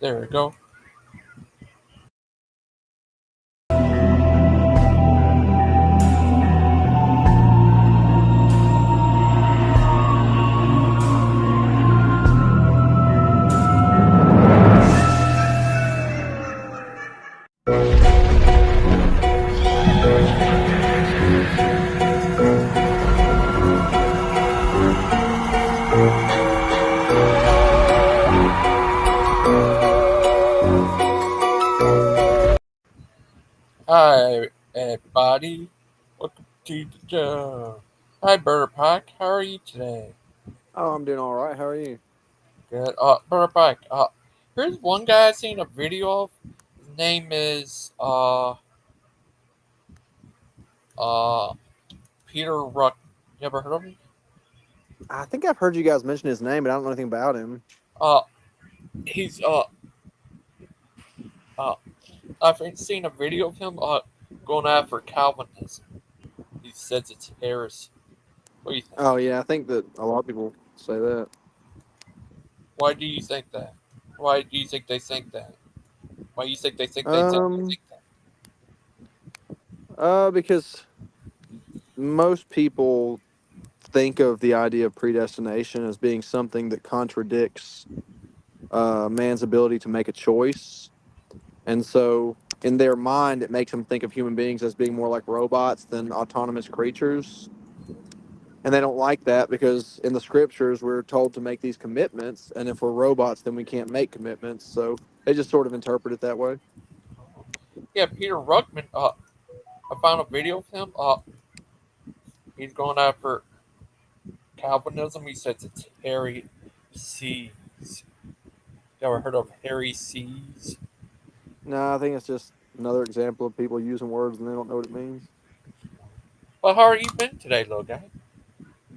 There we go. Hi, everybody. Welcome to the show. Hi, Brother Pike. How are you today? Oh, I'm doing all right. How are you? Good. Brother Pike. Here's one guy I seen a video of. His name is uh Peter Ruck. You ever heard of him? I think I've heard you guys mention his name, but I don't know anything about him. Uh, he's uh I've seen a video of him going after Calvinism. He says it's heresy. What do you think? Oh, yeah, I think that a lot of people say that. Why do you think that? Why do you think they think that? Why you think they think they think they Um, think that? because most people think of the idea of predestination as being something that contradicts man's ability to make a choice. And so, in their mind, it makes them think of human beings as being more like robots than autonomous creatures. And they don't like that because in the scriptures we're told to make these commitments, and if we're robots then we can't make commitments, so they just sort of interpret it that way. Yeah, Peter Ruckman. I found a video of him. He's going after Calvinism. He says it's Harry Seas. You ever heard of Harry Seas? No, I think it's just another example of people using words and they don't know what it means. Well, how are you been today, little guy?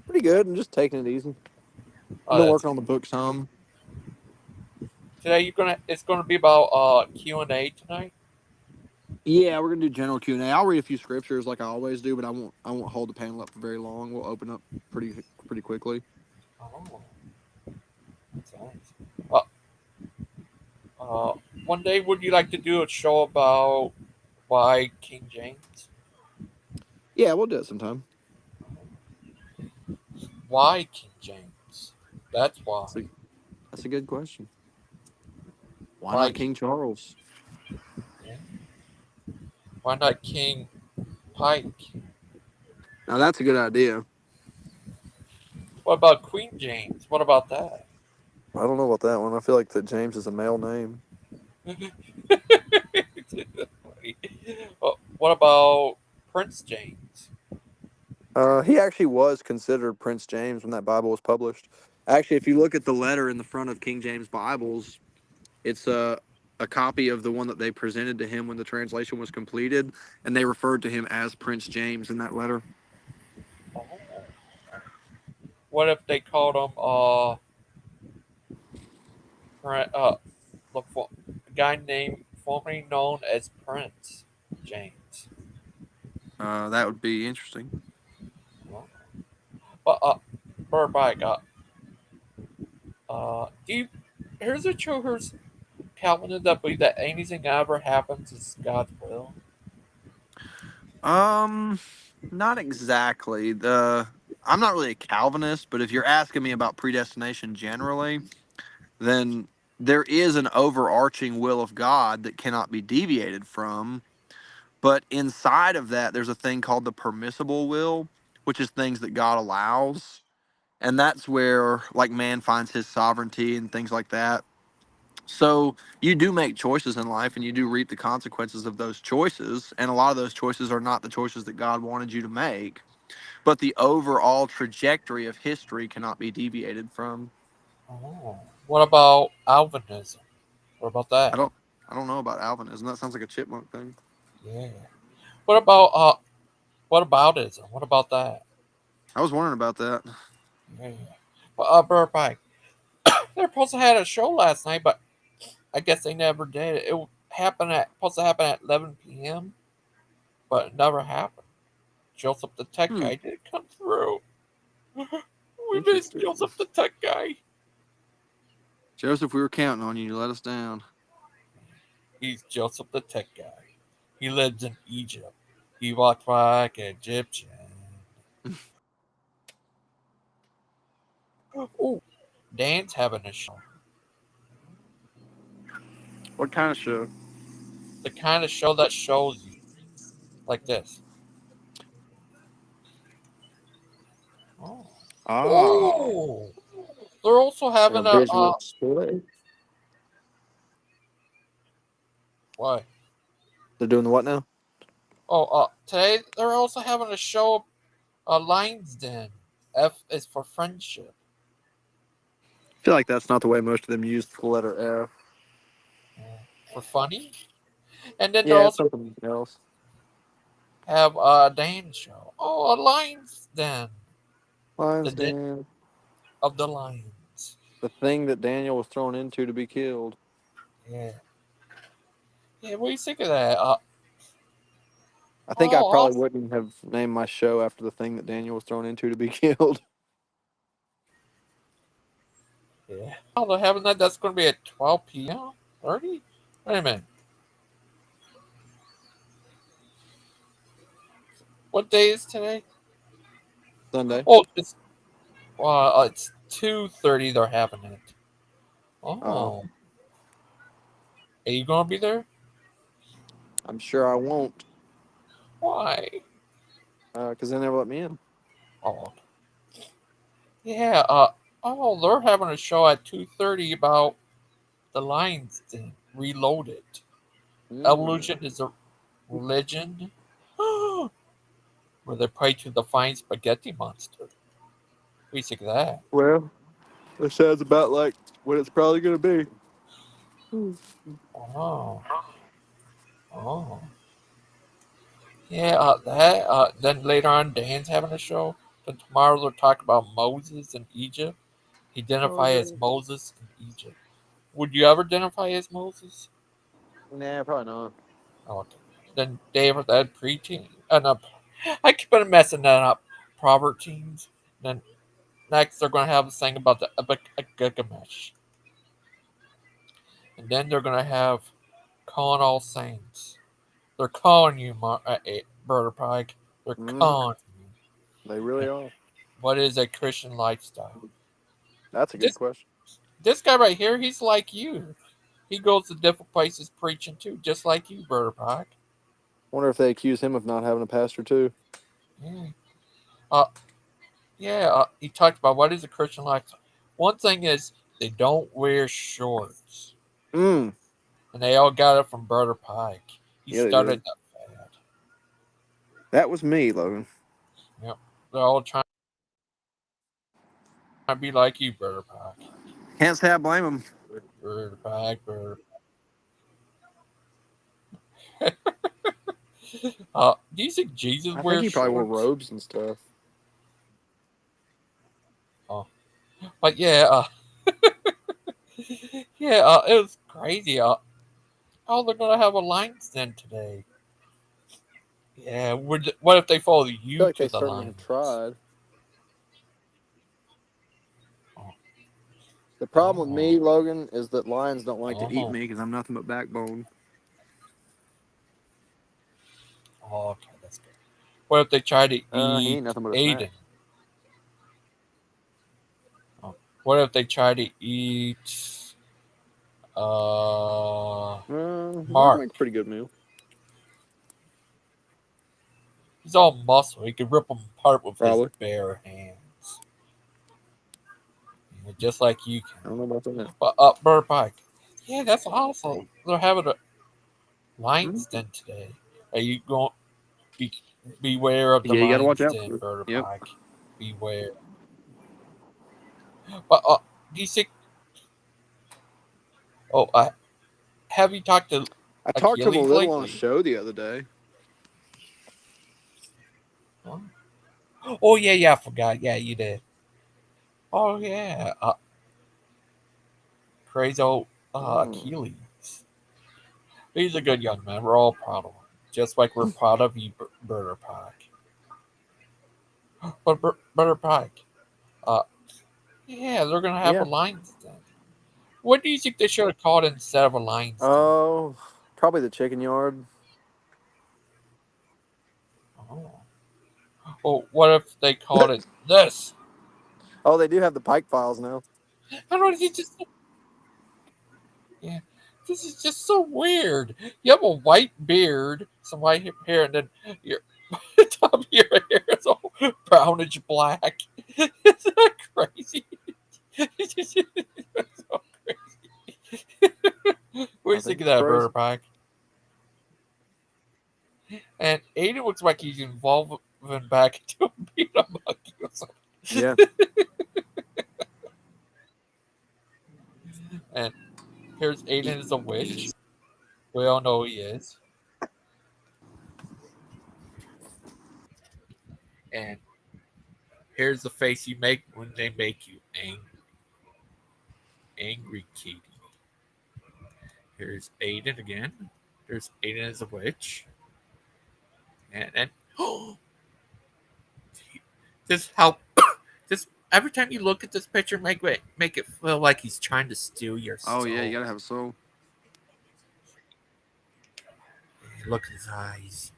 Pretty good. I'm just taking it easy. I've Oh, been that's working on the book some. today. It's gonna be about Q&A tonight. Yeah, we're gonna do general Q and A. I'll read a few scriptures like I always do, but I won't hold the panel up for very long. We'll open up pretty quickly. Oh, that's nice. Uh, one day, would you like to do a show about why King James? Yeah, we'll do it sometime. Why King James? That's why. That's a, that's a good question. Why Why not King? King Charles? Yeah. Why not King Pike? Now that's a good idea. What about Queen James? What about that? I don't know about that one. I feel like that James is a male name. What about Prince James? He actually was considered Prince James when that Bible was published. Actually, if you look at the letter in the front of King James Bibles, it's a copy of the one that they presented to him when the translation was completed, and they referred to him as Prince James in that letter. Oh. What if they called him a guy named formerly known as Prince James? That would be interesting. Well, but Bird Bike, do you here's a true here's Calvinists that believe that anything that ever happens is God's will. Um, Not exactly. I'm not really a Calvinist, but if you're asking me about predestination generally, then there is an overarching will of God that cannot be deviated from. But inside of that, there's a thing called the permissible will, which is things that God allows. And that's where, like, man finds his sovereignty and things like that. So you do make choices in life and you do reap the consequences of those choices. And a lot of those choices are not the choices that God wanted you to make. But the overall trajectory of history cannot be deviated from. Oh. What about Alvinism? What about I that? don't I don't know about Alvinism. That sounds like a chipmunk thing. Yeah. What about what aboutism? What about that? I was wondering about that. Yeah. Well, Bird Bike. They're supposed to have a show last night, but I guess they never did. It happened at supposed to happen at 11 p.m., but it never happened. Joseph the tech Hmm. guy didn't come through. We missed Interesting. Joseph the tech guy. Joseph, we were counting on you. You let us down. He's Joseph the tech guy. He lives in Egypt. He walks like an Egyptian. Oh, Dan's having a show. What kind of show? The kind of show that shows you. Like this. Oh. Oh, Oh! They're also a having a visual display. what? They're doing the what now? Oh, today they're also having a show. Lion's Den. F is for friendship. I feel like that's not the way most of them use the letter F. For funny. And then they'll Yeah, it's also something else. have a Dan show. Oh, a Lion's Den. The Lions Den Den. of the Lions. The thing that Daniel was thrown into to be killed. Yeah. Yeah, what do you think of that? I think I Oh, probably wouldn't have named my show after the thing that Daniel was thrown into to be killed. yeah. Oh, they're having that. That's going to be at 12 p.m. 30? Wait a minute. What day is today? Sunday. Oh, it's 2:30. They're having it. Oh, Oh, are you going to be there? I'm sure I won't, Why? because they never let me in. Oh, yeah. Oh, they're having a show at 2:30 about the Lions Den Reloaded. Evolution is a religion where they pray to the fine spaghetti monster. What do you think of that? Well, it sounds about like what it's probably going to be. Oh, oh. Yeah, then later on, Dan's having a show. Then tomorrow they'll talk about Moses in Egypt. He identify as Moses in Egypt. Would you ever identify as Moses? Nah, probably not. Oh, okay. Then David that preaching. No, I keep on messing that up. Proverbs. Then next they're going to have a thing about the epic of Gilgamesh. And then they're going to have calling all saints. They're calling you, Brother Pike. They're calling you. They really are. What is a Christian lifestyle? That's a good This question. this guy right here, he's like you. He goes to different places preaching too, just like you, Brother Pike. Wonder if they accuse him of not having a pastor too. Yeah. Uh, yeah. He talked about what is a Christian lifestyle. One thing is they don't wear shorts, Mm. and they all got it from Brother Pike. He Yeah, they started did. that fad. That was me, Logan. Yep. They're all trying to be like you, Brother Pike. Can't say I blame him. Brother Pike, Brother. Do you think Jesus I think wears he probably wore shorts? robes and stuff. Oh, but yeah, yeah, it was crazy. Oh, they're gonna have a Lions Den today. Yeah, what if they follow I feel you like to they the certainly have Lions? tried. Oh, The problem with oh, me, Logan, is that lions don't like to eat oh, me because I'm nothing but backbone. oh, okay, that's good. What if they try to He eat ain't nothing but a snack. Aiden? Oh, what if they try to eat Mark Mark? makes a pretty good meal. He's all muscle. He could rip them apart with his Probably. bare hands, just like you I can. don't know about that. But Bird Pike. Yeah, that's awesome. They're having a Mhm. Lions Den today. Are you going? Be, beware of the Yeah, you got to watch Lions out Den, for it. Bird Yep. Pike. Beware. But do you think? Oh, have you talked to I talked to him a Achilles little on a lately? show the other day. Huh? Oh yeah, I forgot. Yeah, you did. Oh yeah, crazy old Mm. Achilles. He's a good young man. We're all proud of him, just like we're proud of you, Bird Pike. But Bird Pike, uh, yeah, they're gonna have a Yeah. Lions Den. What do you think they should have called it instead of a Lions Den? Oh. Probably the chicken yard. Oh. Well, what if they called it this? Oh, they do have the Pike files now. I don't know. He just yeah. This is just so weird. You have a white beard, some white hair, and then your top of your hair is all brownish black. Isn't that crazy? It's so crazy. What do I you think think of it's that, crazy. Brother Pike? And Aiden looks like he's evolving back into a beat up monkey or something. Yeah. And here's Aiden as a witch. We all know he is. And here's the face you make when they make you angry. Angry Katie. Here's Aiden again. There's Aiden as a witch. And just how just every time you look at this picture, make it feel like he's trying to steal your Oh yeah, you soul. gotta have a soul. Look at his eyes.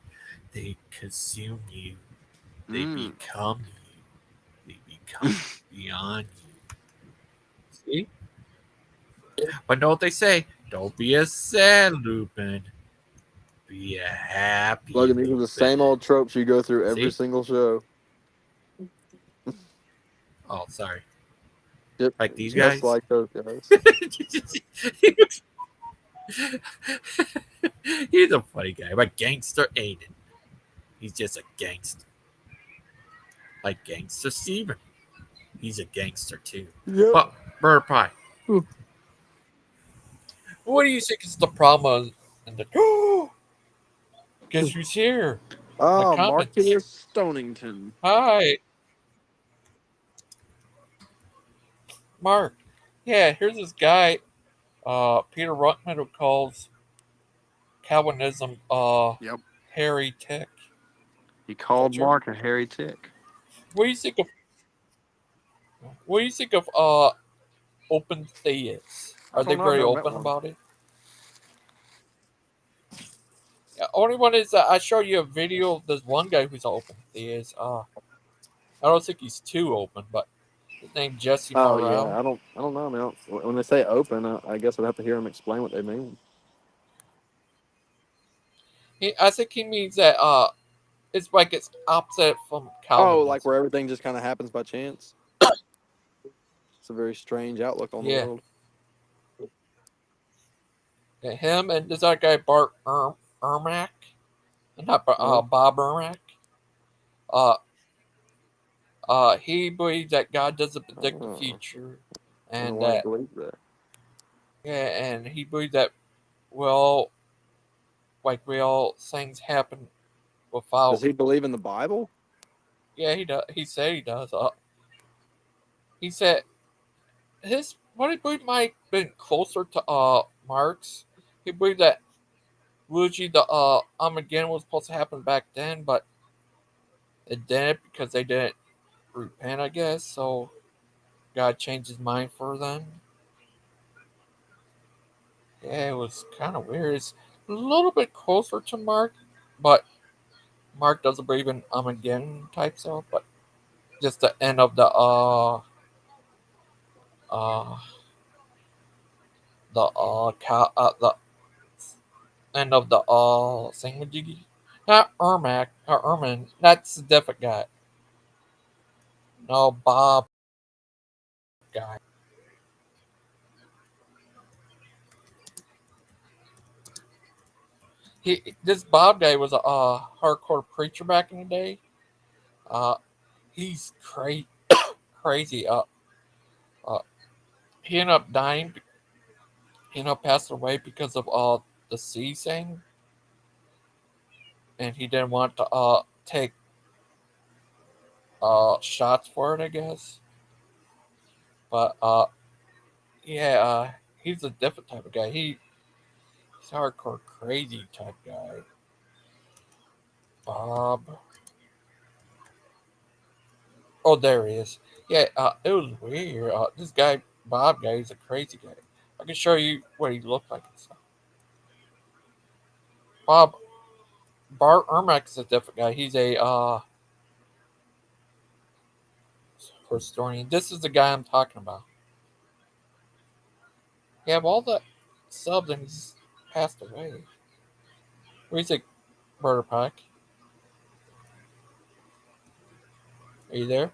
They consume you. They Mm. become you. They become beyond you. See? But know what they say? Don't be a sad Lupin. Be a happy Logan, these are the same Lupin. old tropes you go through every See? single show. Oh, sorry. Yep, Like these just guys? like those guys. He's a funny guy. But Gangster Aiden. He's just a gangster. Like Gangster Steven. He's a gangster too. Yep. But Bird Pie, what do you think is the problem in the guess who's here? In the Oh, comments. Marcus Stonington. Hi, Mark. Yeah, here's this guy, Peter Ruckman, who calls Calvinism Yep. Harry Tick. He Is that called true? Mark a hairy tick. What do you think of open theists? I Are they don't know. I've very never met open one. about it? Yeah, only one is I show you a video of this one guy who's an open theist. I don't think he's too open, but his name Jesse Oh yeah, Morrell. I don't know. I mean, when they say open, I guess I'd have to hear them explain what they mean. I think he means that it's like it's opposite from Oh, like Calvinism. where everything just kind of happens by chance. It's a very strange outlook on the Yeah. world. Yeah, him and this other guy Bart Ermac, not No, Bob Ermac. Uh, he believes that God doesn't predict the oh, future, I don't know and why he that believes that. and he believes that well, like real things happen Does without. he believe in the Bible? Yeah, he does. He said he does. He said his what he believed might have been closer to Marx. He believed that Luigi the Armageddon was supposed to happen back then, but it didn't because they didn't repent, I guess. So God changed his mind for them. Yeah, it was kind of weird. It's a little bit closer to Mark, but Mark doesn't believe in Armageddon type stuff. But just the end of uh the end of the thingamajiggy. Not Ermac, or Erman. That's a different guy. No, Bob guy. This Bob guy was a hardcore preacher back in the day. Uh, he's crazy. Uh, he ended up dying. He ended up passing away because of the sea thing, and he didn't want to take shots for it, I guess. But yeah, he's a different type of guy. He's hardcore crazy type guy. Bob. Oh, there he is. Yeah, it was weird. This guy, Bob guy, is a crazy guy. I can show you what he looked like and stuff. Bob Bart Ermack is a different guy. He's a historian. This is the guy I'm talking about. You have all the subs and he's passed away. Where's it, Brother Pike? Are you there?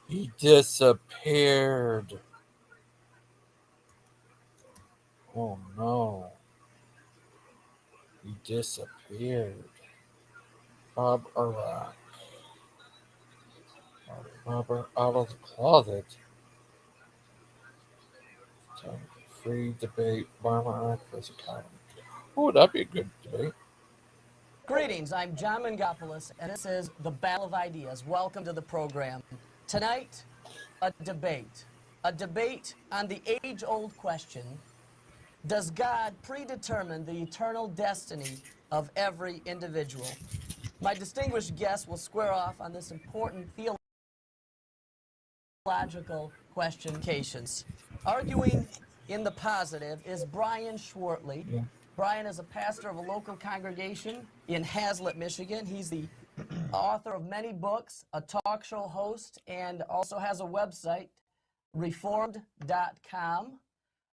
He disappeared. Oh no. He disappeared. Bob Urach. Robert out of the closet. Free debate. Farmer Act versus economy. Oh, that'd be a good debate. Greetings, I'm John Mangopoulos, and this is The Battle of Ideas. Welcome to the program. Tonight, a debate. A debate on the age-old question, does God predetermine the eternal destiny of every individual? My distinguished guest will square off on this important theological question. Arguing in the positive is Brian Schwartley. Yeah. Brian is a pastor of a local congregation in Hazlet, Michigan. He's the author of many books, a talk show host, and also has a website, reformed.com.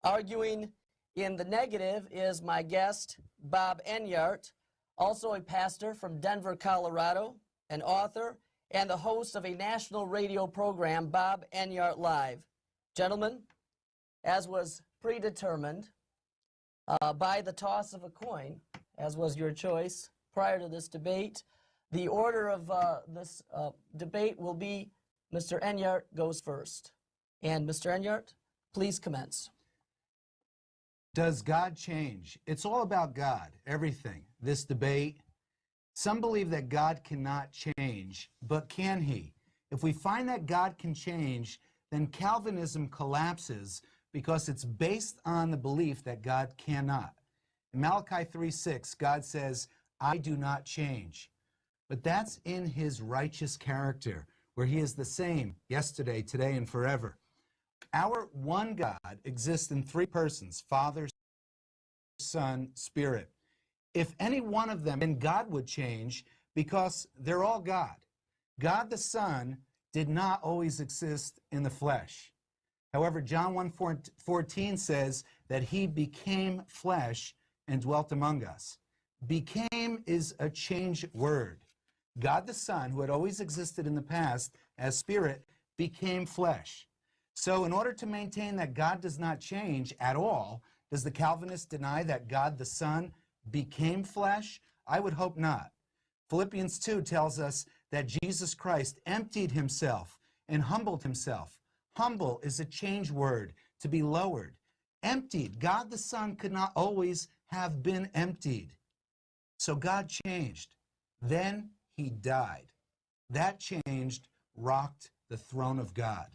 Arguing in the negative is my guest, Bob Enyart, also a pastor from Denver, Colorado, an author, and the host of a national radio program, Bob Enyart Live. Gentlemen, as was predetermined by the toss of a coin, as was your choice prior to this debate, the order of this debate will be Mr. Enyart goes first. And Mr. Enyart, please commence. Does God change? It's all about God, everything. This debate, some believe that God cannot change, but can he? If we find that God can change, then Calvinism collapses because it's based on the belief that God cannot. In Malachi 3:6, God says, I do not change. But that's in his righteous character, where he is the same yesterday, today, and forever. Our one God exists in three persons, Father, Son, Spirit. If any one of them, then God would change because they're all God. God the Son did not always exist in the flesh. However, John 1:14 says that he became flesh and dwelt among us. Became is a change word. God the Son, who had always existed in the past as Spirit, became flesh. So in order to maintain that God does not change at all, does the Calvinist deny that God the Son became flesh? I would hope not. Philippians 2 tells us that Jesus Christ emptied himself and humbled himself. Humble is a change word, to be lowered. Emptied. God the Son could not always have been emptied. So God changed. Then he died. That changed rocked the throne of God.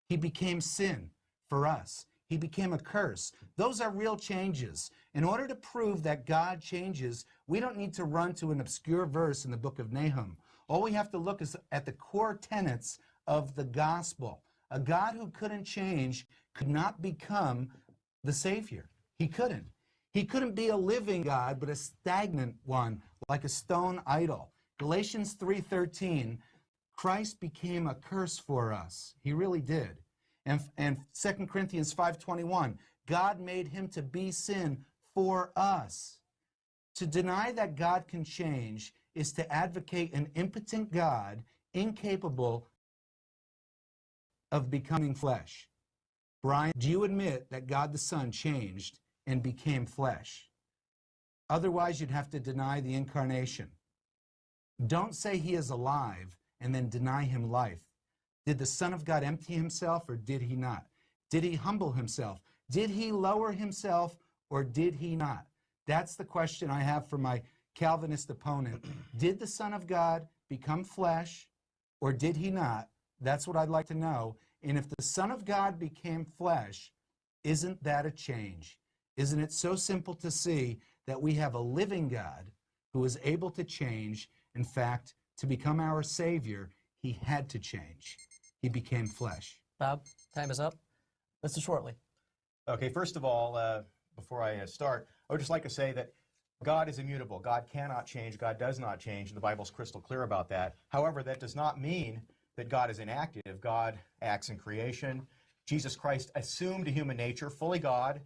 He became sin for us. He became a curse. Those are real changes. In order to prove that God changes, we don't need to run to an obscure verse in the book of Nahum. All we have to look is at the core tenets of the gospel. A God who couldn't change could not become the Savior. He couldn't. He couldn't be a living God, but a stagnant one, like a stone idol. Galatians 3:13, Christ became a curse for us. He really did. And 2 Corinthians 5:21, God made him to be sin for us. To deny that God can change is to advocate an impotent God, incapable of becoming flesh. Brian, do you admit that God the Son changed and became flesh? Otherwise, you'd have to deny the incarnation. Don't say he is alive and then deny him life. Did the Son of God empty himself or did he not? Did he humble himself? Did he lower himself or did he not? That's the question I have for my Calvinist opponent. Did the Son of God become flesh or did he not? That's what I'd like to know. And if the Son of God became flesh, isn't that a change? Isn't it so simple to see that we have a living God who is able to change? In fact, to become our Savior, he had to change. He became flesh. Bob, time is up. Mr. Schwartley. Okay, first of all, before I start, I would just like to say that God is immutable. God cannot change. God does not change. The Bible's crystal clear about that. However, that does not mean that God is inactive. God acts in creation. Jesus Christ assumed a human nature, fully God,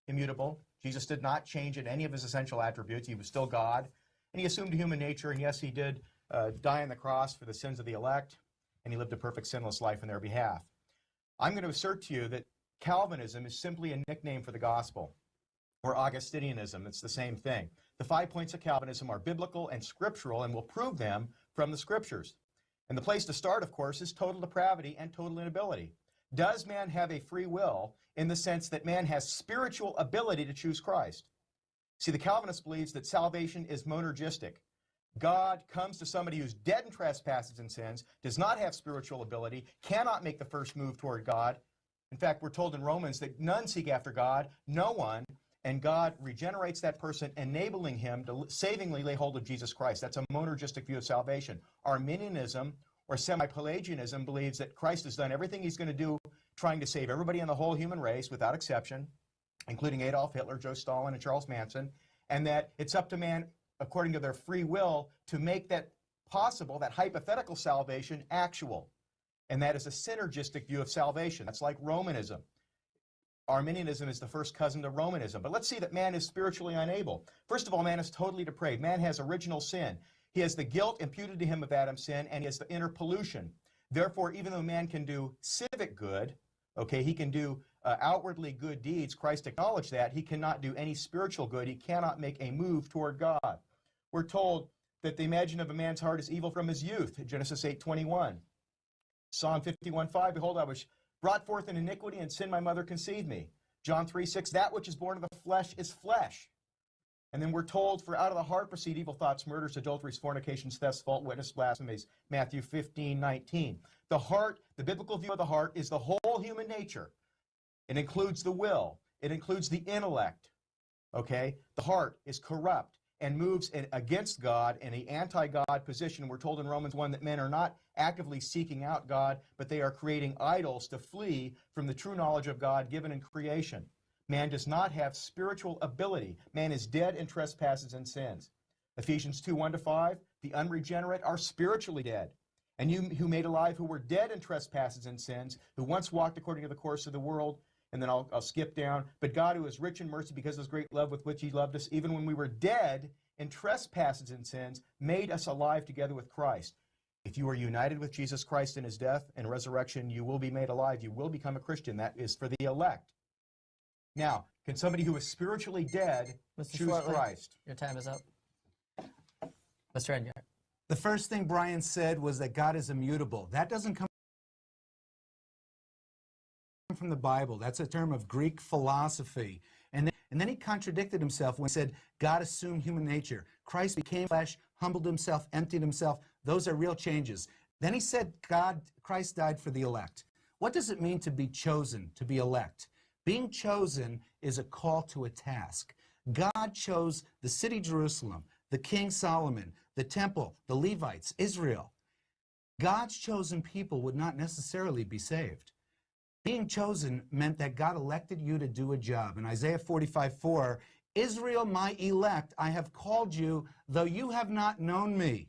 immutable. Jesus did not change in any of his essential attributes. He was still God. And he assumed a human nature, and yes, he did die on the cross for the sins of the elect, and he lived a perfect sinless life in their behalf. I'm going to assert to you that Calvinism is simply a nickname for the gospel, or Augustinianism. It's the same thing. The 5 points of Calvinism are biblical and scriptural, and we'll prove them from the scriptures. And the place to start, of course, is total depravity and total inability. Does man have a free will in the sense that man has spiritual ability to choose Christ? See, the Calvinist believes that salvation is monergistic. God comes to somebody who's dead in trespasses and sins, does not have spiritual ability, cannot make the first move toward God. In fact, we're told in Romans that none seek after God, no one, and God regenerates that person, enabling him to savingly lay hold of Jesus Christ. That's a monergistic view of salvation. Arminianism, or semi-Pelagianism, believes that Christ has done everything he's going to do, trying to save everybody in the whole human race without exception, including Adolf Hitler, Joe Stalin, and Charles Manson, and that it's up to man, according to their free will, to make that possible, that hypothetical salvation, actual. And that is a synergistic view of salvation. That's like Romanism. Arminianism is the first cousin to Romanism. But let's see that man is spiritually unable. First of all, man is totally depraved. Man has original sin. He has the guilt imputed to him of Adam's sin, and he has the inner pollution. Therefore, even though man can do civic good, okay, he can do outwardly good deeds, Christ acknowledged that, he cannot do any spiritual good. He cannot make a move toward God. We're told that the imagination of a man's heart is evil from his youth, Genesis 8:21. Psalm 51:5, behold, I was brought forth in iniquity, and sin my mother conceived me. John 3:6, that which is born of the flesh is flesh. And then we're told, for out of the heart proceed evil thoughts, murders, adulteries, fornications, thefts, false witness, blasphemies. Matthew 15:19. The heart, the biblical view of the heart, is the whole human nature. It includes the will. It includes the intellect. Okay? The heart is corrupt and moves against God in an anti-God position. We're told in Romans 1 that men are not actively seeking out God, but they are creating idols to flee from the true knowledge of God given in creation. Man does not have spiritual ability. Man is dead in trespasses and sins. Ephesians 2:1-5, the unregenerate are spiritually dead. And you who made alive, who were dead in trespasses and sins, who once walked according to the course of the world, and then I'll skip down. But God, who is rich in mercy because of his great love with which he loved us, even when we were dead in trespasses and sins, made us alive together with Christ. If you are united with Jesus Christ in his death and resurrection, you will be made alive. You will become a Christian. That is for the elect. Now, can somebody who is spiritually dead choose Christ? Your time is up. Mr. Enyart. The first thing Brian said was that God is immutable. That doesn't come from the Bible. That's a term of Greek philosophy. And then he contradicted himself when he said God assumed human nature. Christ became flesh, humbled himself, emptied himself. Those are real changes. Then he said Christ died for the elect. What does it mean to be chosen, to be elect? Being chosen is a call to a task. God chose the city Jerusalem, the King Solomon, the temple, the Levites, Israel. God's chosen people would not necessarily be saved. Being chosen meant that God elected you to do a job. In Isaiah 45:4, Israel, my elect, I have called you, though you have not known me.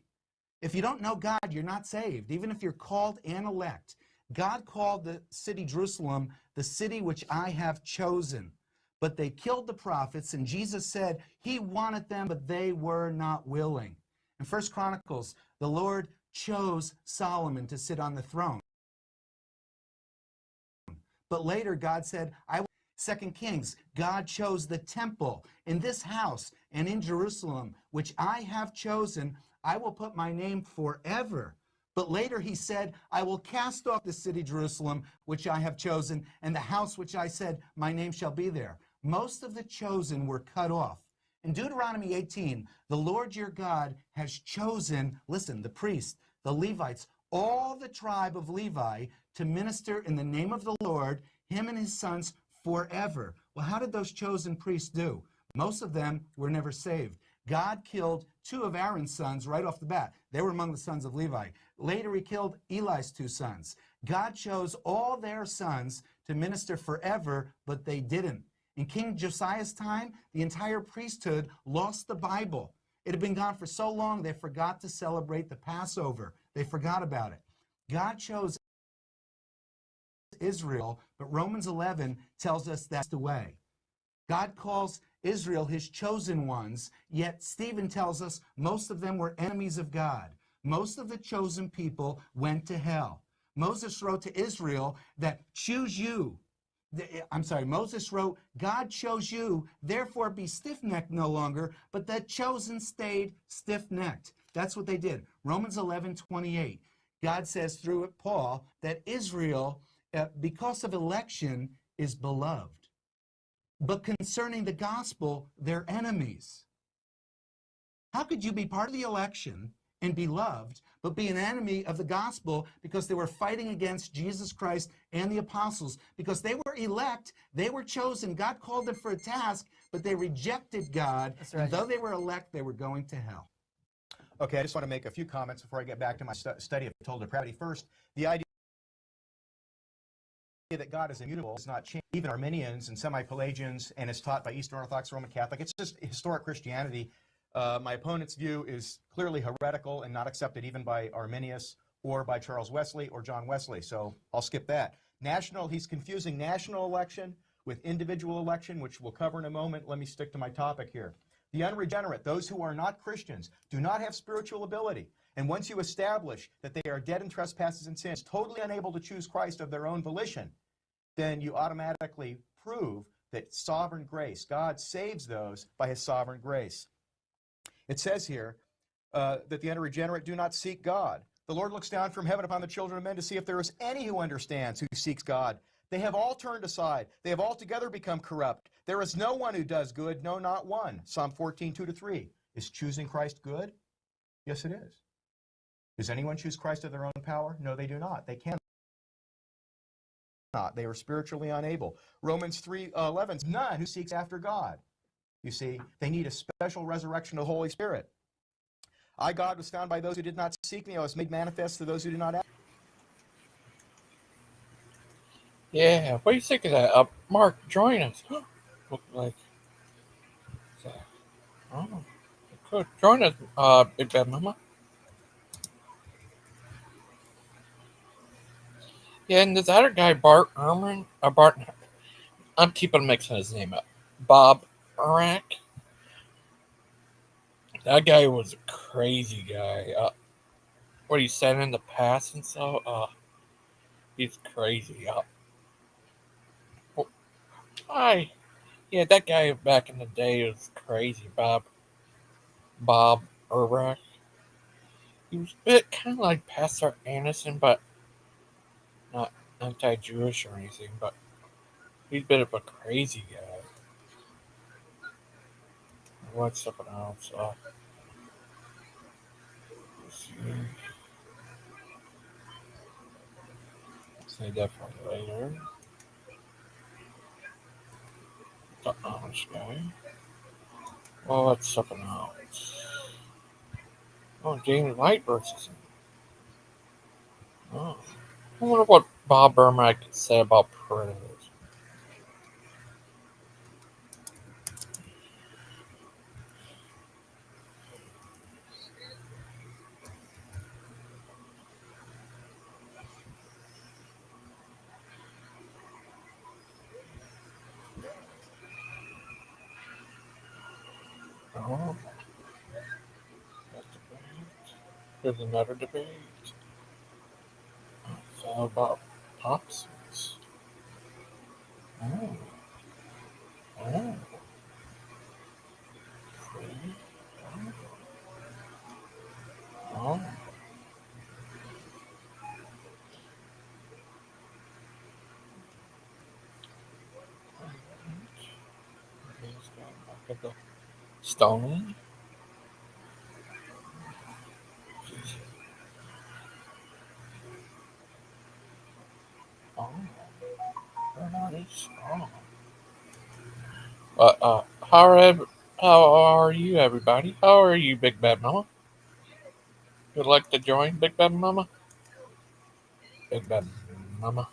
If you don't know God, you're not saved, even if you're called and elect. God called the city Jerusalem the city which I have chosen. But they killed the prophets, and Jesus said he wanted them, but they were not willing. In 1 Chronicles, the Lord chose Solomon to sit on the throne. But later God said, 2 Kings, God chose the temple. In this house and in Jerusalem, which I have chosen, I will put my name forever. But later he said, I will cast off the city Jerusalem, which I have chosen, and the house which I said, my name shall be there. Most of the chosen were cut off. In Deuteronomy 18, the Lord your God has chosen, listen, the priests, the Levites, all the tribe of Levi to minister in the name of the Lord, him and his sons forever. Well, how did those chosen priests do? Most of them were never saved. God killed 2 of Aaron's sons right off the bat. They were among the sons of Levi. Later, he killed Eli's 2 sons. God chose all their sons to minister forever, but they didn't. In King Josiah's time, the entire priesthood lost the Bible. It had been gone for so long, they forgot to celebrate the Passover. They forgot about it. God chose Israel, but Romans 11 tells us that's the way. God calls Israel his chosen ones, yet Stephen tells us most of them were enemies of God. Most of the chosen people went to hell. Moses wrote to Israel that choose you. Moses wrote, God chose you, therefore be stiff-necked no longer, but the chosen stayed stiff-necked. That's what they did. Romans 11:28. God says through it, Paul, that Israel, because of election, is beloved. But concerning the gospel, they're enemies. How could you be part of the election and be loved, but be an enemy of the gospel because they were fighting against Jesus Christ and the apostles? Because they were elect, they were chosen, God called them for a task, but they rejected God. That's right. And though they were elect, they were going to hell. Okay, I just want to make a few comments before I get back to my study of total depravity. First, the idea that God is immutable is not changed. Even Arminians and semi-Pelagians, and is taught by Eastern Orthodox Roman Catholic. It's just historic Christianity. My opponent's view is clearly heretical and not accepted even by Arminius or by Charles Wesley or John Wesley, so I'll skip that. He's confusing national election with individual election, which we'll cover in a moment. Let me stick to my topic here. The unregenerate, those who are not Christians, do not have spiritual ability. And once you establish that they are dead in trespasses and sins, totally unable to choose Christ of their own volition, then you automatically prove that sovereign grace, God saves those by his sovereign grace. It says here that the unregenerate do not seek God. The Lord looks down from heaven upon the children of men to see if there is any who understands, who seeks God. They have all turned aside. They have altogether become corrupt. There is no one who does good, no, not one. Psalm 14, 2-3. Is choosing Christ good? Yes, it is. Does anyone choose Christ of their own power? No, they do not. They cannot. They are spiritually unable. Romans 3:11. None who seeks after God. You see, they need a special resurrection of the Holy Spirit. I, God, was found by those who did not seek me. I was made manifest to those who did not ask. Yeah, what do you think of that? Mark, join us. Look like that. Oh, good. Join us, Big Bad Mama. Yeah, and this other guy, Bart Ehrman, I'm keeping mixing his name up. Bob Urach. That guy was a crazy guy. What he said in the past and so, he's crazy. Yeah, that guy back in the day was crazy. Bob Urach. He was a bit kind of like Pastor Anderson, but not anti-Jewish or anything. But he's a bit of a crazy guy. What's something else? Let's see. Say that for later. The Amish guy. Well, that's something else. Oh, James White versus him. Oh. I wonder what Bob Burmack could say about predators. Oh, that's debate. There's another debate. It's all about toxins. Oh, oh, pretty. Oh, he's got back at the stone. Oh, they're not as strong. But how are you, everybody? How are you, Big Bad Mama? Would like to join, Big Bad Mama? Big Bad Mama.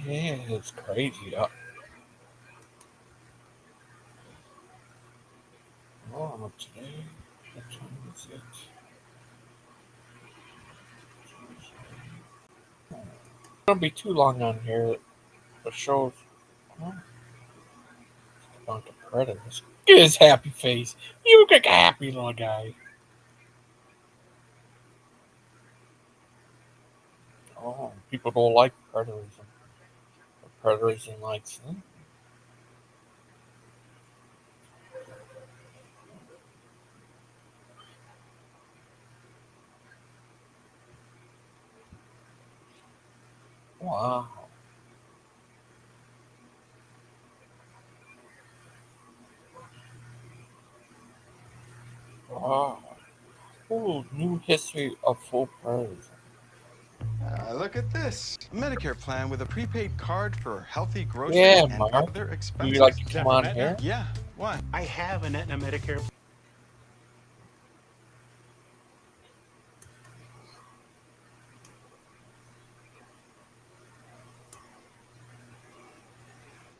Yeah, it's crazy. Oh, today, what time is it? Don't be too long on here. The show's about the predators. Get his happy face. You look like a happy little guy. Oh, people don't like preterism. Preterism likes them. Wow. Wow. Oh, new history of full preterism. Look at this. A Medicare plan with a prepaid card for healthy groceries Yeah, and Mark. other Would expenses. you like to Is that come on from here? Aetna? Yeah, why? I have an Aetna Medicare.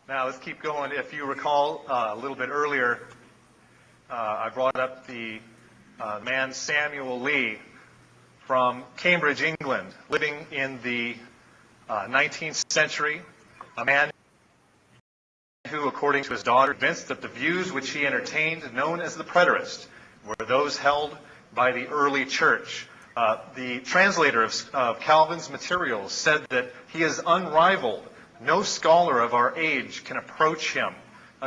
Now let's keep going. If you recall a little bit earlier, I brought up the man Samuel Lee from Cambridge, England, living in the 19th century, a man who, according to his daughter, convinced that the views which he entertained, known as the preterist, were those held by the early church. The translator of Calvin's materials said that he is unrivaled. No scholar of our age can approach him.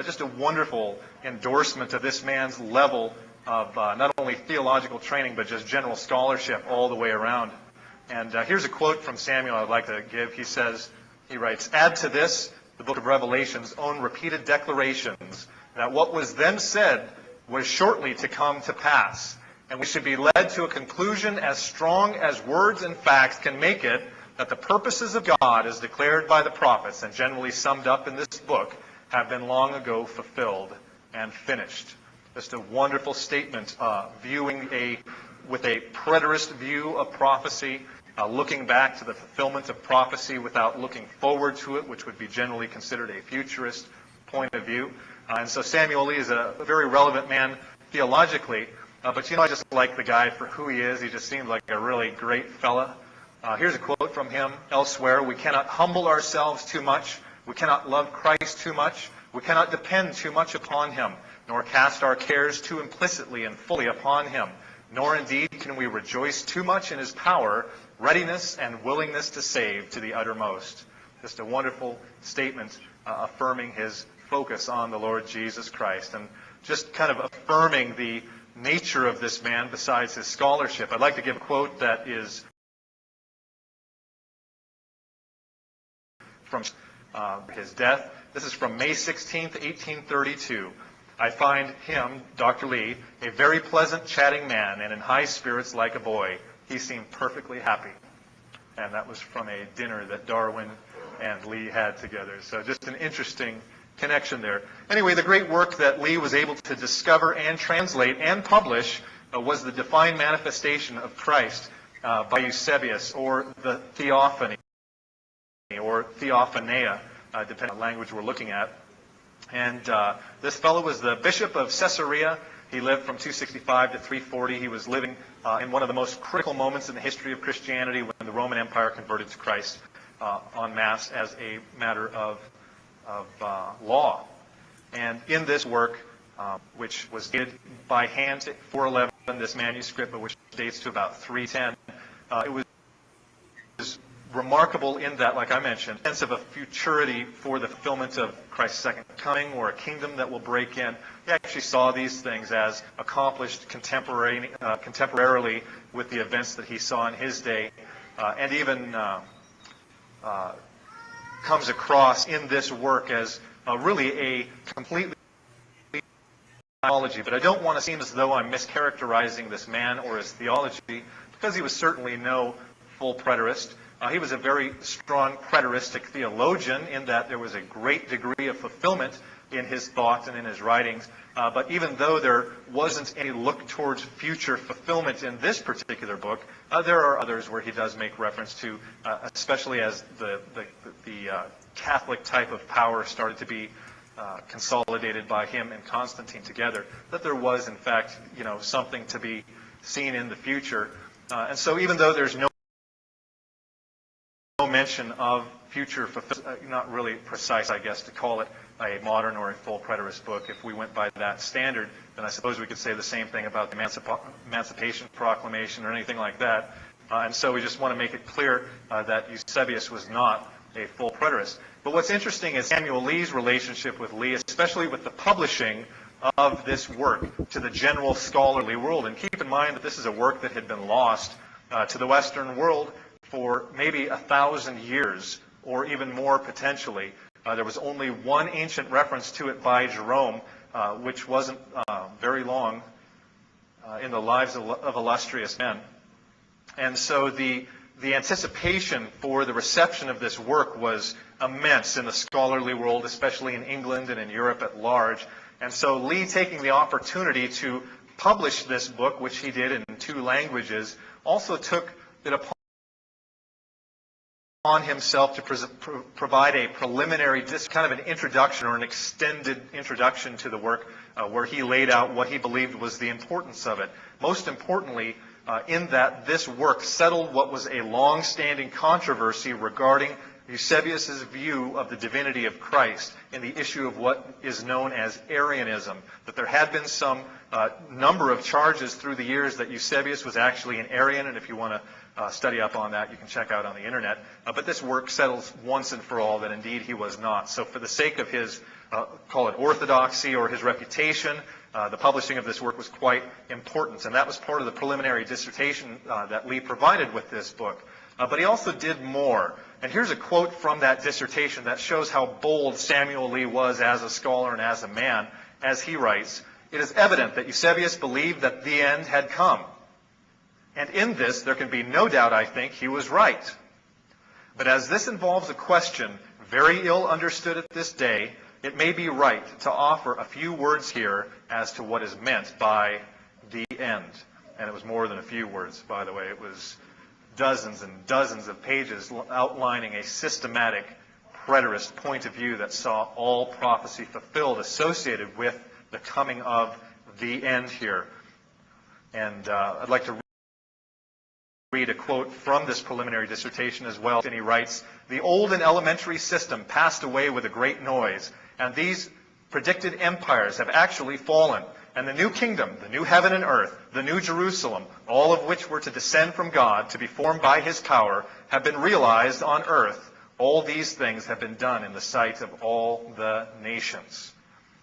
Just a wonderful endorsement of this man's level of not only theological training, but just general scholarship all the way around. And here's a quote from Samuel I'd like to give. He writes, "Add to this the book of Revelation's own repeated declarations that what was then said was shortly to come to pass, and we should be led to a conclusion as strong as words and facts can make it, that the purposes of God, as declared by the prophets and generally summed up in this book, have been long ago fulfilled and finished." Just a wonderful statement, with a preterist view of prophecy, looking back to the fulfillment of prophecy without looking forward to it, which would be generally considered a futurist point of view. And so Samuel Lee is a very relevant man theologically, but I just like the guy for who he is. He just seems like a really great fella. Here's a quote from him elsewhere. "We cannot humble ourselves too much. We cannot love Christ too much. We cannot depend too much upon him, nor cast our cares too implicitly and fully upon him. Nor indeed can we rejoice too much in his power, readiness, and willingness to save to the uttermost." Just a wonderful statement affirming his focus on the Lord Jesus Christ, and just kind of affirming the nature of this man besides his scholarship. I'd like to give a quote that is from his death. This is from May 16th, 1832. "I find him," Dr. Lee, "a very pleasant, chatting man, and in high spirits like a boy. He seemed perfectly happy." And that was from a dinner that Darwin and Lee had together. So just an interesting connection there. Anyway, the great work that Lee was able to discover and translate and publish was the Divine Manifestation of Christ by Eusebius, or the Theophany, or Theophanea, depending on the language we're looking at. And this fellow was the Bishop of Caesarea. He lived from 265 to 340. He was living in one of the most critical moments in the history of Christianity, when the Roman Empire converted to Christ en masse as a matter of law. And in this work, which was dated by hand, 411, this manuscript, but which dates to about 310, it was remarkable in that, like I mentioned, sense of a futurity for the fulfillment of Christ's second coming, or a kingdom that will break in. He actually saw these things as accomplished contemporarily with the events that he saw in his day, and even comes across in this work as really a completely theology. But I don't want to seem as though I'm mischaracterizing this man or his theology, because he was certainly no full preterist. He was a very strong preteristic theologian, in that there was a great degree of fulfillment in his thoughts and in his writings. But even though there wasn't any look towards future fulfillment in this particular book, there are others where he does make reference to, especially as the Catholic type of power started to be consolidated by him and Constantine together, that there was, in fact, something to be seen in the future. And so even though there's no mention of future fulfillment, not really precise, I guess, to call it a modern or a full preterist book. If we went by that standard, then I suppose we could say the same thing about the Emancipation Proclamation or anything like that. And so we just want to make it clear that Eusebius was not a full preterist. But what's interesting is Samuel Lee's relationship with Lee, especially with the publishing of this work to the general scholarly world. And keep in mind that this is a work that had been lost to the Western world for maybe 1,000 years, or even more potentially. There was only one ancient reference to it by Jerome, which wasn't very long in the lives of illustrious men. And so the anticipation for the reception of this work was immense in the scholarly world, especially in England and in Europe at large. And so Lee, taking the opportunity to publish this book, which he did in 2 languages, also took it upon himself to provide a preliminary, kind of an introduction or an extended introduction to the work, where he laid out what he believed was the importance of it. Most importantly, in that this work settled what was a long-standing controversy regarding Eusebius's view of the divinity of Christ in the issue of what is known as Arianism. That there had been some number of charges through the years that Eusebius was actually an Arian, and if you want to study up on that, you can check out on the internet. But this work settles once and for all that indeed he was not. So for the sake of his, call it orthodoxy or his reputation, the publishing of this work was quite important. And that was part of the preliminary dissertation that Lee provided with this book. But he also did more. And here's a quote from that dissertation that shows how bold Samuel Lee was as a scholar and as a man. As he writes, "It is evident that Eusebius believed that the end had come. And in this, there can be no doubt, I think, he was right. But as this involves a question very ill understood at this day, it may be right to offer a few words here as to what is meant by the end." And it was more than a few words, by the way. It was dozens and dozens of pages outlining a systematic preterist point of view that saw all prophecy fulfilled associated with the coming of the end here. And I'd like to read a quote from this preliminary dissertation as well. And he writes, "The old and elementary system passed away with a great noise, and these predicted empires have actually fallen. And the new kingdom, the new heaven and earth, the new Jerusalem, all of which were to descend from God, to be formed by his power, have been realized on earth. All these things have been done in the sight of all the nations."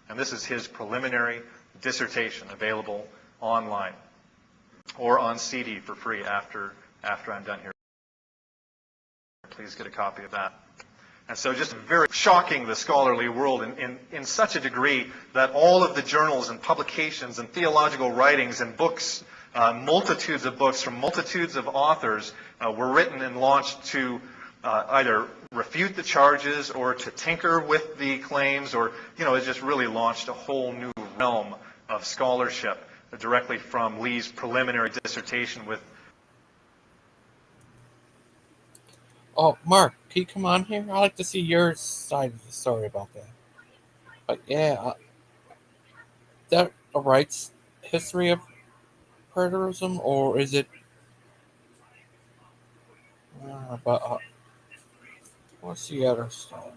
And this is his preliminary dissertation, available online or on CD for free after I'm done here. Please get a copy of that. And so just very shocking the scholarly world in such a degree that all of the journals and publications and theological writings and books, multitudes of books from multitudes of authors were written and launched to either refute the charges or to tinker with the claims, or, it just really launched a whole new realm of scholarship directly from Lee's preliminary dissertation with... Oh, Mark, can you come on here? I'd like to see your side of the story about that. But yeah, that writes history of preterism, or is it? But what's the other stuff?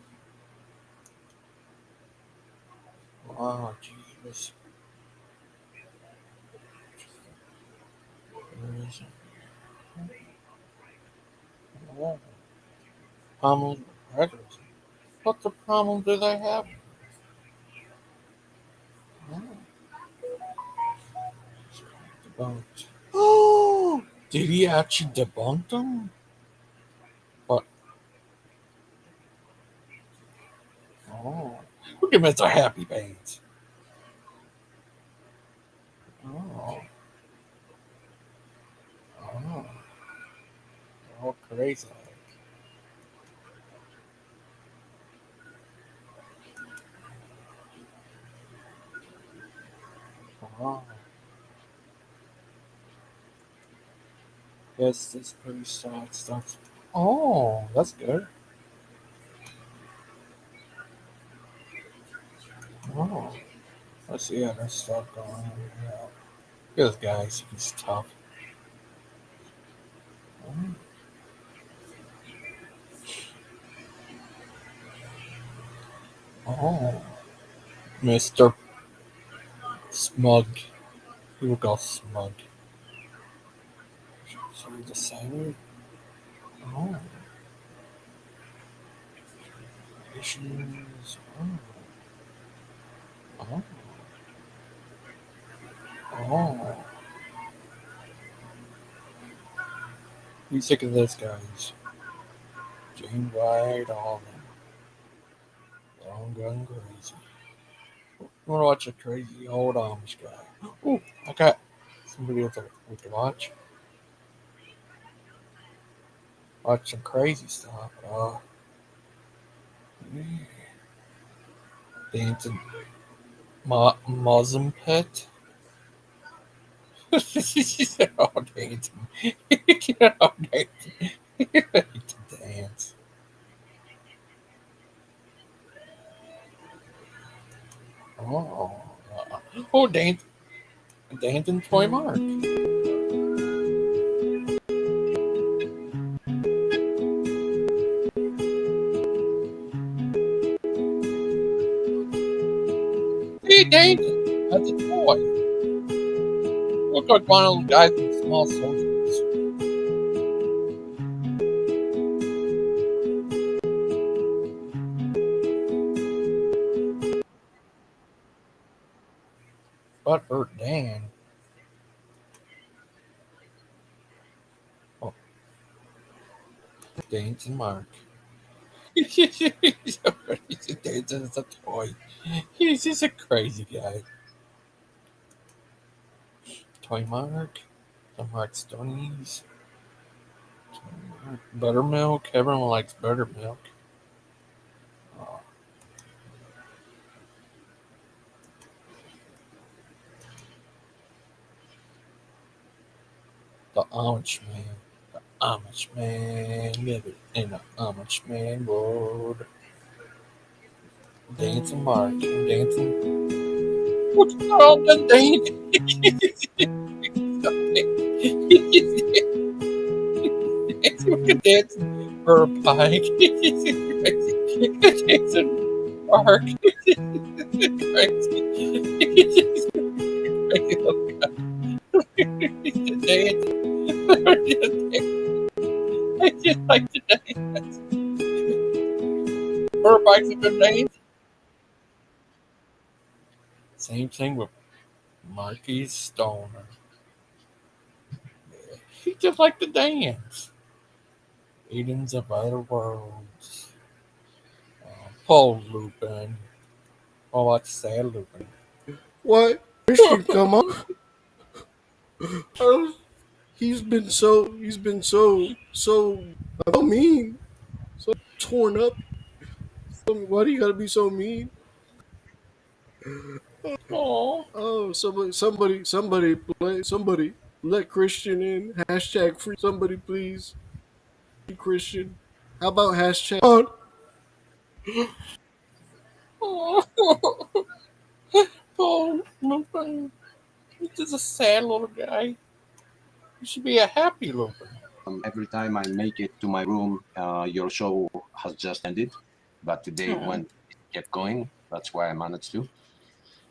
Oh, Jesus. Oh, problem preterism. What the problem do they have? Debunked. Oh, did he actually debunk them? But look at Mr. Happy Pants. Oh, crazy. Guess this pretty sad stuff. Oh, that's good. Oh, let's see how this stuff going on here. This guy's he's tough. Oh, Mr. Smug. He will go smug. So he decided. Oh, issues. Oh, oh. You sick of this, guys? Jane White, all of them. They're all going crazy. You want to watch a crazy old Amish guy? Oh, I got some videos we can watch. Watch some crazy stuff. Dancing Muslim pet. Oh, dancing. Oh, dancing. To dance. Oh, dancing toy Mark. Hey, dancing. That's a toy. Look like one of those guys in Small Soldiers. Butthurt Dan. Oh, dancing Mark. He's dancing as a toy. He's just a crazy guy. Toy Mark. The Mark Stonies. Buttermilk. Everyone likes buttermilk. Oh. The Amish man. The Amish man. Living in the Amish man world. Dancing Mark. Dancing. What's wrong with dancing? We can dance for a Pike. Dancing Mark. Crazy. Crazy little guy. Dance. I just like to dance. Her Pike's a good dance. Same thing with Marky Stoner. He just like to dance. Eden's of Other Worlds. Paul Lupin. Oh, what's sad Lupin? What? Christian, come on. He's been so mean, so torn up. Why do you gotta be so mean? Oh, somebody, let Christian in. Hashtag free. Somebody, please, free Christian. How about hashtag on? Paul Lupin. He's just a sad little guy. You should be a happy Lupin. Every time I make it to my room, your show has just ended, but today when it kept going, that's why I managed to.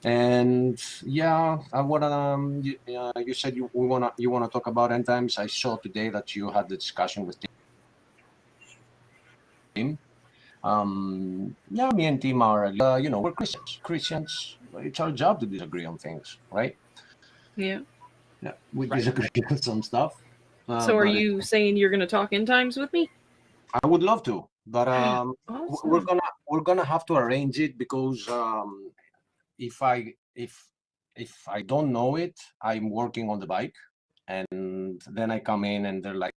And yeah, I wanna. You said you wanna talk about end times. I saw today that you had the discussion with Tim. Yeah, me and Tim are, we're Christians. Christians, it's our job to disagree on things, right? Yeah. Yeah, we disagree on some stuff. So are you saying you're going to talk end times with me? I would love to, but Awesome. we're gonna have to arrange it because if I don't know it, I'm working on the bike, and then I come in and they're like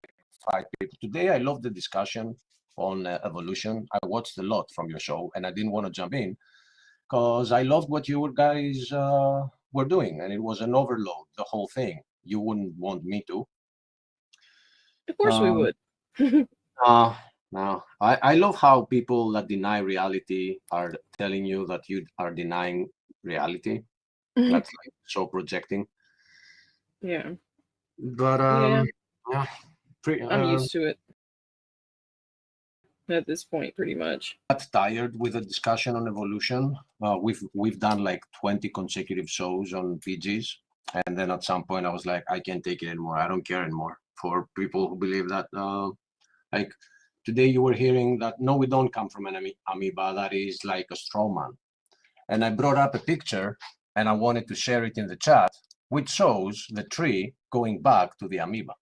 5 people. Today I love the discussion on evolution. I watched a lot from your show, and I didn't want to jump in because I loved what you guys were doing, and it was an overload, the whole thing. You wouldn't want me to. Of course we would. No, I love how people that deny reality are telling you that you are denying reality. That's like so projecting. Yeah. But yeah, I'm used to it at this point, pretty much. got tired with the discussion on evolution. We've done like 20 consecutive shows on PGs, and then at some point I was like, I can't take it anymore. I don't care anymore for people who believe that. Like today, you were hearing that no, we don't come from an amoeba. That is like a straw man. And I brought up a picture, and I wanted to share it in the chat, which shows the tree going back to the amoeba.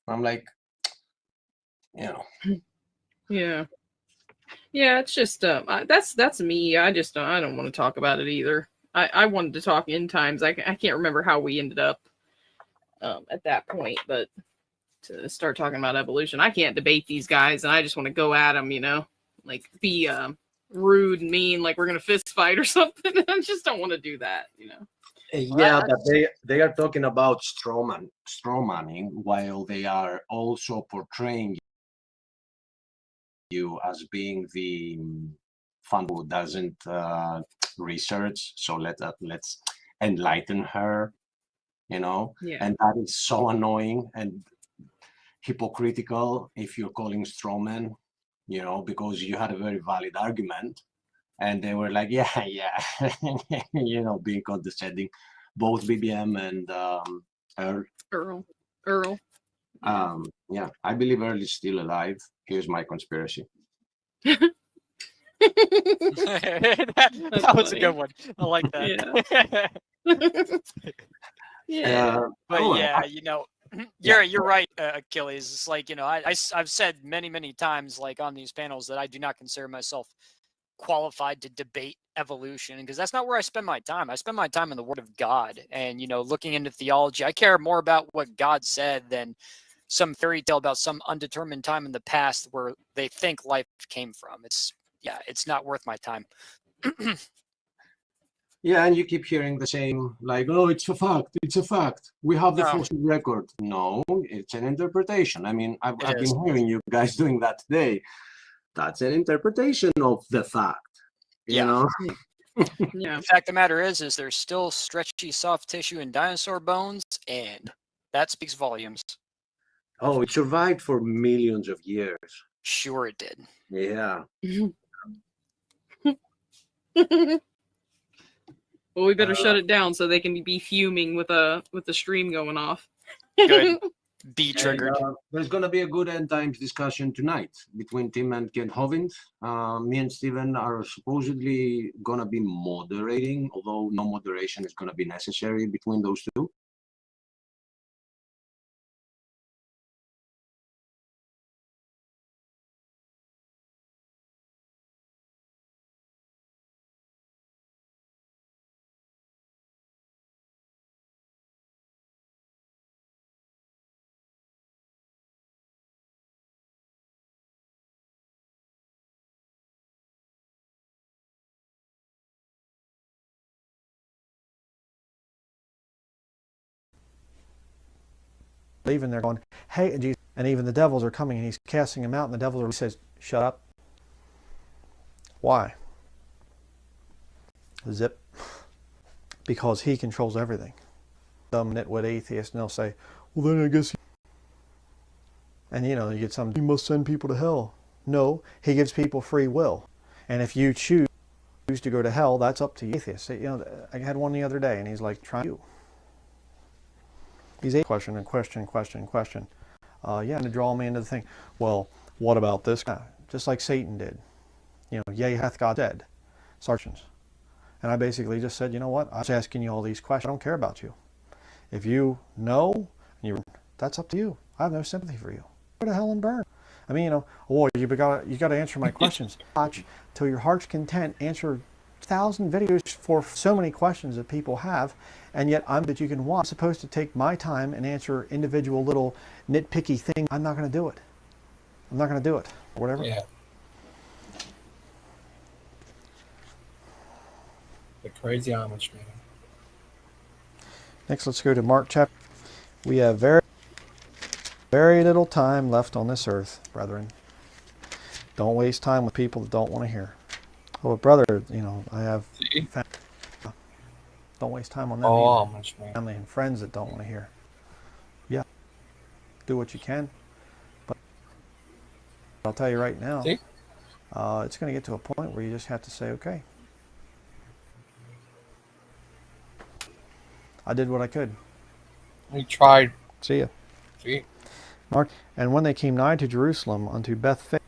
I'm like, you know. Yeah. Yeah, it's just that's me. I just I don't want to talk about it either. I wanted to talk end times. I can't remember how we ended up at that point, but to start talking about evolution, I can't debate these guys, and I just want to go at them, you know, like be rude and mean, like we're gonna fist fight or something. I just don't want to do that, you know. Yeah, but they are talking about strawmanning while they are also portraying you as being the fan who doesn't research. So let's enlighten her, you know. Yeah. And that is so annoying and hypocritical if you're calling strawman, you know, because you had a very valid argument, and they were like, yeah, you know, being condescending, both BBM and Earl. Yeah, I believe Earl is still alive. Here's my conspiracy. that was a good one. I like that. Yeah. But oh, yeah, you know, you're right, Achilles. It's like, you know, I've said many times, like on these panels, that I do not consider myself qualified to debate evolution, because that's not where I spend my time. I spend my time in the Word of God, and you know, looking into theology. I care more about what God said than some fairy tale about some undetermined time in the past where they think life came from. It's not worth my time. Yeah, and you keep hearing the same, like, oh, it's a fact. It's a fact. We have the fossil record. No, it's an interpretation. I mean, I've been hearing you guys doing that today. That's an interpretation of the fact. You know? Yeah. The fact of the matter is there's still stretchy soft tissue in dinosaur bones, and that speaks volumes. Oh, it survived for millions of years. Sure it did. Yeah. Well, we better shut it down so they can be fuming with the stream going off. Good. Be triggered. And, there's going to be a good end times discussion tonight between Tim and Ken Hovind. Me and Steven are supposedly going to be moderating, although no moderation is going to be necessary between those two. Leaving there going, hey, Jesus, and even the devils are coming, and he's casting them out, and the devils are, he says, shut up. Why? Zip. Because he controls everything. Dumb nitwit atheists, and they'll say, well, then I guess and you know, you get some, you must send people to hell. No, he gives people free will. And if you choose to go to hell, that's up to you. Atheists. You know, I had one the other day, and he's like, try you. He's a question. Yeah, to draw me into the thing. Well, what about this guy? Just like Satan did. You know, yea, hath God said. Sergeants. And I basically just said, you know what? I'm just asking you all these questions. I don't care about you. If you know, that's up to you. I have no sympathy for you. Go to hell and burn. I mean, you know, oh, you got to answer my questions. Watch till your heart's content. Answer 1,000 videos for so many questions that people have, and yet that you can watch. I'm supposed to take my time and answer individual little nitpicky things. I'm not going to do it. I'm not going to do it. Or whatever. Yeah. The crazy Amish man. Next, let's go to Mark chapter. We have very Very little time left on this earth, brethren. Don't waste time with people that don't want to hear. Oh, brother, I have family. Don't waste time on them either. Family and friends that don't want to hear. Yeah, do what you can. But I'll tell you right now, it's going to get to a point where you just have to say, okay, I did what I could. We tried. See ya. See. Mark. And when they came nigh to Jerusalem unto Bethphage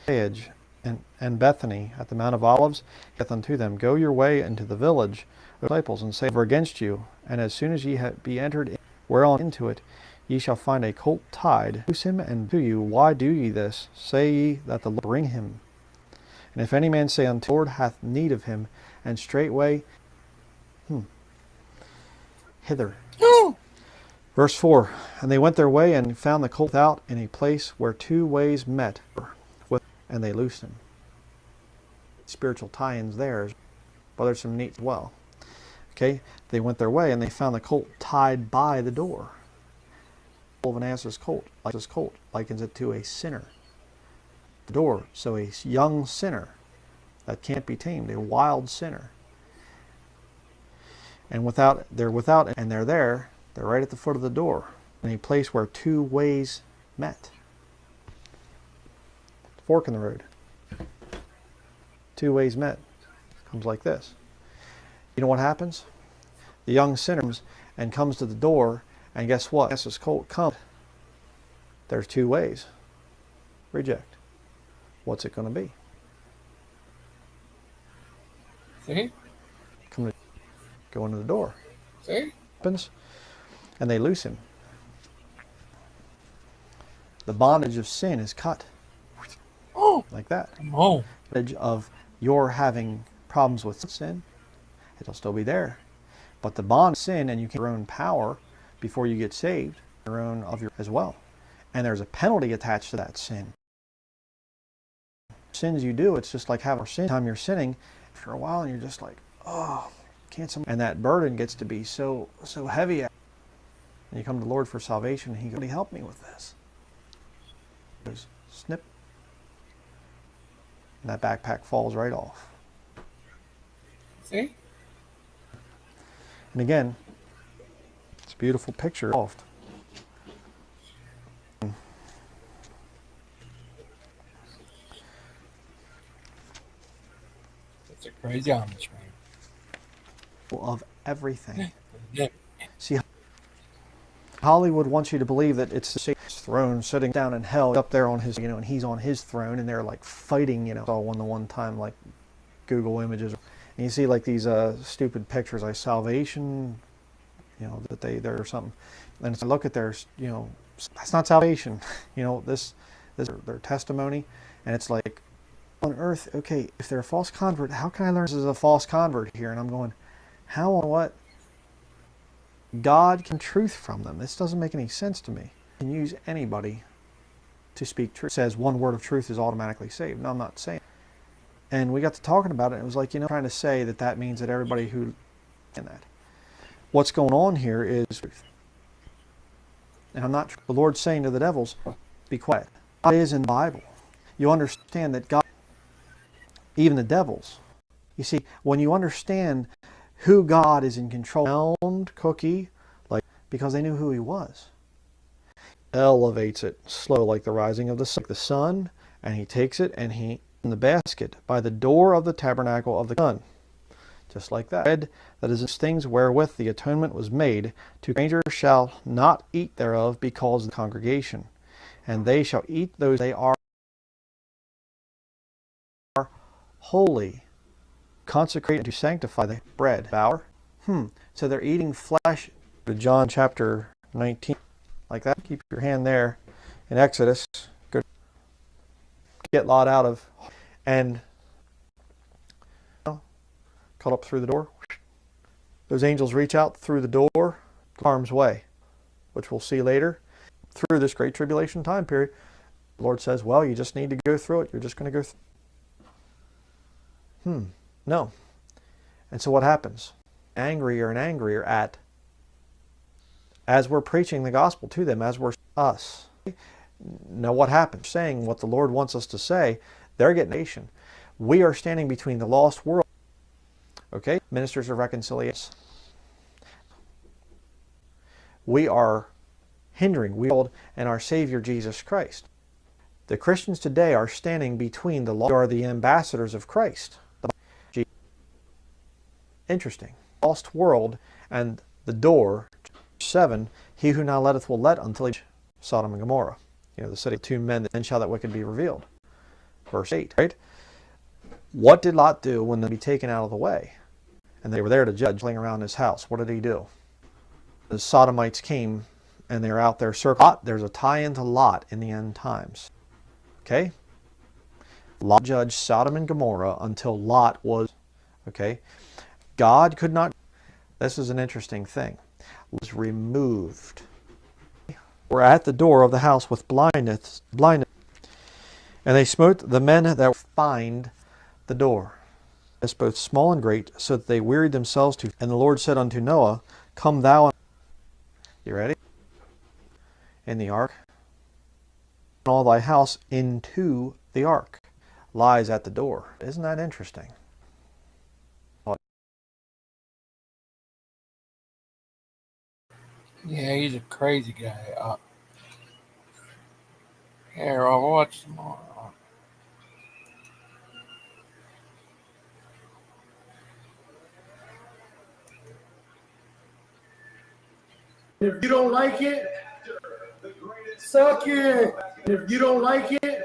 and Bethany at the Mount of Olives, he saith unto them, Go your way into the village of disciples, and say against you, and as soon as ye be entered whereon into it, ye shall find a colt tied. Loose him, and to you, Why do ye this? Say ye that the Lord bring him. And if any man say unto the Lord hath need of him, and straightway hither. Verse 4, And they went their way, and found the colt without in a place where two ways met, and they loosed him. Spiritual tie-ins there, but there's some neat as well. Okay, they went their way, and they found the colt tied by the door. Of an ass's colt, likens it to a sinner. The door, so a young sinner that can't be tamed, a wild sinner. And they're there. They're right at the foot of the door, in a place where two ways met. Fork in the road. Two ways met. Comes like this. You know what happens? The young sinner comes to the door, and guess what? As his colt comes, there's two ways. Reject. What's it going to be? See? Go into the door. See? Happens. And they loose him. The bondage of sin is cut. Like that. Oh. Bondage of your having problems with sin, it'll still be there. But the bond of sin, and you can your own power before you get saved, your own of your as well. And there's a penalty attached to that sin. Sins you do, it's just like having sin. Time you're sinning, after a while, and you're just like, oh, can't some? And that burden gets to be so heavy. And you come to the Lord for salvation, and He goes, help me with this. Goes, snip. And that backpack falls right off. See? And again, it's a beautiful picture. It's a crazy Amish man. Of everything. See, Hollywood wants you to believe that it's Satan's throne sitting down in hell up there on his, and he's on his throne, and they're like fighting, I saw one time, like Google images, and you see like these stupid pictures like salvation, that there or something, and I look at their, that's not salvation, this their testimony, and it's like, on earth, okay, if they're a false convert, how can I learn this is a false convert here? And I'm going, how on what? God can truth from them. This doesn't make any sense to me. You can use anybody to speak truth. It says one word of truth is automatically saved. No, I'm not saying. And we got to talking about it. And it was like, trying to say that means that everybody who in that. What's going on here is truth. And I'm not. The Lord's saying to the devils, be quiet. God is in the Bible. You understand that God, even the devils. You see, when you understand who God is in control, cookie, because they knew who He was. Elevates it slow like the rising of the sun, and He takes it and He in the basket by the door of the tabernacle of the sun. Just like that. Bread that is things wherewith the atonement was made, to strangers shall not eat thereof, because of the congregation. And they shall eat those they are holy, consecrated to sanctify the bread. So they're eating flesh. To John chapter 19, like that. Keep your hand there in Exodus. Good. Get Lot out of, and caught up through the door. Those angels reach out through the door, harm's way, which we'll see later. Through this great tribulation time period, the Lord says, well, you just need to go through it. You're just going to go through. No. And so what happens? Angrier and angrier at, as we're preaching the gospel to them, as we're us. Now what happens? Saying what the Lord wants us to say, they're getting nation. We are standing between the lost world. Okay? Ministers of reconciliation. We are hindering and our Savior Jesus Christ. The Christians today are standing between the lost, are the ambassadors of Christ. Interesting. Lost world and the door. 7. He who now letteth will let until he Sodom and Gomorrah. The city of 2 men, then shall that wicked be revealed. Verse 8. Right? What did Lot do when they be taken out of the way? And they were there to judge, laying around his house. What did he do? The Sodomites came and they're out there circling. Lot, there's a tie into Lot in the end times. Okay? Lot judged Sodom and Gomorrah until Lot was, okay? God could not, this is an interesting thing, was removed. Were at the door of the house with blindness, and they smote the men that find the door, as both small and great, so that they wearied themselves to. And the Lord said unto Noah, come thou and... You ready? In the ark. And all thy house into the ark lies at the door. Isn't that interesting? Yeah, he's a crazy guy. Here, I'll watch some more. If you don't like it, suck it. If you don't like it,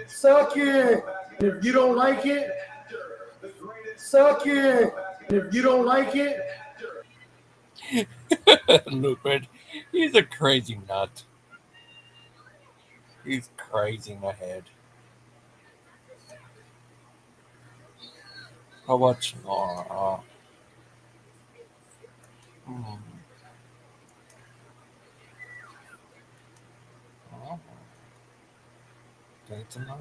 suck it. If you don't like it, suck it. If you don't like it. Lupin, he's a crazy nut. He's crazy in the head. How much more? Dancing Mark.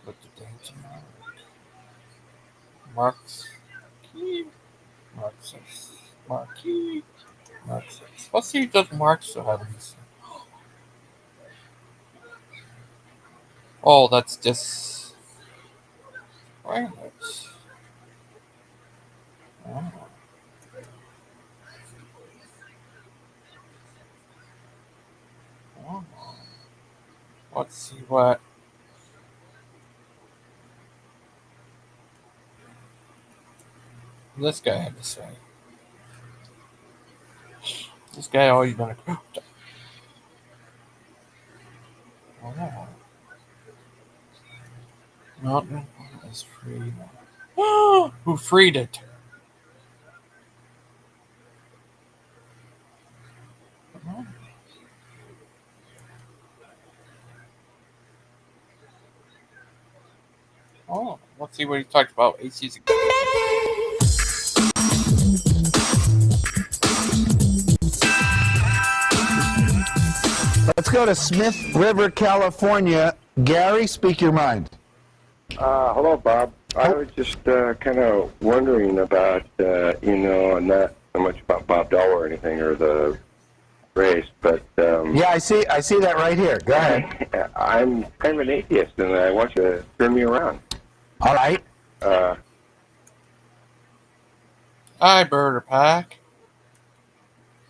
Look at Dancing Mark. Mark's key. Mark 6. Mark key. Mark 6. Let's see if does Mark still have these. Oh, that's just. Right. Oh. Oh. Let's see what. This guy had to say. This guy always been a. Oh. Mountain is free. Who freed it? Oh, let's see what he talked about. AC's. Let's go to Smith River, California. Gary, speak your mind. Hello, Bob. I was just kind of wondering about, not so much about Bob Dole or anything or the race, but... yeah, I see that right here. Go ahead. I'm kind of an atheist, and I want you to turn me around. All right. Hi, Burger Pack.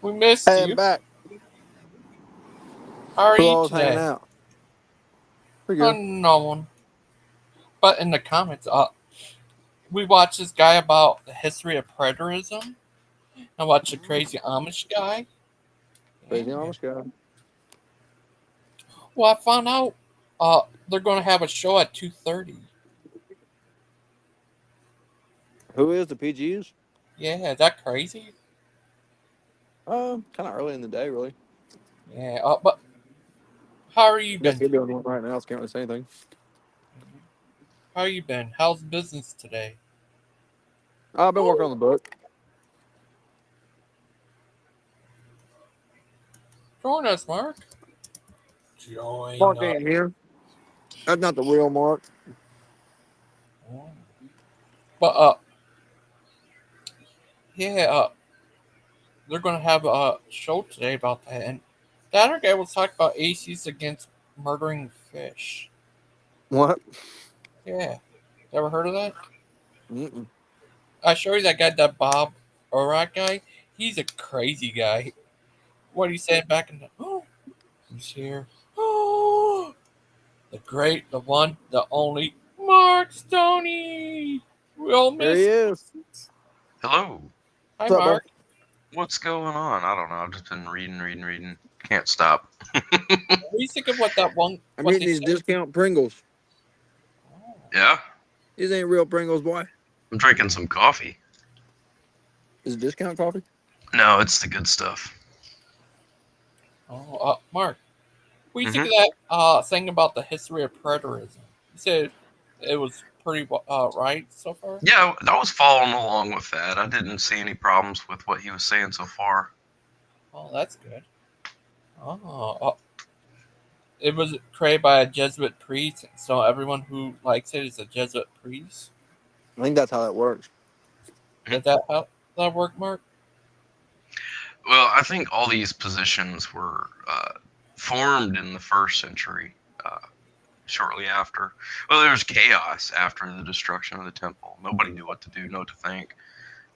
We missed Hey, you. I'm back. How are Who you all was hanging today? out? Pretty good. No one. But in the comments, we watched this guy about the history of preterism. I watched a crazy Amish guy. Crazy Amish guy. Well, I found out they're going to have a show at 2:30. Who is the PGs? Yeah, is that crazy? Kind of early in the day, really. Yeah, but how are you I guess been? you're doing one right now, so can't really say anything. How you been? How's business today? I've been working on the book. Join us, Mark. Join Mark us. ain't here. That's not the real Mark. But yeah, they're going to have a show today about that. And the other guy was talking about atheists against murdering fish. What? Yeah. Ever heard of that? Mm-mm. I show you that guy, that Bob Orat guy. He's a crazy guy. What he said back in the who's here? Oh, the great, the one, the only Mark Stoney. We'll There he miss. is. Hello. Hi, What's up, bud? Mark. What's going on? I don't know. I've just been reading. Can't stop. What do you think of what that one? I'm What eating they these said? discount Pringles. Yeah. These ain't real Pringles, boy. I'm drinking some coffee. Is it discount coffee? No, it's the good stuff. Oh, Mark. What do you think of that thing about the history of preterism? You said it was pretty right so far. Yeah, I was following along with that. I didn't see any problems with what he was saying so far. Oh, that's good. Oh, it was created by a Jesuit priest, so everyone who likes it is a Jesuit priest. I think that's how that works. Did that how that work, Mark? Well, I think all these positions were formed in the first century, shortly after. Well, there was chaos after the destruction of the temple. Nobody knew what to do, know what to think.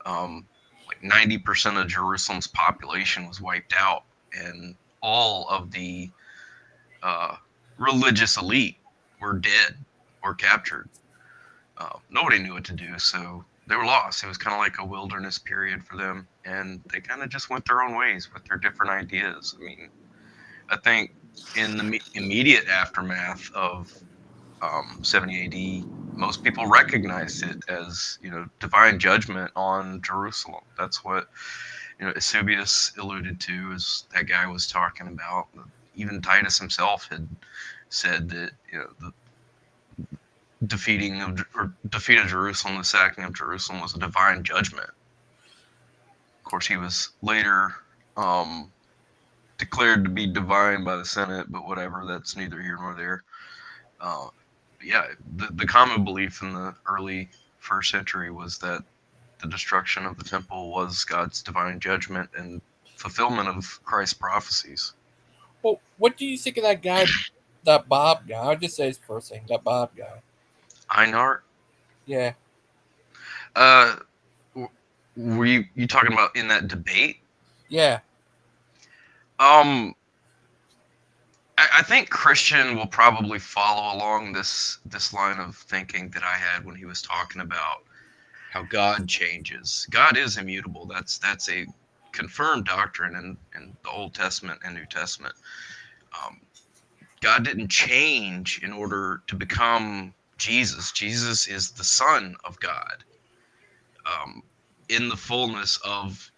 Like 90% of Jerusalem's population was wiped out, and all of the religious elite were dead or captured. Nobody knew what to do, so they were lost. It was kind of like a wilderness period for them, and they kind of just went their own ways with their different ideas. I mean, I think in the immediate aftermath of 70 AD, most people recognized it as, divine judgment on Jerusalem. That's what, Eusebius alluded to, as that guy was talking about. Even Titus himself had said that, the defeat of Jerusalem, the sacking of Jerusalem, was a divine judgment. Of course, he was later declared to be divine by the Senate, but whatever, that's neither here nor there. Yeah, the common belief in the early first century was that the destruction of the temple was God's divine judgment and fulfillment of Christ's prophecies. Well, what do you think of that guy, that Bob guy? I'll just say his first name, that Bob guy. Einhart? Yeah. Were you talking about in that debate? Yeah. I think Christian will probably follow along this line of thinking that I had when he was talking about how God changes. God is immutable. That's a confirmed doctrine in the Old Testament and New Testament. God didn't change in order to become Jesus. Jesus is the Son of God. In the fullness of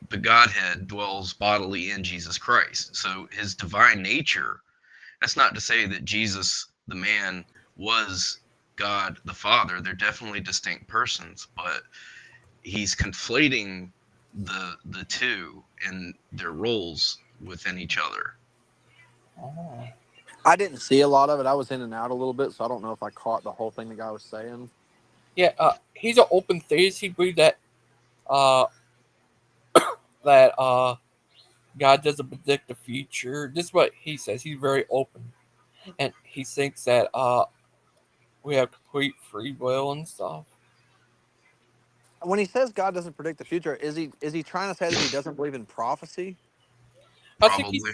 the Godhead dwells bodily in Jesus Christ. So his divine nature, that's not to say that Jesus, the man, was God the Father. They're definitely distinct persons, but he's conflating the two and their roles within each other. Oh. I didn't see a lot of it. I was in and out a little bit, so I don't know if I caught the whole thing the guy was saying. Yeah, he's an open theist. He believes that God doesn't predict the future. This is what he says. He's very open, and he thinks that we have complete free will and stuff. When he says God doesn't predict the future, is he trying to say that he doesn't believe in prophecy? I think he's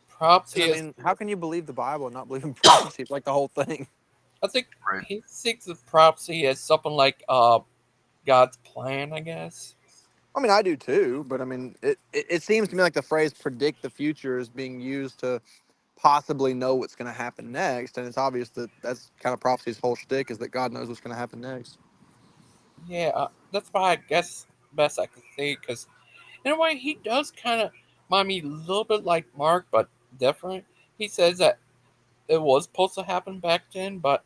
prophecy. I mean, how can you believe the Bible and not believe in prophecy? It's like the whole thing. I think he thinks of prophecy as something like God's plan, I guess. I mean, I do too, but I mean, it seems to me like the phrase "predict the future" is being used to possibly know what's going to happen next, and it's obvious that that's kind of prophecy's whole shtick, is that God knows what's going to happen next. Yeah, that's why I guess best I can say, because in a way he does kind of remind me a little bit like Mark, but different. He says that it was supposed to happen back then, but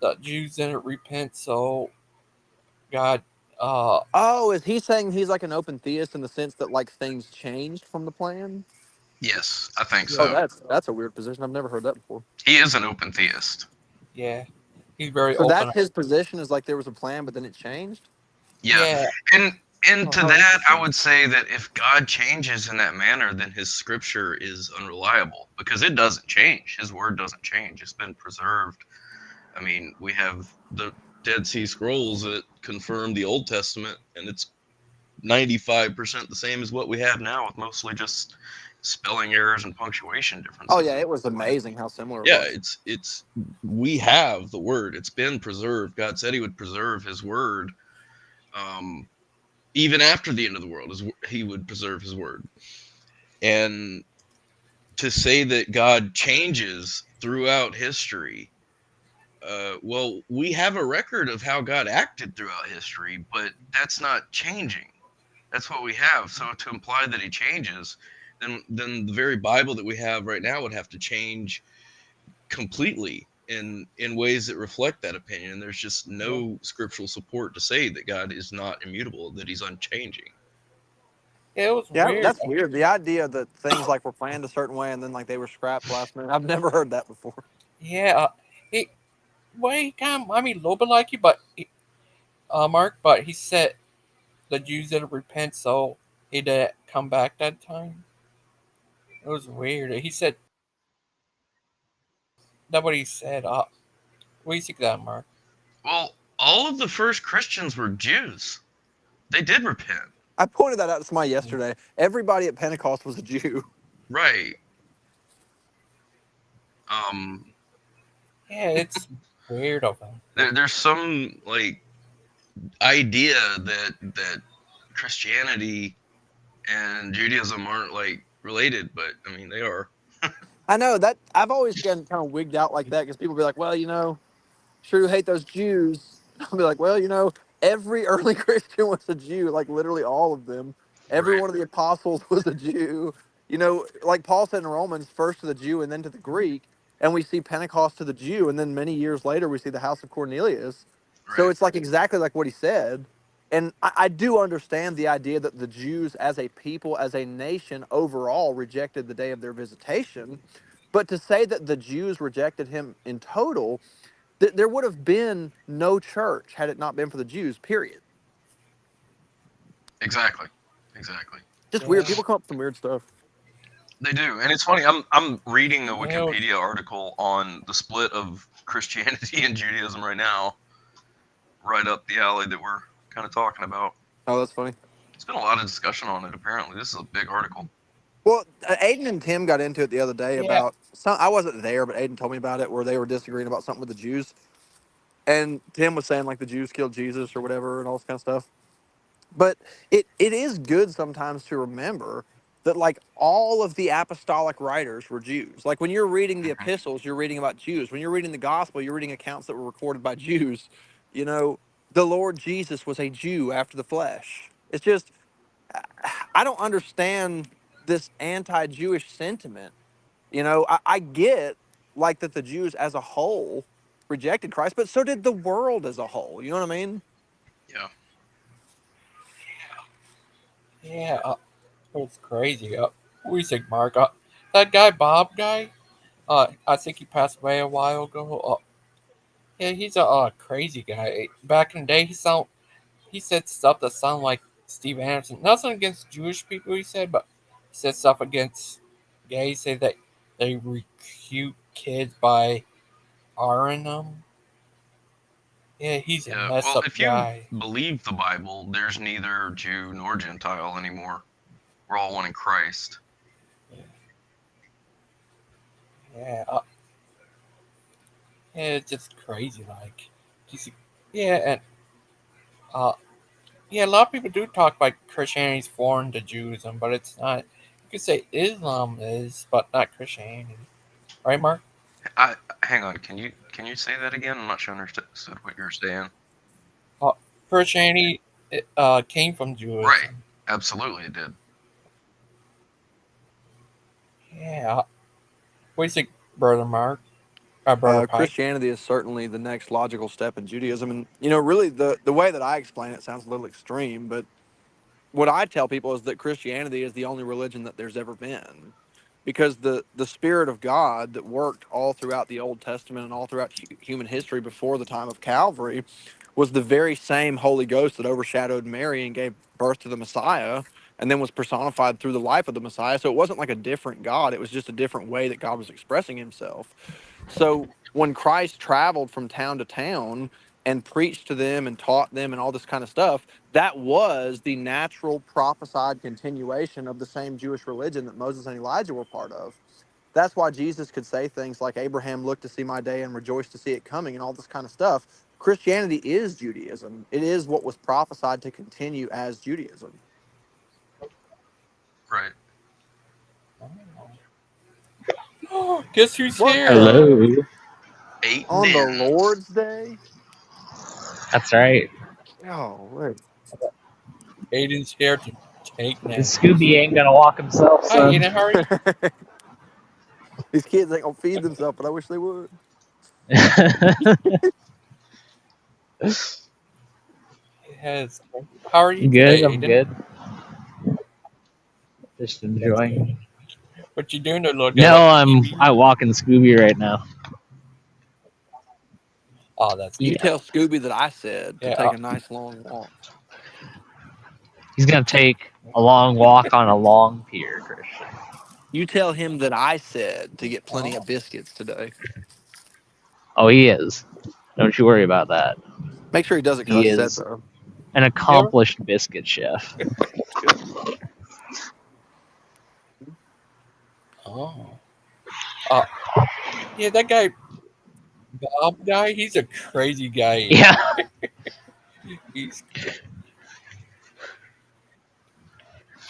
the Jews didn't repent, so God. Oh, is he saying he's like an open theist in the sense that like things changed from the plan? Yes, I think so. Oh, that's a weird position. I've never heard that before. He is an open theist. Yeah, he's very so open. that's his position, is like there was a plan, but then it changed? Yeah. And And to that, I would say that if God changes in that manner, then his scripture is unreliable because it doesn't change. His word doesn't change. It's been preserved. I mean, we have the Dead Sea Scrolls that confirm the Old Testament, and it's 95% the same as what we have now, with mostly just spelling errors and punctuation differences. Oh yeah, it was amazing how similar it Yeah, was. it's we have the word. It's been preserved. God said he would preserve his word. Even after the end of the world, he would preserve his word. And to say that God changes throughout history, well, we have a record of how God acted throughout history, but that's not changing. That's what we have. So to imply that he changes, then the very Bible that we have right now would have to change completely in ways that reflect that opinion. There's just no scriptural support to say that God is not immutable, that he's unchanging. It was Yeah, weird. that's weird. The idea that things like were planned a certain way and then like they were scrapped last minute. I've never heard that before. Yeah, he kind of, I mean, a little bit like you, but Mark, but he said the Jews didn't repent, so he didn't come back that time. It was weird. He said that what he said. What do you think of that, Mark? Well, all of the first Christians were Jews. They did repent. I pointed that out to somebody yesterday. Everybody at Pentecost was a Jew. Right. Yeah, it's weird of him. There's some like idea that Christianity and Judaism aren't like related, but I mean they are. I know that I've always gotten kind of wigged out like that because people be like, well, sure you hate those Jews. I'll be like, well, every early Christian was a Jew, like literally all of them. Every one of the apostles was a Jew. Like Paul said in Romans, first to the Jew and then to the Greek. And we see Pentecost to the Jew, and then many years later we see the house of Cornelius. So it's like exactly like what he said. And I do understand the idea that the Jews as a people, as a nation overall, rejected the day of their visitation. But to say that the Jews rejected him in total, there would have been no church had it not been for the Jews, period. Exactly. Just weird. People come up with some weird stuff. They do, and it's funny. I'm reading a Wikipedia article on the split of Christianity and Judaism right now, right up the alley that we're kind of talking about. Oh, that's funny. There's been a lot of discussion on it. Apparently, this is a big article. Well, Aiden and Tim got into it the other day about I wasn't there, but Aiden told me about it where they were disagreeing about something with the Jews, and Tim was saying like the Jews killed Jesus or whatever and all this kind of stuff. But it is good sometimes to remember that like all of the apostolic writers were Jews. Like when you're reading the epistles, you're reading about Jews. When you're reading the gospel, you're reading accounts that were recorded by Jews. The Lord Jesus was a Jew after the flesh. It's just, I don't understand this anti-Jewish sentiment. I get like that the Jews as a whole rejected Christ, but so did the world as a whole. You know what I mean? Yeah. Yeah, it's crazy. What do you think, Mark? That guy, Bob guy, I think he passed away a while ago. Yeah, he's a crazy guy. Back in the day, he said stuff that sounded like Steve Anderson. Nothing against Jewish people, he said, but he said stuff against gays. Say that they recruit kids by Ring them. Yeah, he's a messed up if guy. you believe the Bible, there's neither Jew nor Gentile anymore. We're all one in Christ. Yeah. It's just crazy, like. Yeah, and yeah, a lot of people do talk about Christianity's foreign to Judaism, but it's not. You could say Islam is, but not Christianity, right, Mark? Hang on. Can you say that again? I'm not sure I understood what you're saying. Christianity came from Judaism. Right. Absolutely, it did. Yeah. What do you think, Brother Mark? Brother Pike? Christianity is certainly the next logical step in Judaism. And, really the way that I explain it sounds a little extreme, but what I tell people is that Christianity is the only religion that there's ever been. Because the Spirit of God that worked all throughout the Old Testament and all throughout human history before the time of Calvary was the very same Holy Ghost that overshadowed Mary and gave birth to the Messiah, and then was personified through the life of the Messiah. So it wasn't like a different God. It was just a different way that God was expressing himself. So when Christ traveled from town to town and preached to them and taught them and all this kind of stuff, that was the natural prophesied continuation of the same Jewish religion that Moses and Elijah were part of. That's why Jesus could say things like, Abraham looked to see my day and rejoiced to see it coming, and all this kind of stuff. Christianity is Judaism. It is what was prophesied to continue as Judaism. Right. Guess who's What here? Hello. 8 On the men. Lord's Day? That's right. Oh, wait. Aiden's here to take names. Scooby ain't gonna walk himself, Hi, son. Aiden. How are you? These kids ain't gonna feed themselves, but I wish they would. Yes. How are you Good, today, I'm Aiden? good. Just That's enjoying. good. What you doing to look No, at I'm TV? out walking Scooby right now. Oh, that's You good. tell Scooby that I said to Yeah. take a nice long walk. He's gonna take a long walk on a long pier, Christian. You tell him that I said to get plenty of biscuits today. Oh, he is. Don't you worry about that. Make sure he does it because He I said is so. an accomplished biscuit chef. Good. Oh. Yeah, that guy, Bob guy, he's a crazy guy. Yeah. He's.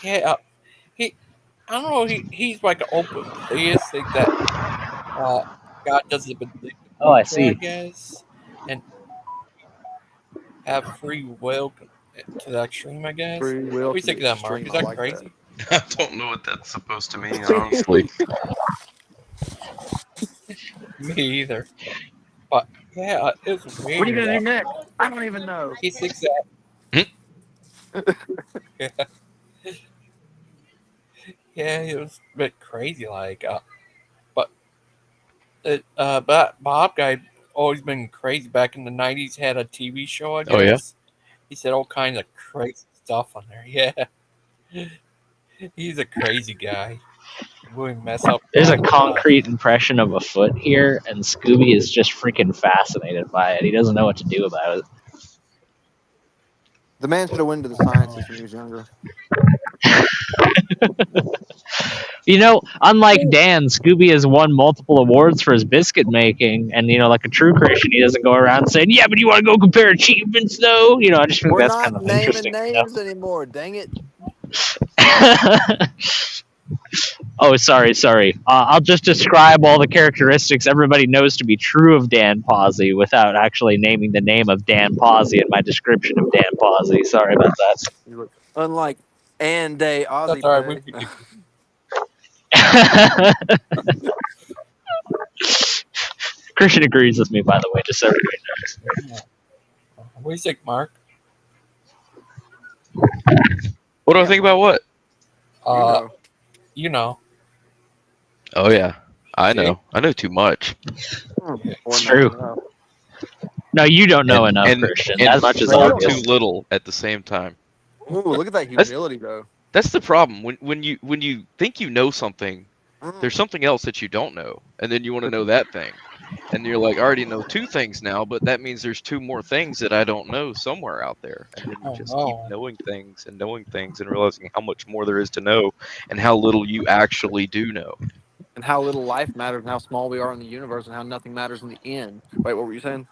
Yeah, he. I don't know. He's like an open theistic that God doesn't believe in Oh, I people, I see. guess, and have free will to the extreme, I guess. Free will What do you to think the of that, Mark? extreme. Is I that like crazy? I don't know what that's supposed to mean, honestly. Me either. But yeah, it's weird. What are you gonna do next? I don't even know. He thinks that. Yeah. Yeah, it was a bit crazy, like, but Bob guy always been crazy. Back in the '90s, had a TV show, I guess. Oh, yeah? He said all kinds of crazy stuff on there. Yeah, he's a crazy guy. We mess up. There's a concrete impression of a foot here, and Scooby is just freaking fascinated by it. He doesn't know what to do about it. The man should have went to the sciences when he was younger. You know, unlike Dan, Scooby has won multiple awards for his biscuit making, and like a true Christian, he doesn't go around saying, "Yeah, but you want to go compare achievements, though?" I just think We're that's not kind of naming interesting. names anymore. Dang it! Oh, sorry. I'll just describe all the characteristics everybody knows to be true of Dan Pawsey without actually naming the name of Dan Pawsey in my description of Dan Pawsey. Sorry about that. Unlike and Day Aussie. That's all right. Pay. Christian agrees with me, by the way, just so everybody knows. What do you think, Mark? What do I think about what? You know. Oh, yeah. I know. I know too much. It's true. No, you don't know enough, Christian. And As much as far obvious. too little at the same time. Ooh, look at that humility, though. That's the problem. When you think you know something, there's something else that you don't know, and then you want to know that thing, and you're like, I already know 2 things now, but that means there's 2 more things that I don't know somewhere out there, and then you just keep knowing things and realizing how much more there is to know, and how little you actually do know. And how little life matters, and how small we are in the universe, and how nothing matters in the end. Wait, what were you saying?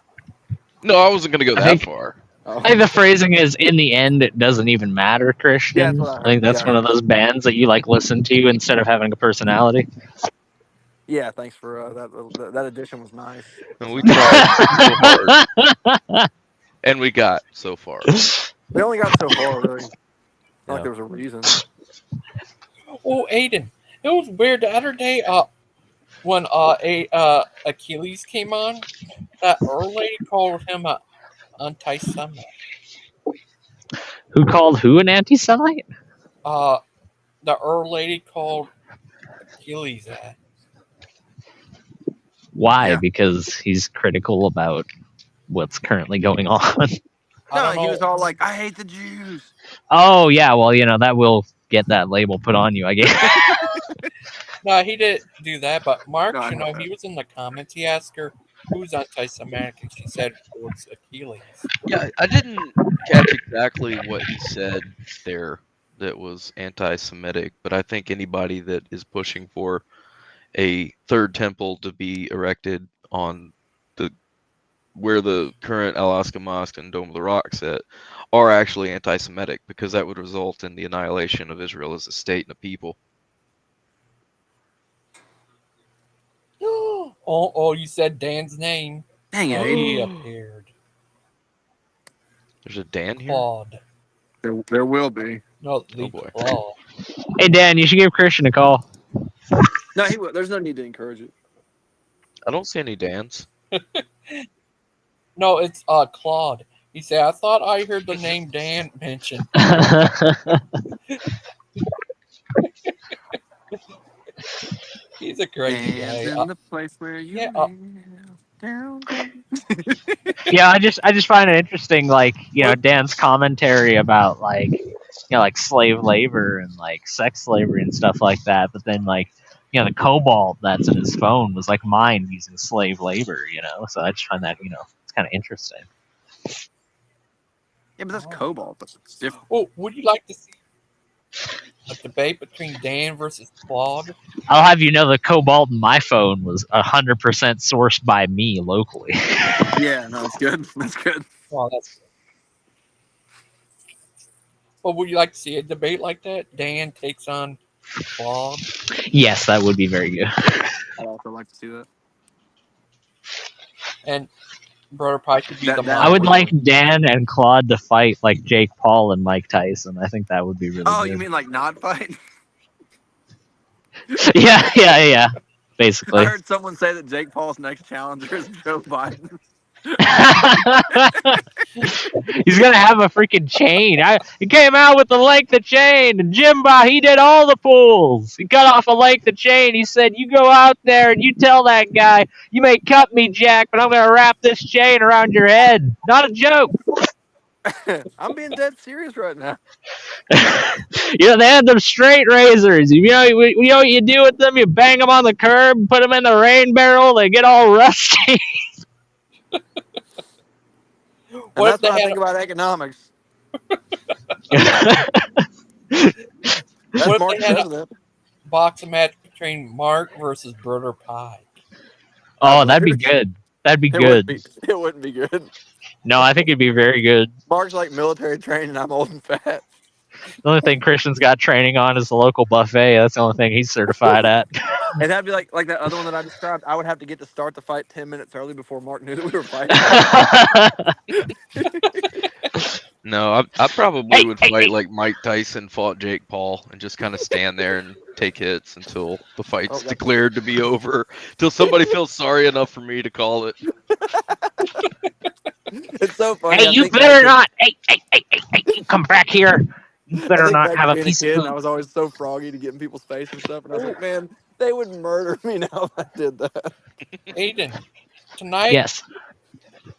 No, I wasn't going to go that far. I think the phrasing is, in the end, it doesn't even matter, Christian. Yeah, that's what I heard. I think that's one of those bands that you listen to instead of having a personality. Yeah, thanks for that addition was nice. And we tried so hard. And we got so far. We only got so far, really. Not like there was a reason. Oh, Aiden, it was weird the other day. When Achilles came on, that old lady called him a anti-Semite. Who called who an anti-Semite? The old lady called Achilles that. Why? Yeah. Because he's critical about what's currently going on. No, he was all like, "I hate the Jews." Oh yeah, well that will get that label put on you, I guess. No, he didn't do that. But Mark, No, I know he that. was in the comments. He asked her who's anti-Semitic, and she said it's Achilles. Yeah, I didn't catch exactly what he said there that was anti-Semitic, but I think anybody that is pushing for a third temple to be erected on where the current Alaska Mosque and Dome of the Rock sit are actually anti-Semitic, because that would result in the annihilation of Israel as a state and a people. Oh, you said Dan's name. Dang it, He Aiden. appeared. There's a Dan here? Claude. There will be. No, Oh boy. Claude. Hey Dan, you should give Christian a call. No, he will. There's no need to encourage it. I don't see any Dans. No, it's Claude. He said, I thought I heard the name Dan mentioned. He's a crazy guy. In the place where you live. Down. Yeah, I just find it interesting, like, Dan's commentary about like slave labor and like sex slavery and stuff like that, but then like the cobalt that's in his phone was like mined using slave labor, so I just find that it's kind of interesting. Yeah, but that's cobalt. That's different. Oh, would you like to see a debate between Dan versus Claude? I'll have you know the cobalt in my phone was 100% sourced by me locally. Yeah, no, that's good. That's good. Well, that's good. Well, would you like to see a debate like that? Dan takes on Claude? Yes, that would be very good. I'd also like to see that. And Brother Pike would be the I would like Dan and Claude to fight like Jake Paul and Mike Tyson. I think that would be really Oh, good. you mean like not fight? Yeah. Basically. I heard someone say that Jake Paul's next challenger is Joe Biden. He's gonna have a freaking chain. He came out with the length of chain, and Jimba, he did all the pulls. He cut off a length of chain. He said, "You go out there and you tell that guy, you may cut me, Jack, but I'm gonna wrap this chain around your head. Not a joke." I'm being dead serious right now. They had them straight razors. You know what you do with them? You bang them on the curb, put them in the rain barrel. They get all rusty. And that's when I think about economics. What if they had a boxing match between Mark versus Brother Pike? Oh, that'd be good. That'd be good. It wouldn't be good. No, I think it'd be very good. Mark's like military trained, and I'm old and fat. The only thing Christian's got training on is the local buffet. That's the only thing he's certified at. And that'd be like that other one that I described. I would have to get to start the fight 10 minutes early before Mark knew that we were fighting. No, I probably would fight like Mike Tyson fought Jake Paul and just kind of stand there and take hits until the fight's declared to be over, till somebody feels sorry enough for me to call it. It's so funny. Hey, you better not. Hey, come back here. You better not have a piece of food. I was always so froggy to get in people's face and stuff, and I was like, man, they would murder me now if I did that. Aiden, tonight, yes,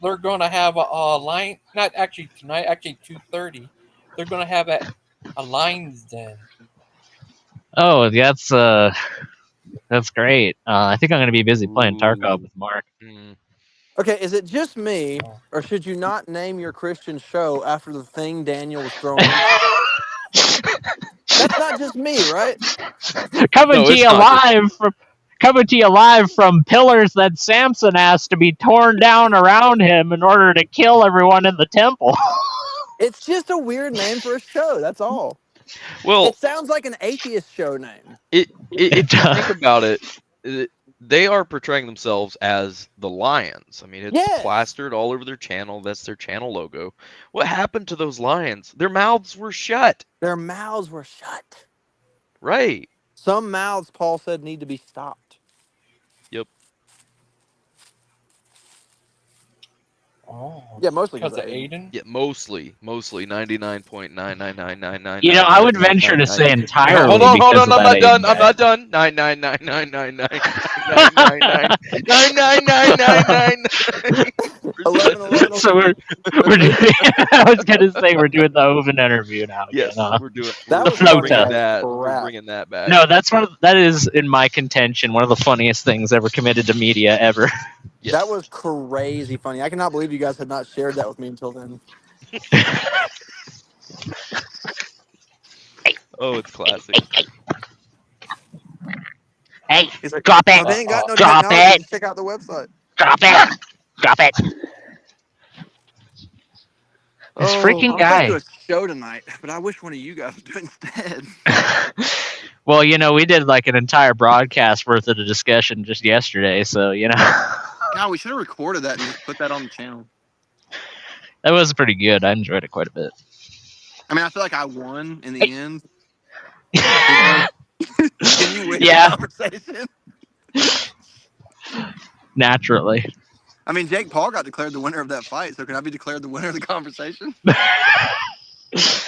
they're going to have a line. Not actually tonight. Actually, 2:30. They're going to have a Lions Den. Oh, that's great. I think I'm going to be busy playing Tarkov with Mark. Okay, is it just me, or should you not name your Christian show after the thing Daniel was throwing? That's not just me, right? Coming to you live from pillars that Samson asked to be torn down around him in order to kill everyone in the temple. It's just a weird name for a show. That's all. Well, it sounds like an atheist show name. If you think about it, they are portraying themselves as the lions. I mean, it's plastered all over their channel. That's their channel logo. What happened to those lions? Their mouths were shut. Their mouths were shut. Right. Some mouths, Paul said, need to be stopped. Yep. Oh. Yeah, mostly because of Aiden. Yeah, mostly 99.99999. You know, I would venture to say entirely. Hold on, I'm not done. I'm not done. 9999999999999. So we're doing, I was gonna say we're doing the Oven interview now again. Yes, Huh? we're doing. That The was We're funny bringing Flota. as that. We're crap. bringing that back. No, that is in my contention one of the funniest things ever committed to media ever. Yes. That was crazy funny. I cannot believe you guys had not shared that with me until then. Oh, it's classic. Hey, He's like, drop it! oh, they ain't got no Drop technology. it! Just check out the website. Drop it! Drop it! This Oh, freaking I'm supposed to do guy. a show tonight, but I wish one of you guys would do it instead. Well, we did like an entire broadcast worth of the discussion just yesterday, so God, we should have recorded that and just put that on the channel. that was pretty good. I enjoyed it quite a bit. I mean, I feel like I won in the end. Can you win Yeah. a conversation? Naturally. I mean, Jake Paul got declared the winner of that fight, so can I be declared the winner of the conversation?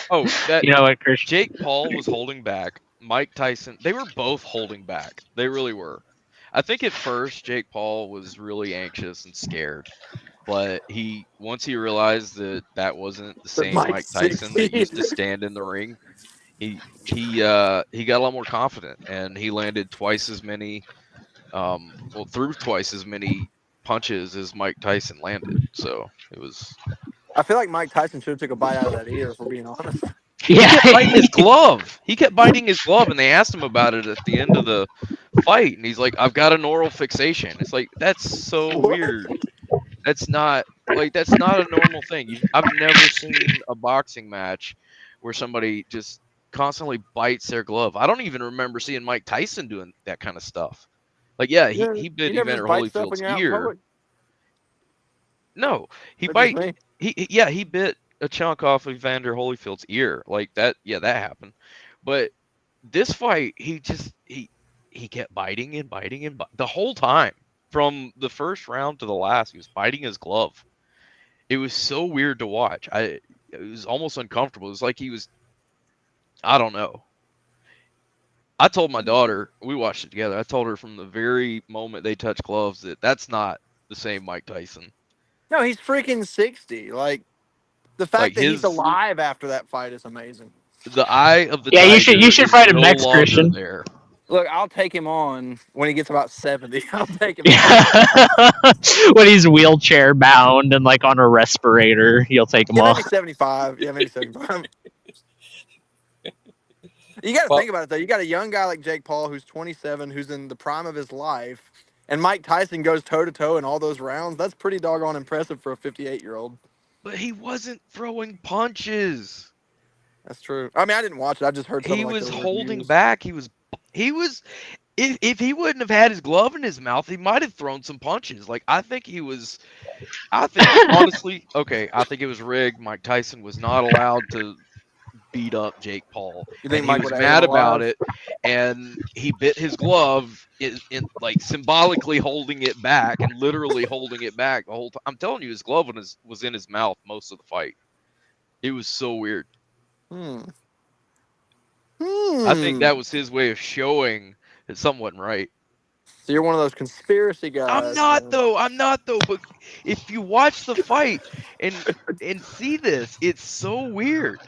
Oh, that You know what, Christian? Jake Paul was holding back. Mike Tyson, they were both holding back. They really were. I think at first Jake Paul was really anxious and scared, but once he realized that wasn't the same Mike Tyson that used to stand in the ring, he got a lot more confident, and he landed twice as many, threw twice as many punches as Mike Tyson landed. So it was. I feel like Mike Tyson should have took a bite out of that ear, if we're being honest. He kept biting his glove. He kept biting his glove, and they asked him about it at the end of the fight, and he's like, "I've got an oral fixation." It's like, that's so weird. That's not a normal thing. I've never seen a boxing match where somebody just constantly bites their glove. I don't even remember seeing Mike Tyson doing that kind of stuff. Like, yeah, he bit you never Evander just bite stuff when Holyfield's you're out in ear. public? No, he That's just me. he bit a chunk off of Evander Holyfield's ear. Like that, yeah, that happened. But this fight, he kept biting and biting and the whole time. From the first round to the last, he was biting his glove. It was so weird to watch. It was almost uncomfortable. It was like he was, I don't know. I told my daughter, we watched it together. I told her from the very moment they touched gloves that that's not the same Mike Tyson. No, he's freaking 60. Like, the fact Like that he's alive after that fight is amazing. The eye of the Yeah, tiger you should is fight him no next, longer Christian. there. Look, I'll take him on when he gets about 70. I'll take him on. When he's wheelchair bound and like on a respirator, you'll take him Yeah, off. maybe 75. Yeah, maybe 75. You got to think about it, though. You got a young guy like Jake Paul who's 27, who's in the prime of his life, and Mike Tyson goes toe-to-toe in all those rounds. That's pretty doggone impressive for a 58-year-old. But he wasn't throwing punches. That's true. I mean, I didn't watch it. I just heard something He like was the holding reviews. back. He was if he wouldn't have had his glove in his mouth, he might have thrown some punches. Like, I think honestly, okay, I think it was rigged. Mike Tyson was not allowed to beat up Jake Paul. You think And Mike he was would have mad ate him about alive? it, and he bit his glove in like symbolically holding it back and literally holding it back the whole time. I'm telling you, his glove was in his mouth most of the fight. It was so weird. I think that was his way of showing that something wasn't right. So you're one of those conspiracy guys. I'm not though. But if you watch the fight and see this, it's so weird.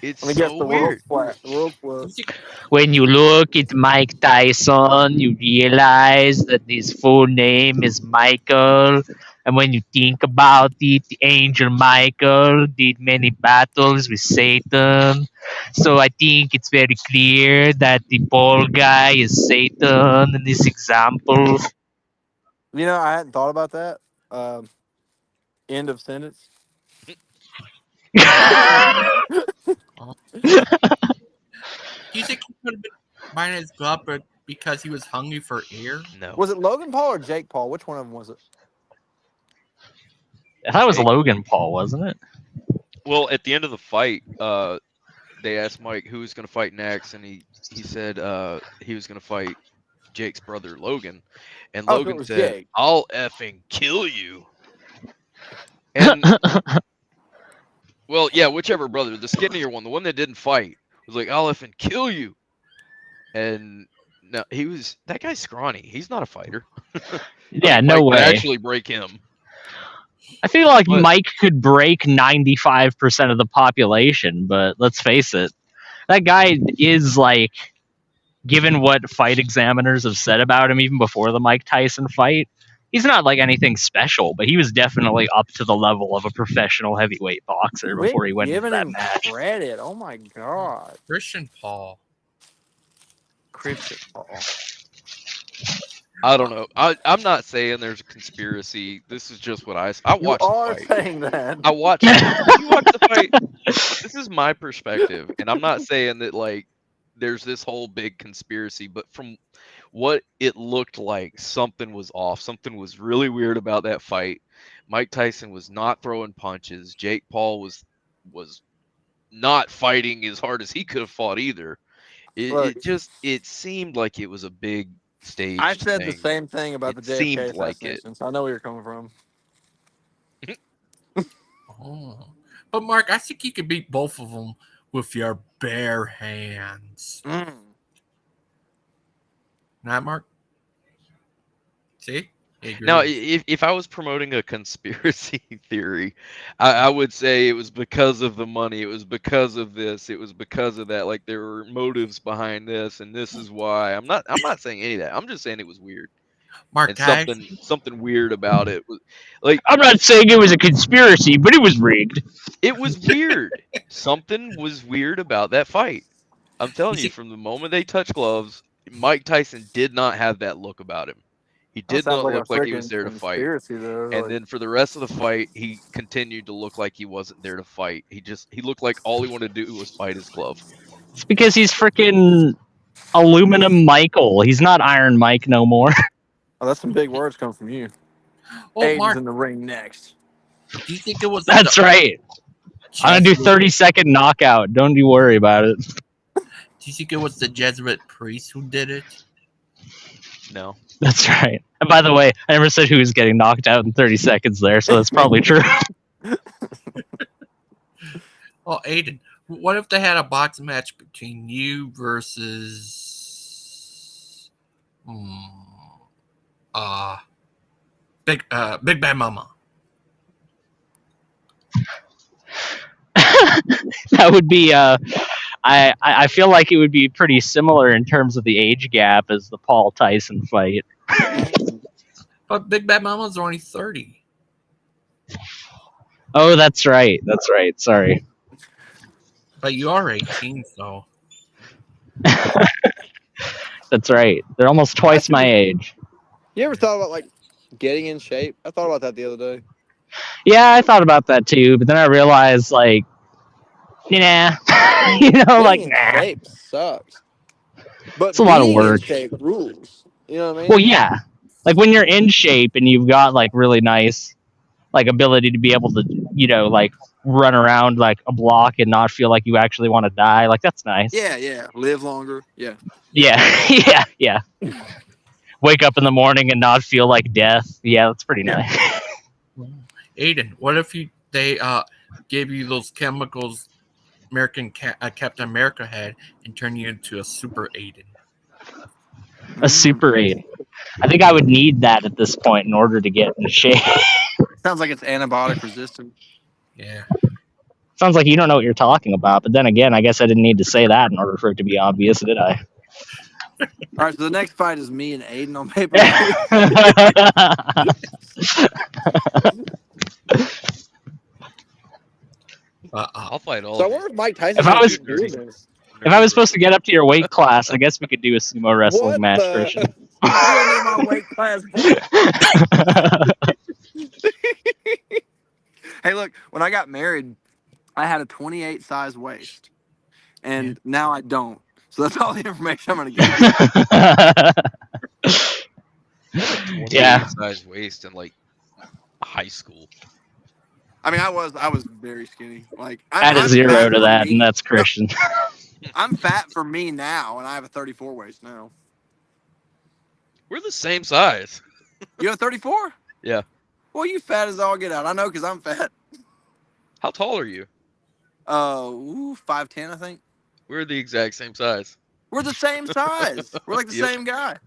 It's Let me guess, so the world's weird. flat. The world's flat. When you look at Mike Tyson, you realize that his full name is Michael. And when you think about it, the angel Michael did many battles with Satan. So I think it's very clear that the Paul guy is Satan in this example. You know, I hadn't thought about that. End of sentence. Do you think he could have been buying his glove because he was hungry for air? No. Was it Logan Paul or Jake Paul? Which one of them was it? I thought it was Logan Paul, wasn't it? Well, at the end of the fight, they asked Mike who was going to fight next, and he said he was going to fight Jake's brother Logan, and Oh, so it Logan was said, Jake. "I'll effing kill you." And well, yeah, whichever brother, the skinnier one, the one that didn't fight, was like, "I'll effing kill you." And no, that guy's scrawny. He's not a fighter. Yeah, I mean, no Mike could way. actually break him. I feel like Mike could break 95% of the population, but let's face it, that guy is like, given what fight examiners have said about him even before the Mike Tyson fight, he's not like anything special, but he was definitely up to the level of a professional heavyweight boxer Quit before he went into giving that him match. credit. Oh my god. Christian Paul. Christian Paul. I don't know. I'm not saying there's a conspiracy. This is just what I You watched the are fight. saying that. I watched. Did you watch the fight? This is my perspective, and I'm not saying that like there's this whole big conspiracy, but from what it looked like, something was off. Something was really weird about that fight. Mike Tyson was not throwing punches. Jake Paul was not fighting as hard as he could have fought either. Look, It seemed like it was a big stage. I said the thing. same thing about the It JFK seemed like it. assassination, so I know where you're coming from. Oh. But Mark, I think you could beat both of them with your bare hands. Not Mark? See? Now, if I was promoting a conspiracy theory, I would say it was because of the money. It was because of this. It was because of that. Like there were motives behind this, and this is why. I'm not saying any of that. I'm just saying it was weird. Mark, and something weird about it was like I'm not saying it was a conspiracy, but it was rigged. It was weird. Something was weird about that fight. I'm telling you, from the moment they touched gloves, Mike Tyson did not have that look about him. He did not look like he was there to fight. And then for the rest of the fight, he continued to look like he wasn't there to fight. He looked like all he wanted to do was fight his glove. It's because he's freaking aluminum Michael. He's not Iron Mike no more. Oh, that's some big words coming from you. Oh, Aiden's Mark, in the ring next. do you think it was? That's right. I'm gonna do 30-second knockout. Don't you worry about it. Do you think it was the Jesuit priest who did it? No. That's right. And by the way, I never said who was getting knocked out in 30 seconds there, so that's probably true. Oh, Aiden, what if they had a boxing match between you versus Big Bad Mama? That would be I feel like it would be pretty similar in terms of the age gap as the Paul Tyson fight. But Big Bad Mama's only 30. Oh, that's right. That's right. Sorry. But you are 18, so. That's right. They're almost twice my age. You ever thought about like getting in shape? I thought about that the other day. Yeah, I thought about that too, but then I realized like, nah, Getting in shape sucks. But it's a lot of work. In shape rules. You know what I mean? Well, yeah. Like when you're in shape and you've got like really nice like ability to be able to, like run around like a block and not feel like you actually want to die, like that's nice. Yeah. Live longer. Yeah. Yeah. Wake up in the morning and not feel like death. Yeah, that's pretty nice. Aiden, what if they gave you those chemicals Captain America had and turned you into a super Aiden? A super Aiden. I think I would need that at this point in order to get in shape. Sounds like it's antibiotic resistant. Yeah. Sounds like you don't know what you're talking about, but then again, I guess I didn't need to say that in order for it to be obvious, did I? All right, so the next fight is me and Aiden on paper. I'll fight all. So where's Mike Tyson? If I was supposed to get up to your weight class, I guess we could do a sumo wrestling match, Christian. my weight class. Hey, look, when I got married, I had a 28 size waist, and now I don't. So that's all the information I'm going to give you. Yeah. Size waist in like high school. I mean, I was very skinny. Like add a zero to that, and that's Christian. I'm fat for me now, and I have a 34 waist now. We're the same size. You have 34? Yeah. Well, you fat as all get out. I know because I'm fat. How tall are you? 5'10", I think. We're the exact same size. We're the same size. We're like the same guy.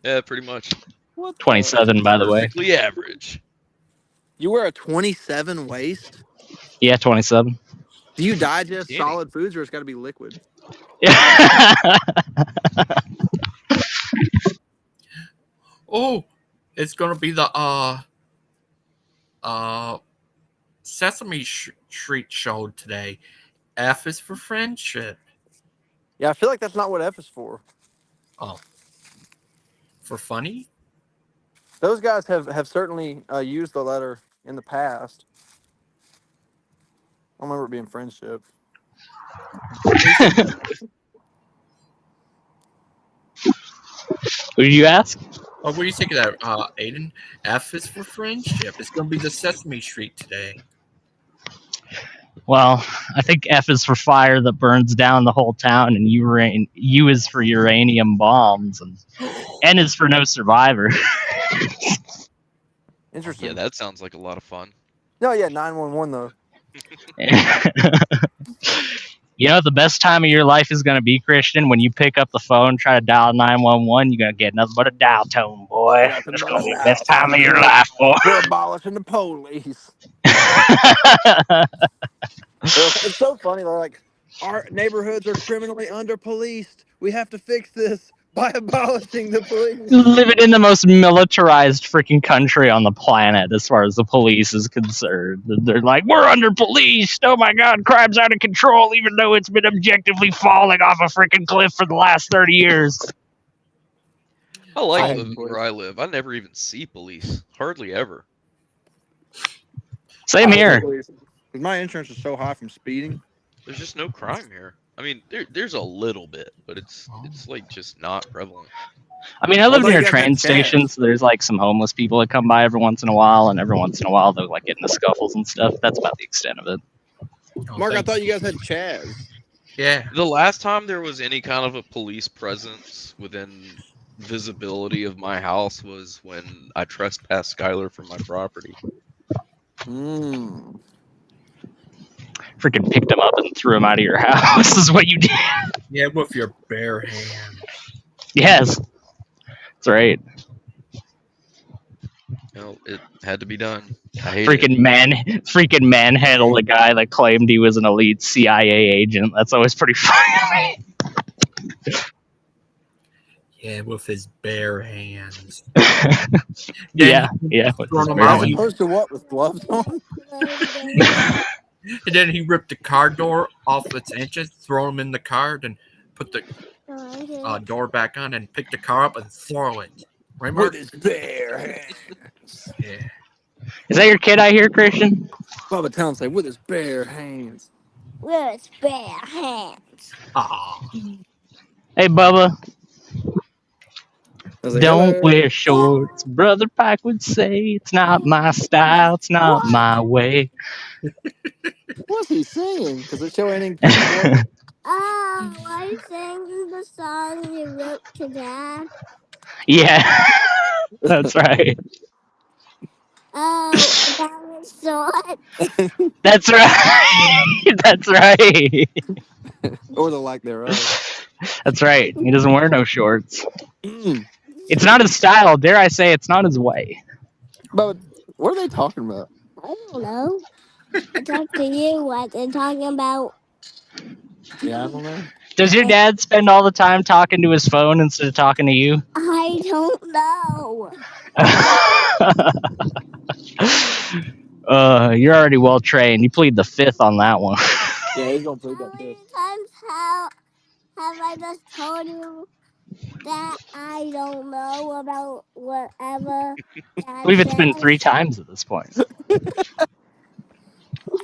Yeah, pretty much. What 27, by the way. Perfectly average. You wear a 27 waist? Yeah, 27. Do you digest Skinny. solid foods, or it's got to be liquid? Oh, it's gonna be the Sesame Street show today. F is for friendship. Yeah, I feel like that's not what F is for. Oh, for funny? Those guys have certainly used the letter in the past. I don't remember it being friendship. Who did you ask? Oh, what do you think of that, Aiden? F is for friendship. It's gonna be the Sesame Street today. Well, I think F is for fire that burns down the whole town, and U is for uranium bombs, and N is for no survivor. Interesting. Yeah, that sounds like a lot of fun. No, yeah, 911 though. You know, the best time of your life is going to be, Christian, when you pick up the phone, try to dial 911, you're going to get nothing but a dial tone, boy. It's going to be the best time of your life, boy. We're abolishing the police. It's so funny. They're like, our neighborhoods are criminally under-policed. We have to fix this by abolishing the police. Living in the most militarized freaking country on the planet as far as the police is concerned. They're like, we're under policed. Oh my god, crime's out of control, even though it's been objectively falling off a freaking cliff for the last 30 years. I like living where I live. I never even see police. Hardly ever. Same here. My insurance is so high from speeding. There's just no crime here. I mean, there's a little bit, but it's like just not prevalent. I mean, I live near a train station, so there's like some homeless people that come by every once in a while, and every once in a while they'll like get into scuffles and stuff. That's about the extent of it. Mark, I thought you guys had Chaz. Yeah. The last time there was any kind of a police presence within visibility of my house was when I trespassed Skylar from my property. Freaking picked him up and threw him out of your house is what you did. Yeah, with your bare hand. Yes. That's right. No, it had to be done. I hate Freaking manhandled a guy that claimed he was an elite CIA agent. That's always pretty funny. Yeah, with his bare hands. Yeah. With his bare hands. Opposed to what, with gloves on? And then he ripped the car door off its hinges, throw him in the car, and put the door back on, and pick the car up and throw it. Right, Mark? With his bare hands. Yeah. Is that your kid I hear, Christian? Bubba Town say, with his bare hands. With his bare hands. Hey, Bubba. Don't hello. wear shorts. Brother Pike would say, it's not my style, it's not my way. What's he saying? Because the show ain't Oh, are you singing the song you wrote to Dad? Yeah, that's right. Oh, about his sword? That's right. That's right. Or the lack thereof. That's right. He doesn't wear no shorts. It's not his style. Dare I say, it's not his way. But what are they talking about? I don't know. It's up to you what they're talking about. Yeah, I don't know. Does your dad spend all the time talking to his phone instead of talking to you? I don't know. You're already well trained. You plead the fifth on that one. Yeah, he's gonna plead that fifth. Times have I just told you that I don't know about whatever? I believe it's been 3 times at this point.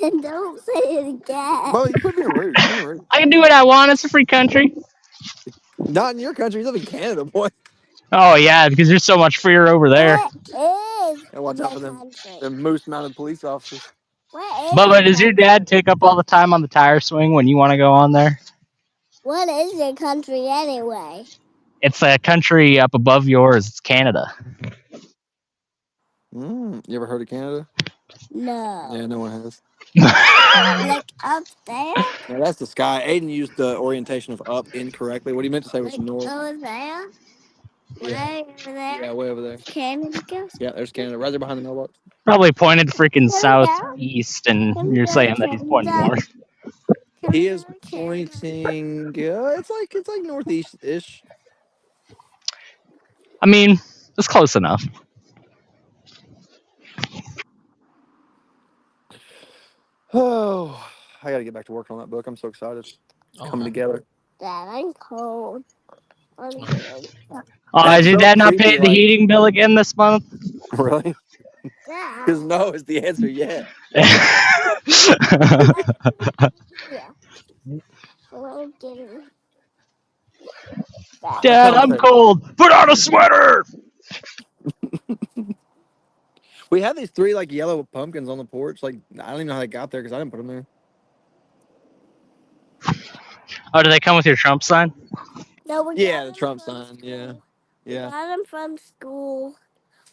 And don't say it again. Well, you quit being rude. I can do what I want. It's a free country. Not in your country. You live in Canada, boy. Oh, yeah, because you're so much freer over there. Where is Yeah, watch out for them moose-mounted police officers. Bubba, does your dad take up all the time on the tire swing when you want to go on there? What is your country anyway? It's a country up above yours. It's Canada. You ever heard of Canada? No. Yeah, no one has. Like up there? Yeah, that's the sky. Aiden used the orientation of up incorrectly. What he meant to say was north. Over there? Way over there. Yeah, way over there. Canada Ghost. Yeah, there's Canada right there behind the mailbox. Probably pointed freaking Canada. southeast, and Canada, you're saying that he's pointing Canada. north. He is pointing. It's like northeast ish. I mean, it's close enough. Oh, I gotta get back to working on that book. I'm so excited. It's coming together. Dad, I'm cold. I'm good. Oh, That's is your so dad not creepy. paying the heating bill again this month? Really? Dad. Because no is the answer yet. Yeah. We're getting back. Dad, I'm cold. Put on a sweater. We have these 3 like yellow pumpkins on the porch. Like I don't even know how they got there because I didn't put them there. Oh, do they come with your Trump sign? No, we Yeah, got the them Trump from sign. Yeah, school. yeah. We got them from school.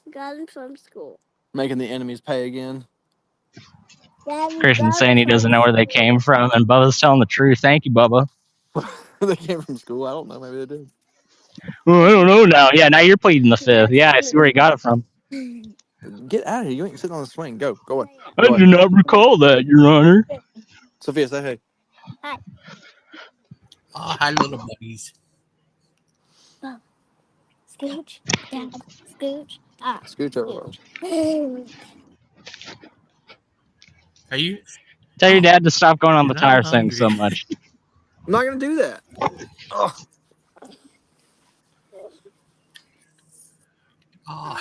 We got them from school. Making the enemies pay again. Dad, we Christian's got them saying he from doesn't know where they came from, and Bubba's telling the truth. Thank you, Bubba. They came from school. I don't know. Maybe they did. Oh, I don't know now. Yeah, now you're pleading the fifth. Yeah, I see where he got it from. Get out of here! You ain't sitting on the swing. Go away. I Go away. do not recall that, Your Honor. Sophia, say hey. Hi. Oh, hi, little buddies. Oh. Scooch. Dad. Scooch. Ah. Scooch over. Are you? Tell your dad to stop going on the And I'm tire swing so hungry. much. I'm not gonna do that. Oh. Oh.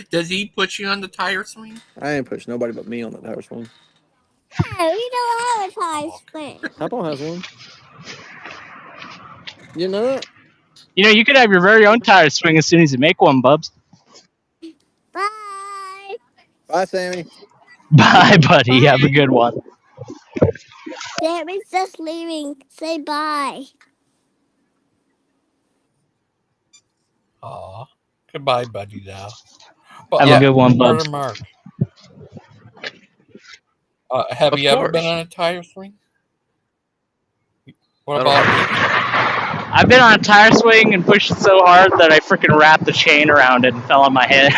Does he put you on the tire swing? I ain't push nobody but me on the tire swing. Hey, we don't have a tire swing. Apple has one. You know that? You know, you could have your very own tire swing as soon as you make one, Bubs. Bye. Bye, Sammy. Bye, buddy. Have a good one. Sammy's just leaving. Say bye. Aw. Goodbye, buddy, now. Well, Have a good one, Bubs. Brother Mark. Have Of you ever been course. on a tire swing? What about I've been on a tire swing and pushed it so hard that I freaking wrapped the chain around it and fell on my head.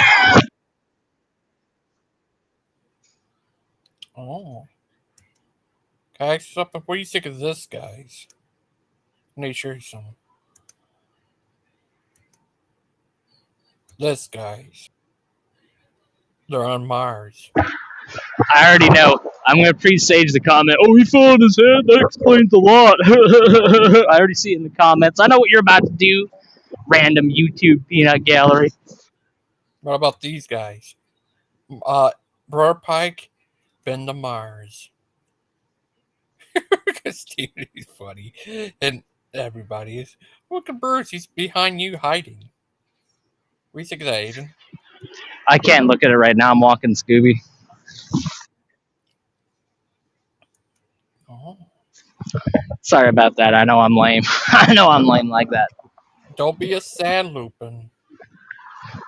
Oh. Can I ask you something? What do you think of this, guys? Let me show you something. This, guys. They're on Mars. I already know. I'm going to presage the comment. Oh, he fell on his head. That explains a lot. I already see it in the comments. I know what you're about to do. Random YouTube peanut gallery. What about these guys? Brother Pike, been to Mars. Steven, he's funny. And everybody is. Look at Bruce. He's behind you hiding. What do you think of that, Aiden? I can't look at it right now. I'm walking Scooby. Oh. Sorry about that. I know I'm lame. I know I'm lame like that. Don't be a sad Lupin.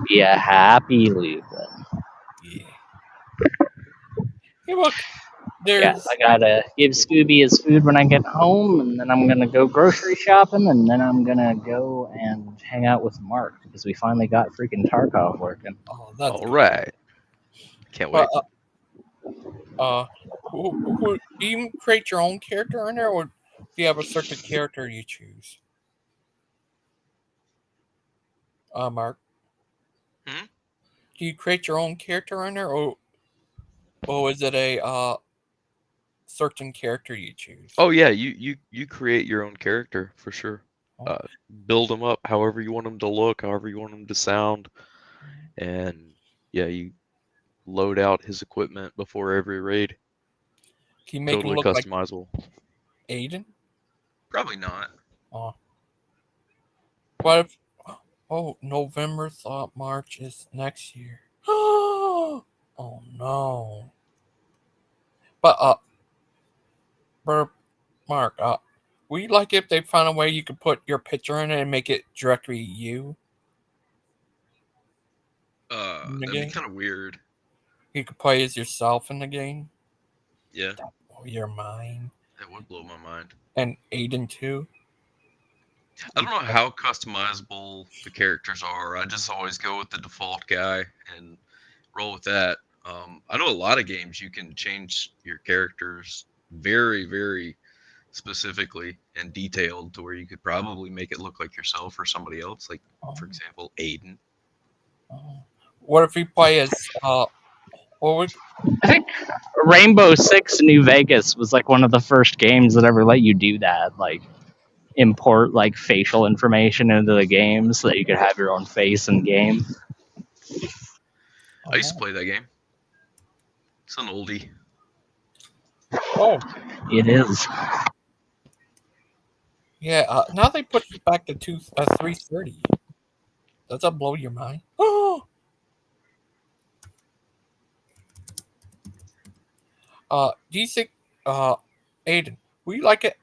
Be a happy Lupin. Yeah. Hey, look. Yeah, There's. I gotta give Scooby his food when I get home, and then I'm gonna go grocery shopping, and then I'm gonna go and hang out with Mark because we finally got freaking Tarkov working. Oh, that's All right. Can't wait. Do you create your own character in there, or do you have a certain character you choose? Mark. Hmm? Do you create your own character in there, or is it a certain character you choose? Oh yeah, you create your own character for sure. Build them up however you want them to look, however you want them to sound, and yeah, you load out his equipment before every raid. Can you make Totally it look customizable. like Aiden? Probably not. Oh. What if? Oh, November thought March is next year. Oh no. But Brother Mark, would you like if they found a way you could put your picture in it and make it directly you? That'd be kind of weird. You could play as yourself in the game. Yeah. That'd blow your mind. That would blow my mind. And Aiden too. I don't know how customizable the characters are. I just always go with the default guy and roll with that. I know a lot of games you can change your characters very, very specifically and detailed to where you could probably make it look like yourself or somebody else. Like, for example, Aiden. What if we play as what would I think Rainbow Six New Vegas was like one of the first games that ever let you do that. Like import like facial information into the game so that you could have your own face in game. I used to play that game. It's an oldie. Oh, It is. yeah. Now they put it back to 330. Does that blow your mind? Oh. Do you think, Aiden, would you like it?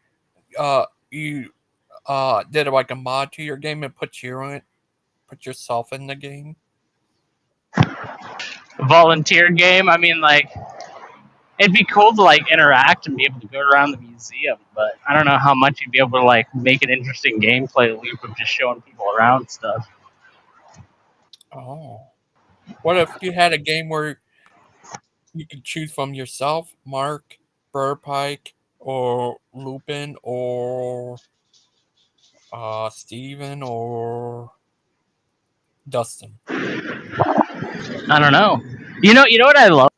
You did like a mod to your game and put yourself in the game. Volunteer game. I mean, like, it'd be cool to like interact and be able to go around the museum, but I don't know how much you'd be able to like make an interesting gameplay loop of just showing people around stuff. Oh, what if you had a game where you could choose from yourself, Mark, Pike, or Lupin, or Steven, or Dustin? I don't know. You know what I love?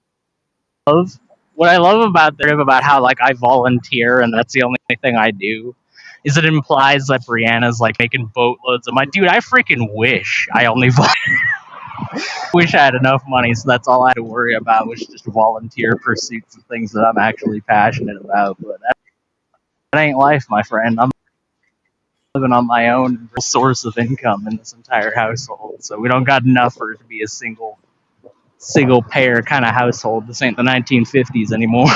What I love about how like I volunteer and that's the only thing I do is it implies that Brianna's like making boatloads of money. Dude, I freaking wish I only wish I had enough money so that's all I had to worry about was just volunteer pursuits of things that I'm actually passionate about. But that ain't life, my friend. I'm living on my own source of income in this entire household, so we don't got enough for it to be a single payer kind of household. This ain't the 1950s anymore.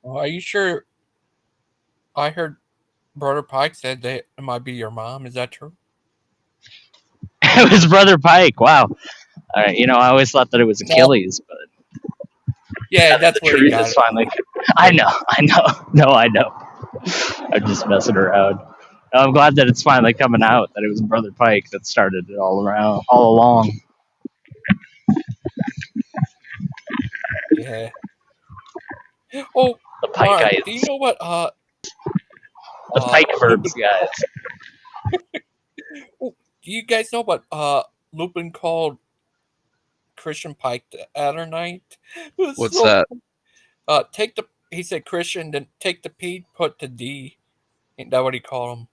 Are you sure? I heard Brother Pike said that it might be your mom. Is that true? It was Brother Pike. Wow. All right. I always thought that it was Achilles, but yeah, that's where he got it. Finally. I know. No, I know. I'm just messing around. I'm glad that it's finally coming out that it was Brother Pike that started it all along. Yeah. Oh, the Pike Mark, guys. do you know what? The Pike verbs guys. Oh, do you guys know what Lupin called Christian Pike the other night? What's that? He said Christian, then take the P, put the D. Ain't that what he called him?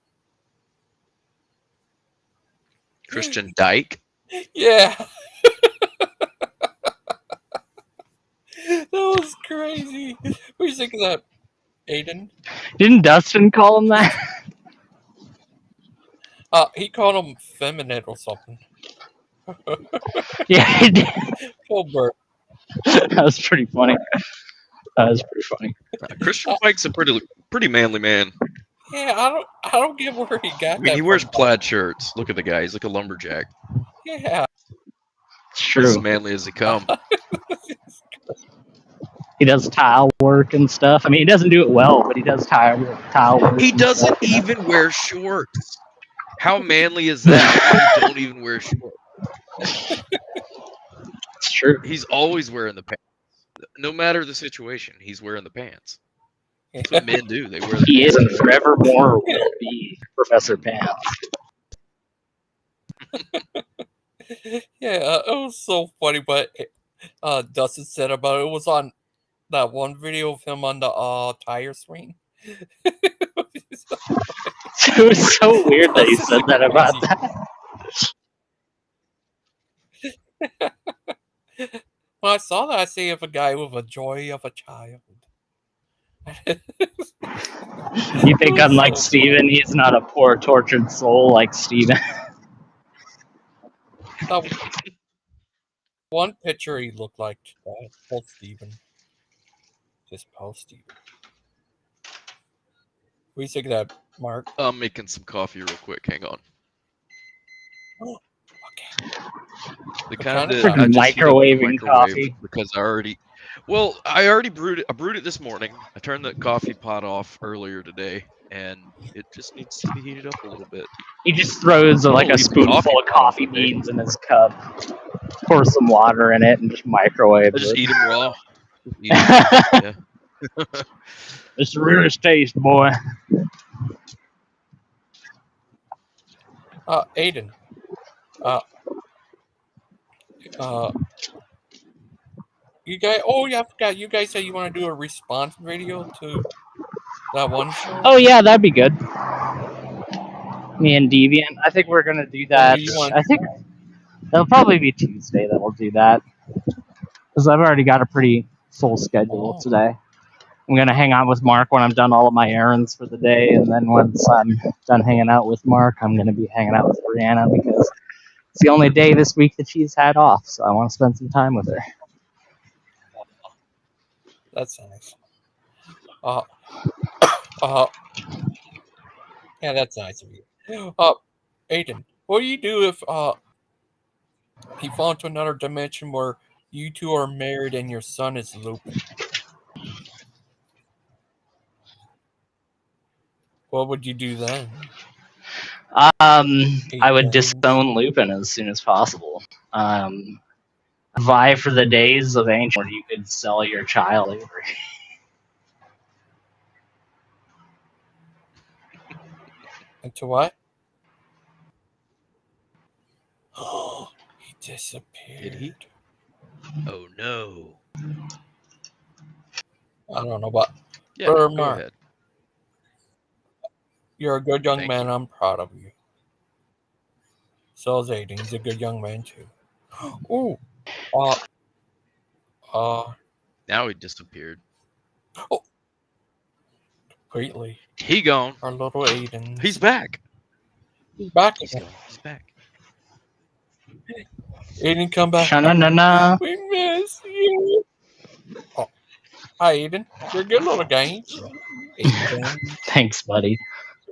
Christian Dyke? Yeah. That was crazy. What do you think of that, Aiden? Didn't Dustin call him that? He called him feminine or something. Yeah, he did. Poor Bert. That was pretty funny. Christian Pike's a pretty manly man. Yeah, I don't get where he got that. I mean, he wears plaid shirts. Look at the guy; he's like a lumberjack. Yeah, it's true. He's as manly as they come. He does tile work and stuff. I mean, he doesn't do it well, but he does tile work. He doesn't even wear shorts. How manly is that? You don't even wear shorts. It's true. He's always wearing the pants. No matter the situation, he's wearing the pants. That's what men do. They wear the He pants. is and forevermore will be Professor Pants. Yeah, it was so funny. But Dustin said about it was on that one video of him on the tire swing. It was so weird that he said that about that. When I saw that, I see of a guy with a joy of a child. You think unlike Steven, he's not a poor, tortured soul like Steven? One picture he looked like post Steven. Just post Steven. What do you think of that, Mark? I'm making some coffee real quick. Hang on. Okay. The kind of microwaving coffee because I already brewed it. I brewed it this morning. I turned the coffee pot off earlier today, and it just needs to be heated up a little bit. He just throws I like don't a leave the coffee spoonful of pot on coffee for me. beans in his cup, pours some water in it, and just I microwaves just it. eat them raw. Just eat 'em. Yeah. It's the realest taste, boy. Aiden. Uh, you guys. Oh yeah, I forgot. You guys said you want to do a response video to that one show. Oh yeah, that'd be good. Me and Deviant. I think we're gonna do When that. do you want I to do think it'll probably be Tuesday that we'll do that, because I've already got a pretty full schedule today. I'm gonna hang out with Mark when I'm done all of my errands for the day, and then once I'm done hanging out with Mark, I'm gonna be hanging out with Brianna because it's the only day this week that she's had off, so I want to spend some time with her. That's nice. Yeah, that's nice of you. Aiden, what do you do if you fall into another dimension where you two are married and your son is looping? What would you do then? I would disown Lupin as soon as possible. Vie for the days of ancient where you could sell your child over. Into what? Oh, he disappeared. Did he? Oh no. I don't know, but Yeah, Brother go Mark, ahead. you're a good young Thank man. you. I'm proud of you. So is Aiden. He's a good young man too. Ooh. Now he disappeared. Oh. Completely. He gone. Our little Aiden. He's back. He's back. He's gone. He's back. Aiden, come back. Sha-na-na-na. We miss you. Oh. Hi, Aiden. You're a good little guy, ain't you? Aiden. Thanks, buddy.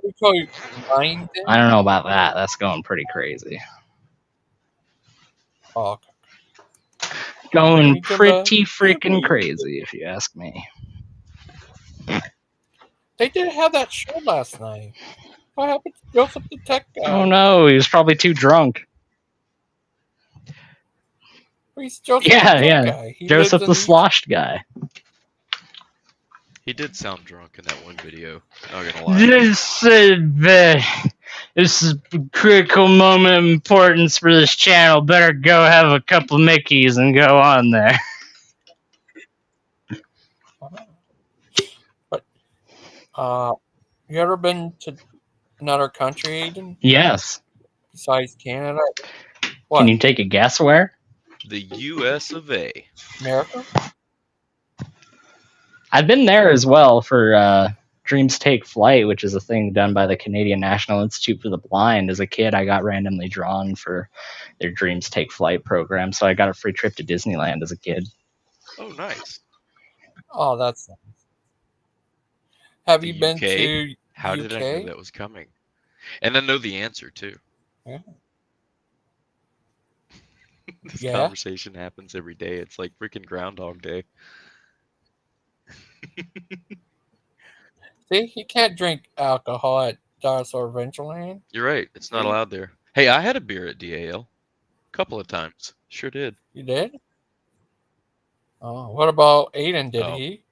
We call you Aiden. I don't know about that. That's going pretty crazy. Oh, okay. Going pretty freaking crazy, if you ask me. They didn't have that show last night. What happened to Joseph the Tech guy? Oh no, he was probably too drunk. He's Joseph Yeah, the Tech yeah. guy. He Joseph lives the in sloshed guy. He did sound drunk in that one video. Not gonna lie. This is a critical moment of importance for this channel. Better go have a couple of Mickeys and go on there. You ever been to another country, Aiden? Yes. Besides Canada? What? Can you take a guess where? The U.S. of A. America? I've been there as well for Dreams Take Flight, which is a thing done by the Canadian National Institute for the Blind. As a kid, I got randomly drawn for their Dreams Take Flight program, so I got a free trip to Disneyland as a kid. Oh, nice. Oh, that's nice. Have The you been UK? to How UK? did I know that was coming? And I know the answer, too. Yeah. This Yeah. conversation happens every day. It's like freaking Groundhog Day. See, you can't drink alcohol at Dinosaur Adventureland. You're right. It's not allowed there. Hey, I had a beer at DAL. A couple of times. Sure did. You did? Oh, what about Aiden? Did Oh. he?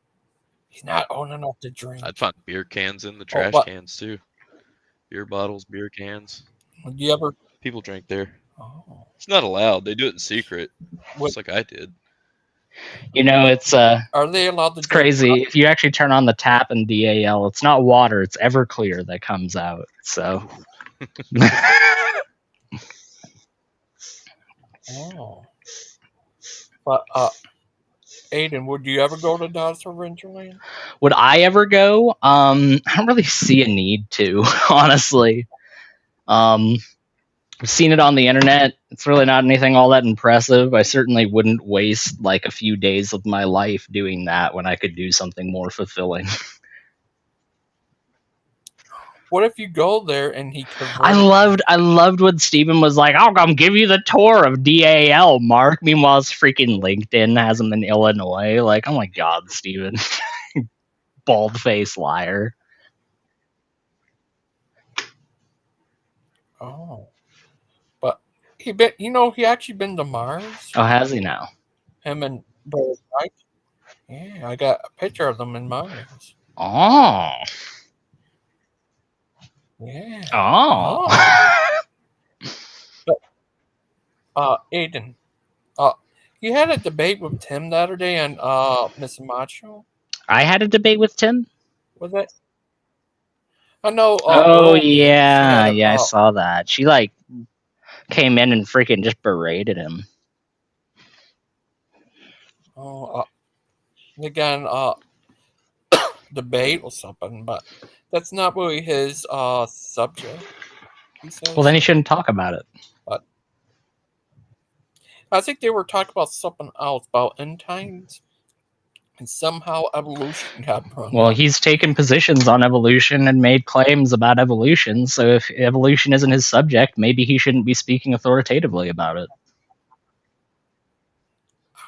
He's not old enough to drink. I'd find beer cans in the trash but- cans, too. Beer bottles, beer cans. Would you ever? People drink there. Oh. It's not allowed. They do it in secret. What- Just like I did. You know, it's Are they allowed to? it's crazy. If you actually turn on the tap in DAL, it's not water, it's Everclear that comes out. So Oh. But Aiden, would you ever go to Dinosaur Adventureland? would I ever go? I don't really see a need to, honestly. I've seen it on the internet. It's really not anything all that impressive. I certainly wouldn't waste like a few days of my life doing that when I could do something more fulfilling. What if you go there and he converted? I loved when Steven was like, I'll come give you the tour of DAL, Mark. Meanwhile, it's freaking LinkedIn has him in Illinois. Like, oh my god, Steven. Bald-faced liar. Oh, but he actually been to Mars. Oh, has he now? Him and Brother Pike. Yeah, I got a picture of them in Mars. Oh. Yeah. Oh. But, Aiden, you had a debate with Tim the other day on Miss Macho. I had a debate with Tim. Was it? I know. Oh Earl did. She yeah, had I saw that. She came in and freaking just berated him. Again, debate or something, but that's not really his subject. He says. Well, then he shouldn't talk about it. But I think they were talking about something else, about end times, and somehow evolution got brought Well, up. he's taken positions on evolution and made claims about evolution. So if evolution isn't his subject, maybe he shouldn't be speaking authoritatively about it.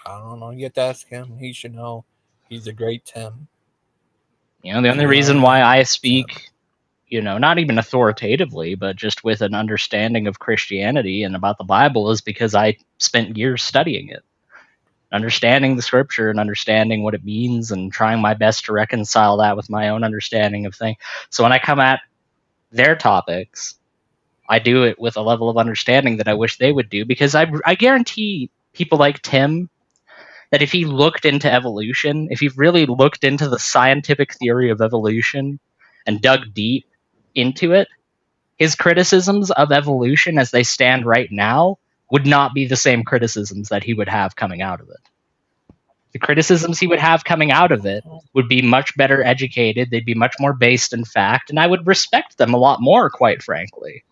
I don't know. You have to ask him. He should know. He's a great Tim. The only reason why I speak, not even authoritatively, but just with an understanding of Christianity and about the Bible is because I spent years studying it, understanding the scripture and understanding what it means and trying my best to reconcile that with my own understanding of things. So when I come at their topics, I do it with a level of understanding that I wish they would do, because I guarantee people like Tim that if he looked into evolution, if he really looked into the scientific theory of evolution and dug deep into it, his criticisms of evolution as they stand right now would not be the same criticisms that he would have coming out of it. The criticisms he would have coming out of it would be much better educated, they'd be much more based in fact, and I would respect them a lot more, quite frankly.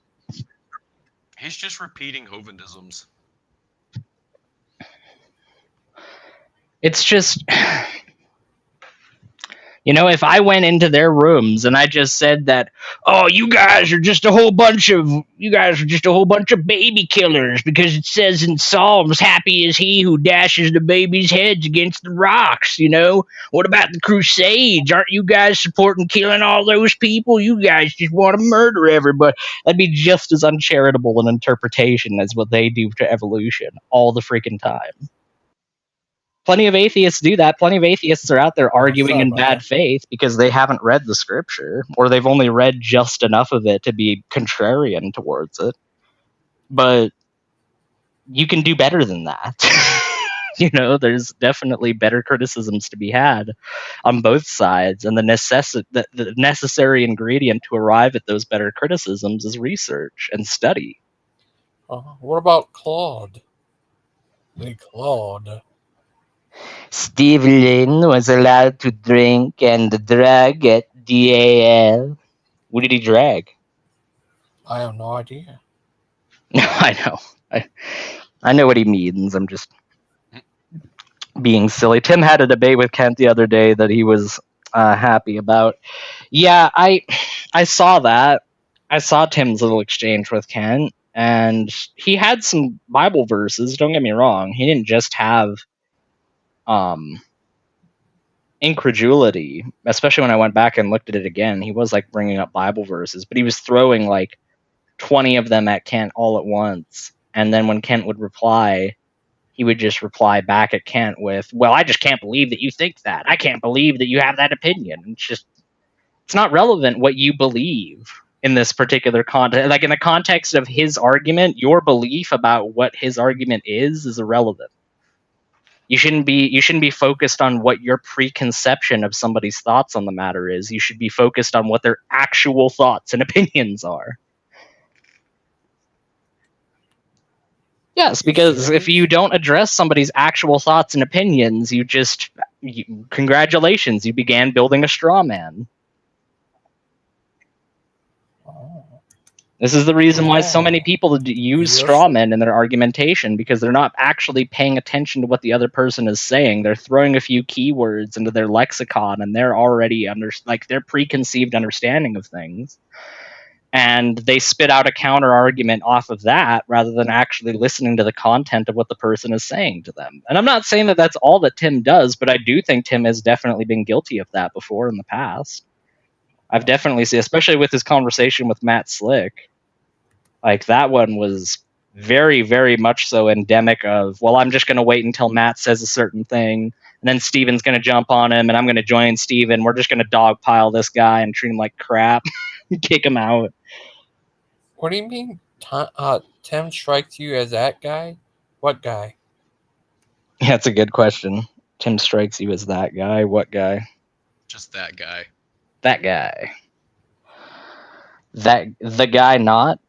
He's just repeating Hovindisms. It's just, if I went into their rooms and I just said that, oh, you guys are just a whole bunch of baby killers because it says in Psalms, happy is he who dashes the babies' heads against the rocks, What about the Crusades? Aren't you guys supporting killing all those people? You guys just want to murder everybody. That'd be just as uncharitable an interpretation as what they do to evolution all the freaking time. Plenty of atheists do that. Plenty of atheists are out there arguing in bad faith because they haven't read the scripture, or they've only read just enough of it to be contrarian towards it. But you can do better than that. There's definitely better criticisms to be had on both sides, and the necessary ingredient to arrive at those better criticisms is research and study. What about Claude? Claude. Steve Lynn was allowed to drink and drag at DAL. What did he drag? I have no idea. No, I know. I know what he means. I'm just being silly. Tim had a debate with Kent the other day that he was happy about. Yeah, I saw that. I saw Tim's little exchange with Kent, and he had some Bible verses. Don't get me wrong. He didn't just have incredulity, especially when I went back and looked at it again. He was bringing up Bible verses, but he was throwing 20 of them at Kent all at once. And then when Kent would reply, he would just reply back at Kent with, well, I just can't believe that you think that. I can't believe that you have that opinion. It's not relevant what you believe in this particular context. In the context of his argument, your belief about what his argument is irrelevant. You shouldn't be focused on what your preconception of somebody's thoughts on the matter is. You should be focused on what their actual thoughts and opinions are. Yes, because if you don't address somebody's actual thoughts and opinions, congratulations, you began building a straw man. This is the reason why so many people use straw men in their argumentation, because they're not actually paying attention to what the other person is saying. They're throwing a few keywords into their lexicon, and they're already their preconceived understanding of things. And they spit out a counter argument off of that rather than actually listening to the content of what the person is saying to them. And I'm not saying that that's all that Tim does, but I do think Tim has definitely been guilty of that before in the past. I've definitely seen, especially with his conversation with Matt Slick. Like that one was very, very much so endemic of, well, I'm just going to wait until Matt says a certain thing, and then Steven's going to jump on him, and I'm going to join Steven. We're just going to dogpile this guy and treat him like crap, kick him out. What do you mean Tim strikes you as that guy? What guy? Yeah, that's a good question. Tim strikes you as that guy. What guy? Just that guy. That guy. The guy not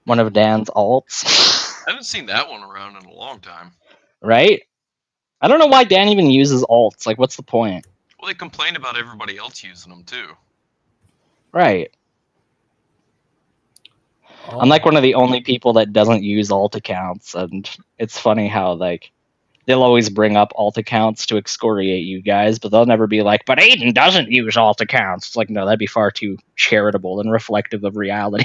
one of Dan's alts. I haven't seen that one around in a long time. Right? I don't know why Dan even uses alts. Like, what's the point? Well, they complain about everybody else using them too. Right. Oh. I'm like one of the only people that doesn't use alt accounts, and it's funny how like they'll always bring up alt accounts to excoriate you guys, but they'll never be like, but Aiden doesn't use alt accounts. It's like, no, that'd be far too charitable and reflective of reality.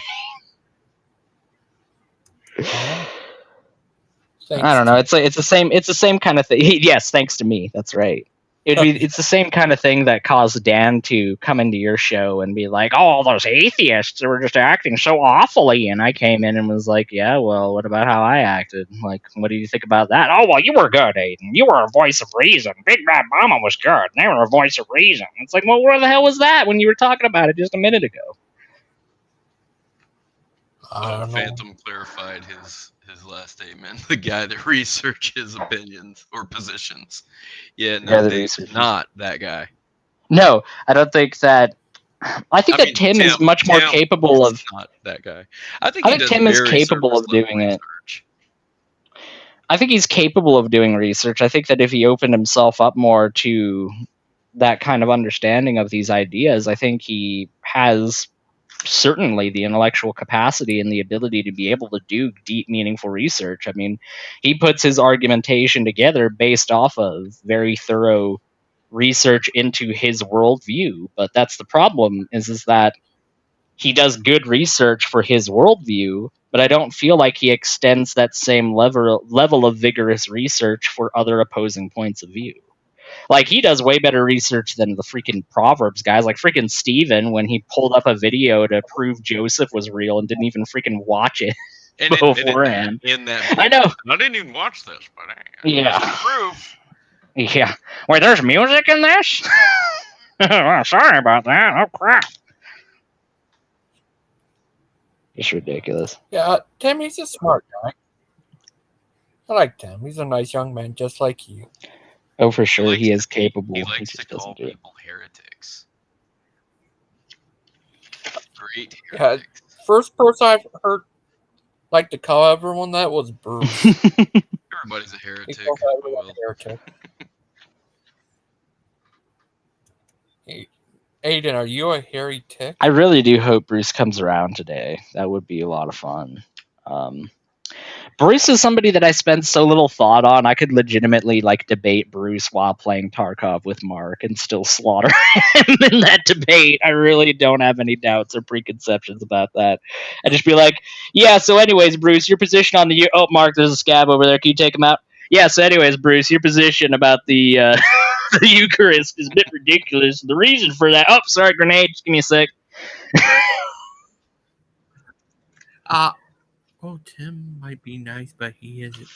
I don't know. It's the same kind of thing. Yes, thanks to me. That's right. It's the same kind of thing that caused Dan to come into your show and be like, "Oh, all those atheists were just acting so awfully," and I came in and was like, "Yeah, well, what about how I acted? Like, what do you think about that?" "Oh, well, you were good, Aiden. You were a voice of reason. Big Bad Mama was good. They were a voice of reason." It's like, well, where the hell was that when you were talking about it just a minute ago? Phantom clarified his last statement. The guy that researches opinions or positions. Yeah, no, not that guy. No, I don't think that. I think that Tim is much more capable of. Not that guy. I think Tim is capable of doing it. I think he's capable of doing research. I think that if he opened himself up more to that kind of understanding of these ideas, I think he has certainly the intellectual capacity and the ability to be able to do deep, meaningful research. I mean, he puts his argumentation together based off of very thorough research into his worldview. But that's the problem, is that he does good research for his worldview, but I don't feel like he extends that same level of vigorous research for other opposing points of view. Like, he does way better research than the freaking Proverbs guys. Like, freaking Steven, when he pulled up a video to prove Joseph was real and didn't even freaking watch it beforehand. In that video. I know. I didn't even watch this, but Yeah. proof. Yeah. Wait, there's music in this? Oh, sorry about that. Oh, crap. It's ridiculous. Yeah, Tim, he's a smart guy. I like Tim. He's a nice young man, just like you. Oh, for sure, he is capable. He likes to call people heretics. Great heretics. Yeah, first person I've heard like to call everyone that was Bruce. Everybody's a heretic. He calls everyone a heretic. Hey, Aiden, are you a hairy tick? I really do hope Bruce comes around today. That would be a lot of fun. Bruce is somebody that I spend so little thought on. I could legitimately like debate Bruce while playing Tarkov with Mark and still slaughter him in that debate. I really don't have any doubts or preconceptions about that. I'd just be like, yeah, so anyways, Bruce, your position on the... Oh, Mark, there's a scab over there. Can you take him out? Yeah, so anyways, Bruce, your position about the the Eucharist is a bit ridiculous. The reason for that... Oh, sorry, grenade. Just give me a sec. Oh, Tim might be nice, but he isn't.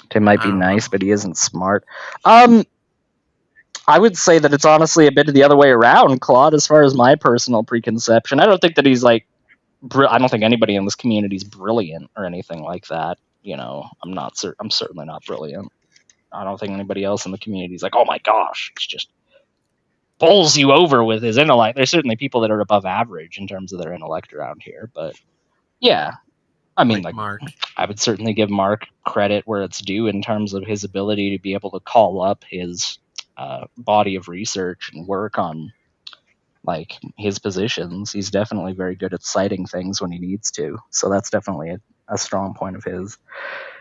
Tim might be nice, but he isn't smart. I would say that it's honestly a bit of the other way around, Claude, as far as my personal preconception. I don't think that he's like... I don't think anybody in this community is brilliant or anything like that. You know, I'm certainly not brilliant. I don't think anybody else in the community is like, oh my gosh, it's just bowls you over with his intellect. There's certainly people that are above average in terms of their intellect around here, but yeah. I mean, like Mark. I would certainly give Mark credit where it's due in terms of his ability to be able to call up his body of research and work on like his positions. He's definitely very good at citing things when he needs to. So that's definitely a strong point of his.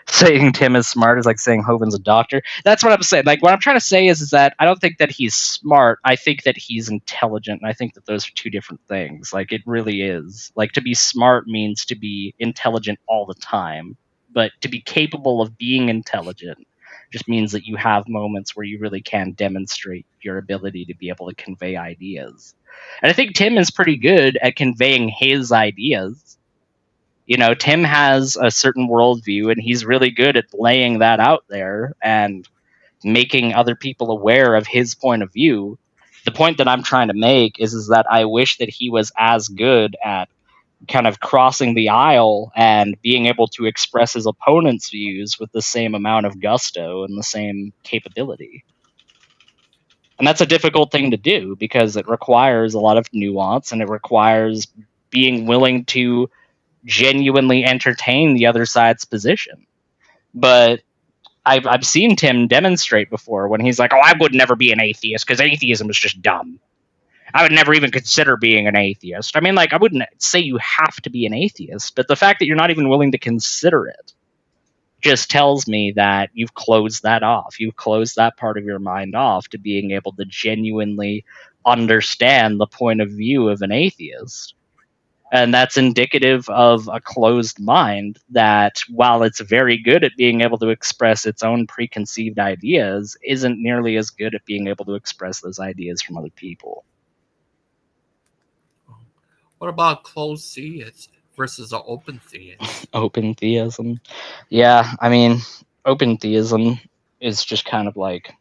Saying Tim is smart is like saying Hoven's a doctor. That's what I'm saying. Like, what I'm trying to say is that I don't think that he's smart. I think that he's intelligent, and I think that those are two different things. Like, it really is. Like, to be smart means to be intelligent all the time, but to be capable of being intelligent just means that you have moments where you really can demonstrate your ability to be able to convey ideas. And I think Tim is pretty good at conveying his ideas. Tim has a certain worldview, and he's really good at laying that out there and making other people aware of his point of view. The point that I'm trying to make is that I wish that he was as good at kind of crossing the aisle and being able to express his opponent's views with the same amount of gusto and the same capability. And that's a difficult thing to do because it requires a lot of nuance, and it requires being willing to genuinely entertain the other side's position. But I've seen Tim demonstrate before when he's like, "Oh, I would never be an atheist because atheism is just dumb. I would never even consider being an atheist." I mean, like, I wouldn't say you have to be an atheist, but the fact that you're not even willing to consider it just tells me that you've closed that off. You've closed that part of your mind off to being able to genuinely understand the point of view of an atheist. And that's indicative of a closed mind that, while it's very good at being able to express its own preconceived ideas, isn't nearly as good at being able to express those ideas from other people. What about closed theist versus an open theist? Open theism? Yeah, I mean, open theism is just kind of like...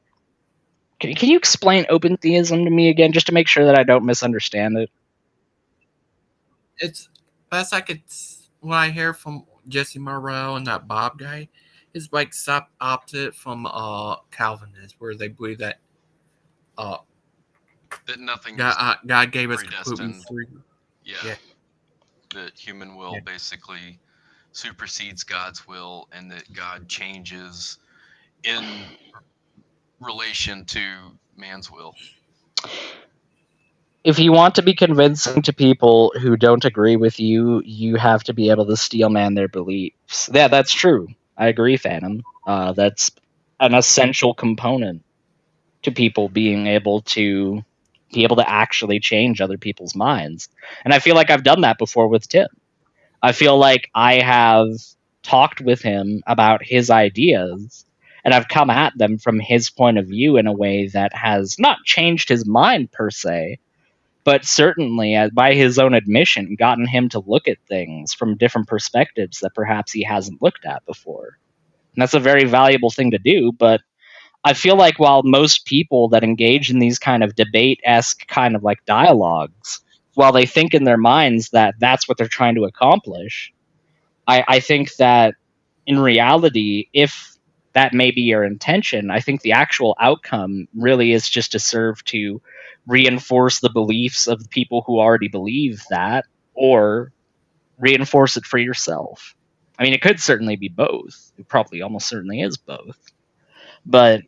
Can you explain open theism to me again, just to make sure that I don't misunderstand it? It's best I could, what I hear from Jesse Morrell and that Bob guy, is like opposite from Calvinism, where they believe that that nothing God gave us predestined. free. Yeah. That human will basically supersedes God's will, and that God changes in relation to man's will. If you want to be convincing to people who don't agree with you, you have to be able to steelman their beliefs. Yeah, that's true. I agree, Phantom. That's an essential component to people being able to actually change other people's minds. And I feel like I've done that before with Tim. I feel like I have talked with him about his ideas, and I've come at them from his point of view in a way that has not changed his mind per se, but certainly, by his own admission, gotten him to look at things from different perspectives that perhaps he hasn't looked at before. And that's a very valuable thing to do, but I feel like while most people that engage in these kind of debate-esque kind of like dialogues, while they think in their minds that that's what they're trying to accomplish, I think that in reality, if that may be your intention, I think the actual outcome really is just to serve to reinforce the beliefs of the people who already believe that, or reinforce it for yourself. I mean, it could certainly be both. It probably almost certainly is both. But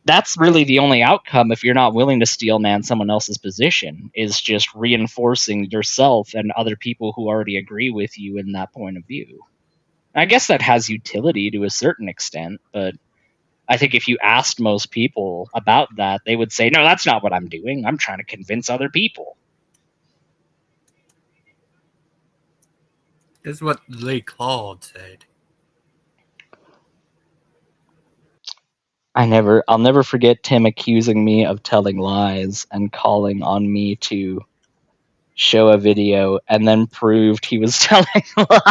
that's really the only outcome if you're not willing to steelman someone else's position, is just reinforcing yourself and other people who already agree with you in that point of view. I guess that has utility to a certain extent, but I think if you asked most people about that, they would say, no, that's not what I'm doing. I'm trying to convince other people. This is what Lee Claude said. I'll never forget Tim accusing me of telling lies and calling on me to show a video, and then proved he was telling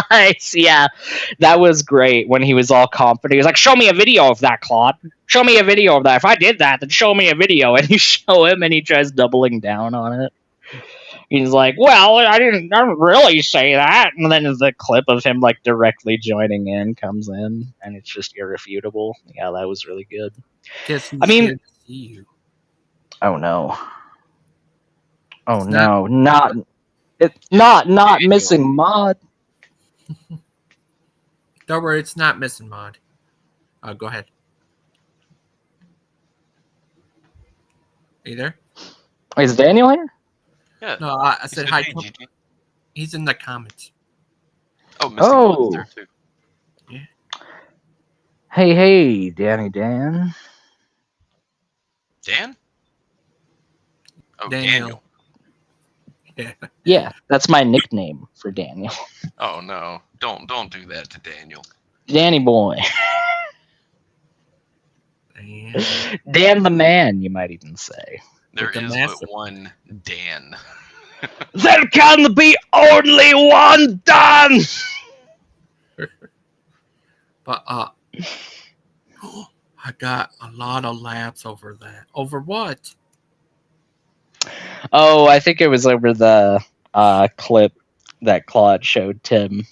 lies. Yeah, that was great when he was all confident. He was like, show me a video of that, Claude. Show me a video of that. If I did that, then show me a video. And you show him, and he tries doubling down on it. He's like, well, I didn't really say that. And then the clip of him like directly joining in comes in, and it's just irrefutable. Yeah, that was really good. I mean, to see you. Oh no. Oh no, not missing mod. Don't worry, it's not missing mod. Go ahead. Are you there? Is Daniel here? Yeah. No, I said hi. He's in the comments. Oh, missing mod's there too. Yeah. Hey, Danny Dan. Dan? Oh, Daniel. Yeah, that's my nickname for Daniel. Oh no! Don't do that to Daniel. Danny boy. Dan the man, you might even say. There is but one Dan. There can be only one Dan. But I got a lot of laughs over that. Over what? Oh, I think it was over the clip that Claude showed Tim,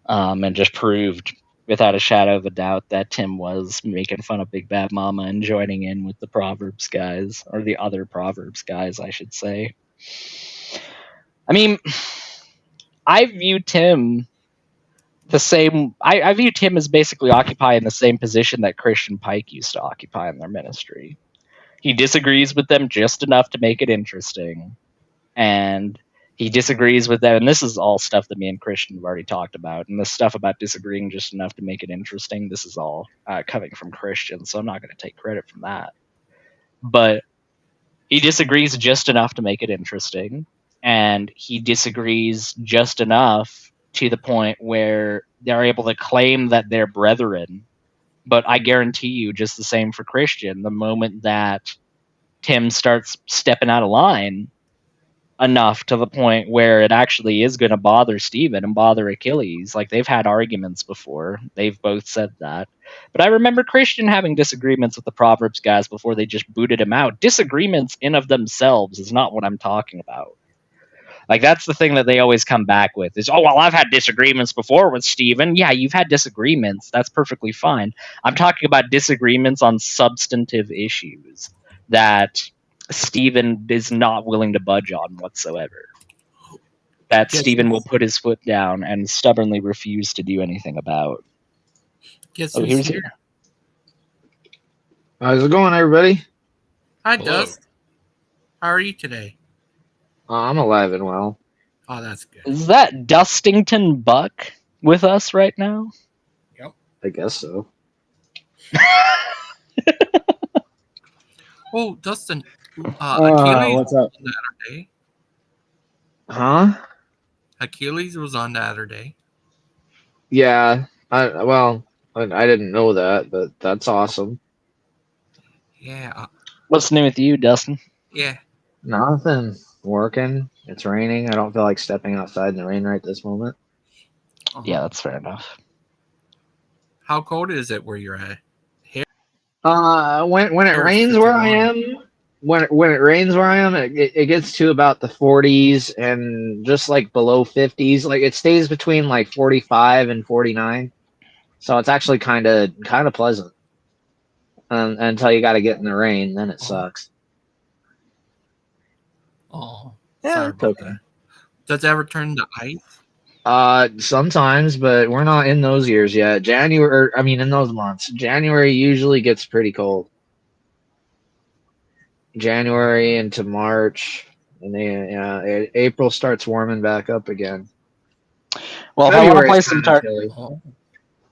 and just proved without a shadow of a doubt that Tim was making fun of Big Bad Mama and joining in with the Proverbs guys, or the other Proverbs guys, I should say. I mean, I view Tim the same. I view Tim as basically occupying the same position that Christian Pike used to occupy in their ministry. He disagrees with them just enough to make it interesting, and he disagrees with them. And this is all stuff that me and Christian have already talked about. And the stuff about disagreeing just enough to make it interesting, this is all coming from Christian, so I'm not going to take credit from that. But he disagrees just enough to make it interesting, and he disagrees just enough to the point where they're able to claim that they're brethren. But I guarantee you, just the same for Christian, the moment that Tim starts stepping out of line enough to the point where it actually is going to bother Steven and bother Achilles, like they've had arguments before, they've both said that. But I remember Christian having disagreements with the Proverbs guys before they just booted him out. Disagreements in of themselves is not what I'm talking about. Like, that's the thing that they always come back with is, oh, well, I've had disagreements before with Steven. Yeah, you've had disagreements. That's perfectly fine. I'm talking about disagreements on substantive issues that Steven is not willing to budge on whatsoever. That Guess Steven will who's- put his foot down and stubbornly refuse to do anything about. Guess Oh, who's here's here? How's it going, everybody? Hi, Hello. Dust. How are you today? I'm alive and well. Oh, that's good. Is that Dustington Buck with us right now? Yep. I guess so. Oh, Dustin. Achilles what's up? was on the other day. Huh? Achilles was on the other day. Yeah. I didn't know that, but that's awesome. Yeah. What's new with you, Dustin? Yeah. Nothing. Working. It's raining. I don't feel like stepping outside in the rain right this moment. Yeah, that's fair enough. How cold is it where you're at? When it Here it's rains where I 51. am, when it rains where I am, it gets to about the 40s and just like below 50s. Like it stays between like 45 and 49. So it's actually kind of pleasant. Until you got to get in the rain, then it sucks. Oh, Yeah, sorry it's about okay. that. Does it ever turn to ice? Sometimes, but we're not in those years yet. In those months. January usually gets pretty cold. January into March, and then April starts warming back up again. Well, if I want to play February's some kinda Tarkov. chilly.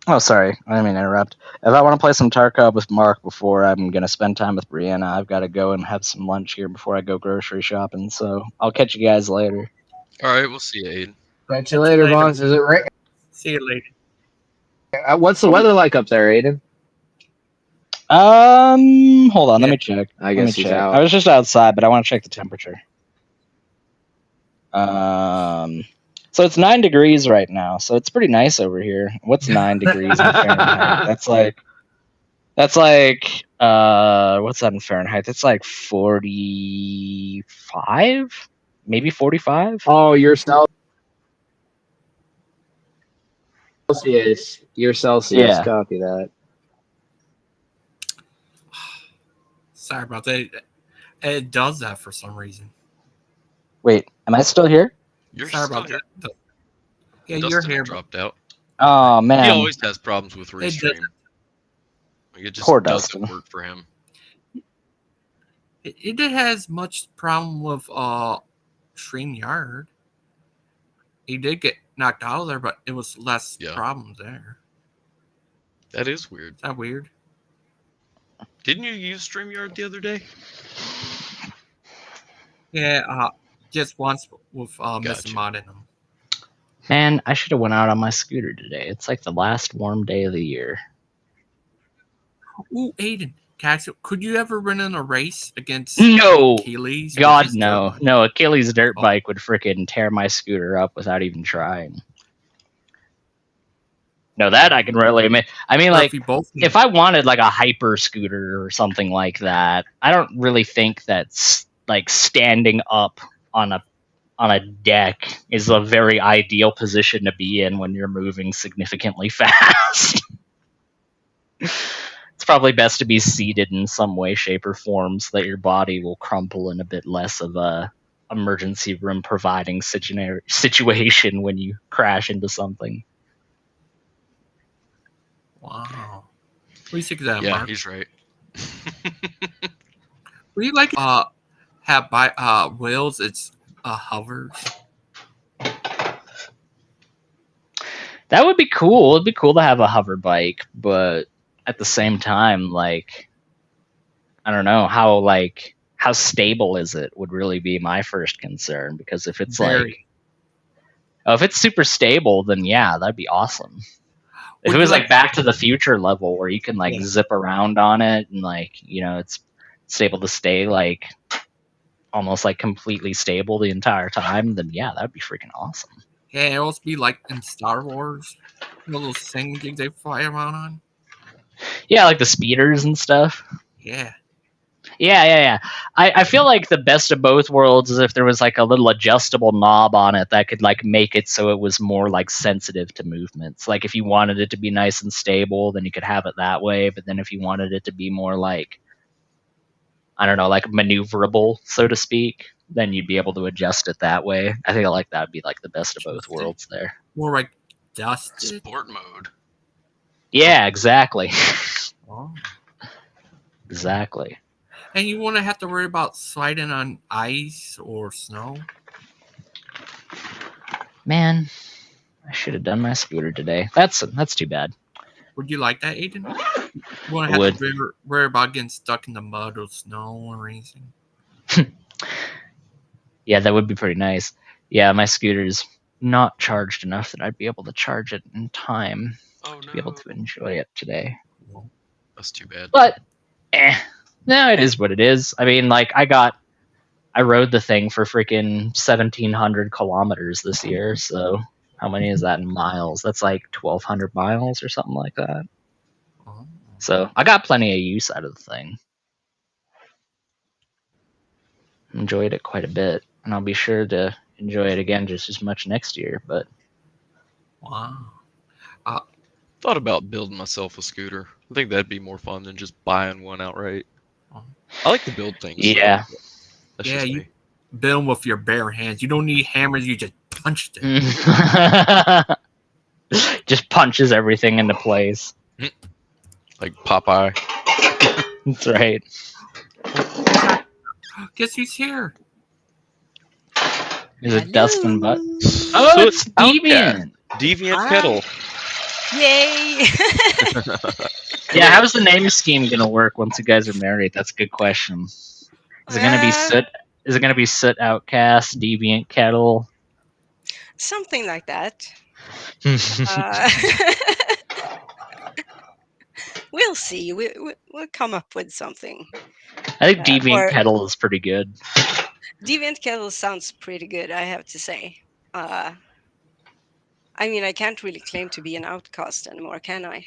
Oh, sorry. I didn't mean to interrupt. If I want to play some Tarkov with Mark before I'm going to spend time with Brianna, I've got to go and have some lunch here before I go grocery shopping. So I'll catch you guys later. All right, we'll see you, Aiden. Catch you later, boss. Is it rain? See you later. What's the weather like up there, Aiden? Hold on. Let me check. I guess he's out. I was just outside, but I want to check the temperature. So it's 9 degrees right now, so it's pretty nice over here. What's 9 degrees in Fahrenheit? That's like what's that in Fahrenheit? That's like 45, maybe 45. Oh, you're Celsius. You're Celsius. Yeah. Copy that. Sorry about that. It does that for some reason. Wait, am I still here? You're Sorry still about here. that. Yeah, Dustin you're here. dropped out. Oh man, He always has problems with It Restream. doesn't- Like, it just Poor doesn't Dustin. work for him. It has much problem with StreamYard. He did get knocked out of there, but it was less problems there. That is weird. Is that weird? Didn't you use StreamYard the other day? Yeah, just once with Gotcha. missing mod in them. Man, I should have went out on my scooter today. It's like the last warm day of the year. Ooh, Aiden, could you ever run in a race against No, Achilles? with God, his no, dirt? no. Achilles' dirt bike would frickin' tear my scooter up without even trying. No, that I can really admit. I mean, Or like, if you both if I wanted like a hyper scooter or something like that, I don't really think that's like standing up on a deck is a very ideal position to be in when you're moving significantly fast. It's probably best to be seated in some way, shape, or form so that your body will crumple in a bit less of a emergency room providing situation when you crash into something. Wow. What do you think of that, Yeah, Mark? he's right. Would you like have by wheels? It's hovers. That would be cool. It'd be cool to have a hover bike, but at the same time, like, I don't know how stable is it would really be my first concern, because if it's if it's super stable, then yeah, that'd be awesome. If it was like Back to the Future level where you can like zip around on it and like, it's able to stay like almost like completely stable the entire time, then yeah, that'd be freaking awesome. Yeah, it'll also be like in Star Wars, those things they fly around on. Yeah, like the speeders and stuff. Yeah. Yeah. I feel like the best of both worlds is if there was like a little adjustable knob on it that could like make it so it was more like sensitive to movements. Like if you wanted it to be nice and stable, then you could have it that way. But then if you wanted it to be more like, I don't know, like maneuverable, so to speak, then you'd be able to adjust it that way. I think like that would be like the best of both worlds there. More like dusted. Sport mode. Yeah, exactly. Oh. Exactly. And you wouldn't have to worry about sliding on ice or snow. Man, I should have done my scooter today. That's too bad. Would you like that, Aiden? You wouldn't have to worry about getting stuck in the mud or snow or anything. Yeah, that would be pretty nice. Yeah, my scooter's not charged enough that I'd be able to charge it in time to be able to enjoy it today. That's too bad. But, no, it is what it is. I mean, like, I rode the thing for freaking 1,700 kilometers this year, so how many is that in miles? That's like 1,200 miles or something like that. So I got plenty of use out of the thing. Enjoyed it quite a bit, and I'll be sure to enjoy it again just as much next year. But wow, thought about building myself a scooter. I think that'd be more fun than just buying one outright. I like to build things. Yeah, that's yeah, just you me. build them with your bare hands. You don't need hammers. You just punched it. Just punches everything into place. Like Popeye. That's right. Guess who's here? Is it Dustin Butt? Oh, it's Deviant. Deviant Kettle. Yay! Yeah, how's the name scheme gonna work once you guys are married? That's a good question. Is it gonna be Soot? Is it gonna be Soot Outcast, Deviant Kettle? Something like that. We'll see. We'll come up with something. I think Deviant Kettle is pretty good. Deviant Kettle sounds pretty good, I have to say. I mean, I can't really claim to be an outcast anymore, can I?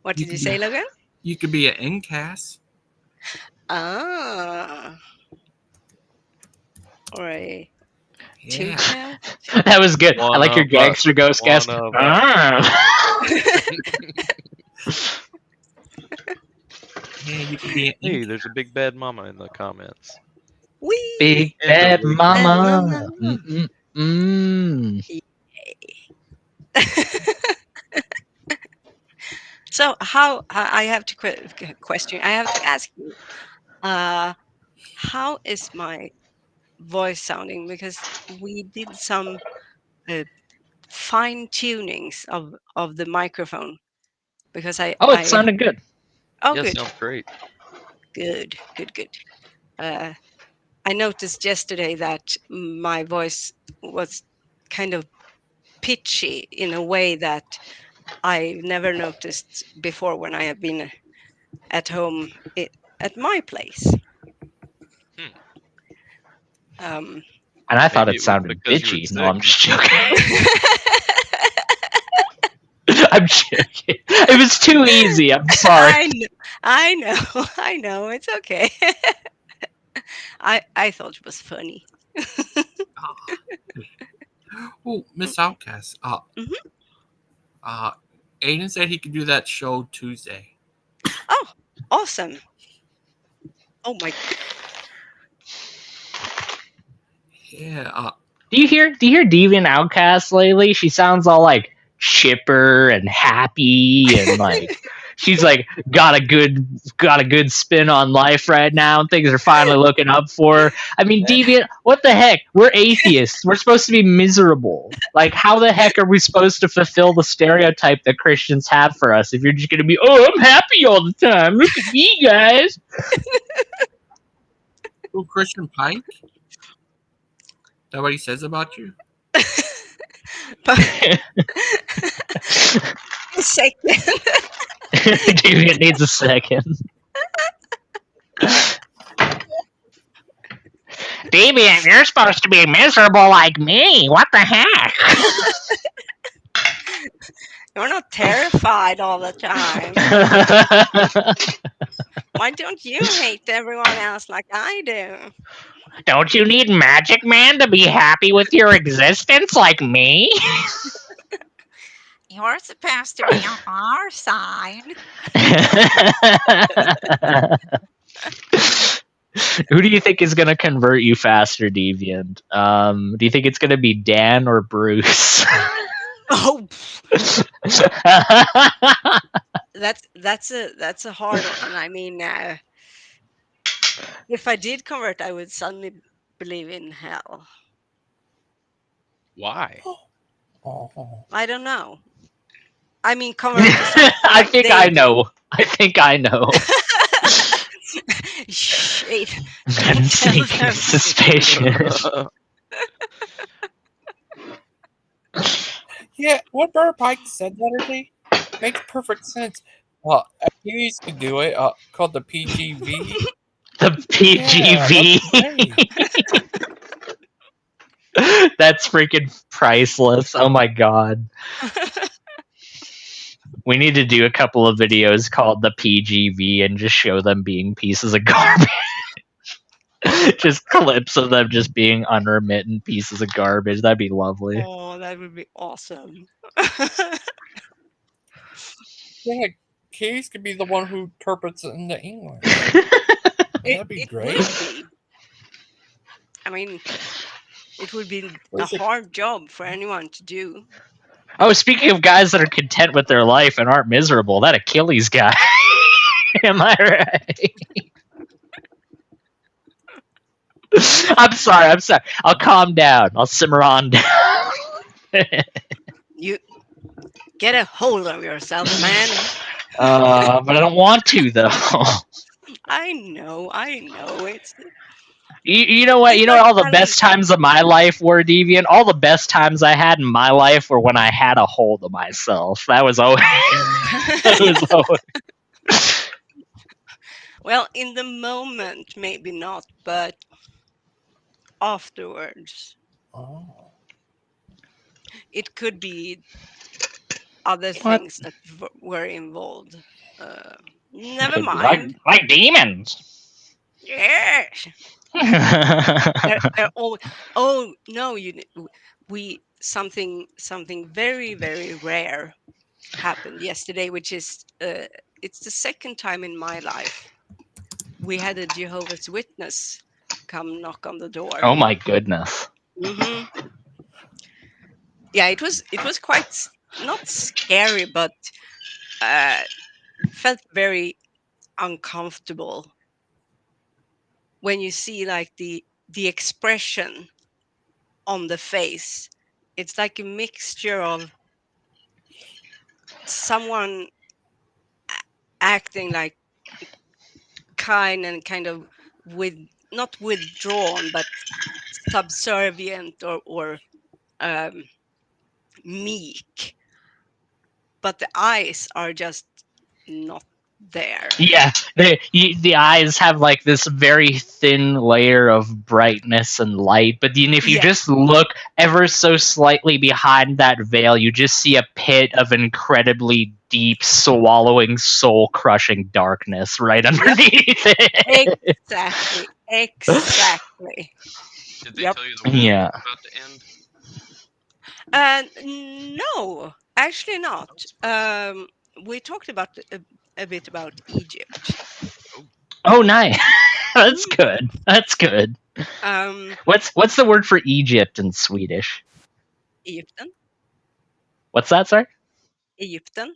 What did you say, Logan? You could be an incast. Ah. Or a Yeah. That was good. I like your Gangster Ghost guest. Yeah, you could be an Hey, there's a big bad mama in the comments. Wee! Big bad mama. So how I have to question. I have to ask you, how is my voice sounding? Because we did some fine tunings of the microphone. Because it sounded good. Oh, yeah, good. Sounds great. Good. I noticed yesterday that my voice was kind of pitchy in a way that I never noticed before when I have been at home at my place. And I thought Maybe it it was sounded because you were bitchy. No, sick. I'm just joking. I'm joking. It was too easy. I'm sorry. I know, I know. It's okay. I thought it was funny. Oh, Miss Outcast. Aiden said he could do that show Tuesday. Oh, awesome. Oh my. Yeah. Do you hear Deviant Outcast lately? She sounds all like chipper and happy and like she's like got a good spin on life right now and things are finally looking up for her. I mean, Deviant, what the heck? We're atheists. We're supposed to be miserable. Like, how the heck are we supposed to fulfill the stereotype that Christians have for us if you're just gonna be, oh, I'm happy all the time. Look at me, guys. Oh, Christian Pike? Is that what he says about you? A second. Deviant needs a second. Deviant, you're supposed to be miserable like me. What the heck? You're not terrified all the time. Why don't you hate everyone else like I do? Don't you need Magic Man to be happy with your existence like me? You're supposed to be on our side. Who do you think is going to convert you faster, Deviant? Do you think it's going to be Dan or Bruce? Oh, that's a hard one. I mean, if I did convert, I would suddenly believe in hell. Why? I don't know. I mean, convert to something I like think they I do. know. I think I know. Shit. I'm sneaking suspicious. Yeah, what Brother Pike said the other day makes perfect sense. Achilles could do it, called the PGV. The PGV. That's freaking priceless. Oh my god. We need to do a couple of videos called the PGV and just show them being pieces of garbage. Just clips of them just being unremittent pieces of garbage. That'd be lovely. Oh, that would be awesome. Yeah, Achilles could be the one who interprets it into English. That'd be great. Would be. I mean, it would be a hard job for anyone to do. Oh, speaking of guys that are content with their life and aren't miserable, that Achilles guy. Am I right? I'm sorry. I'll calm down. I'll simmer on down. You get a hold of yourself, man. But I don't want to, though. I know. It's You know what? You know what all the best times of my life were, Deviant? All the best times I had in my life were when I had a hold of myself. That was always... Well, in the moment, maybe not, but afterwards. It could be other things that were involved. Never mind. Like demons. Yes. They're all, oh no! Something very, very rare happened yesterday, which is it's the second time in my life we had a Jehovah's Witness come knock on the door. Oh my goodness. Mm-hmm. Yeah, it was quite not scary, but felt very uncomfortable when you see like the expression on the face. It's like a mixture of someone acting like kind and kind of not withdrawn, but subservient or meek, but the eyes are just not there. Yeah, the eyes have like this very thin layer of brightness and light, but then if you Yeah. just look ever so slightly behind that veil, you just see a pit of incredibly deep, swallowing, soul-crushing darkness right underneath it. Exactly. Exactly. Did they Yep. tell you the world Yeah. was about to end? No, actually not. We talked about a bit about Egypt. Oh, nice. That's good. That's good. Um, What's the word for Egypt in Swedish? Egypten. What's that, sorry? Egypten.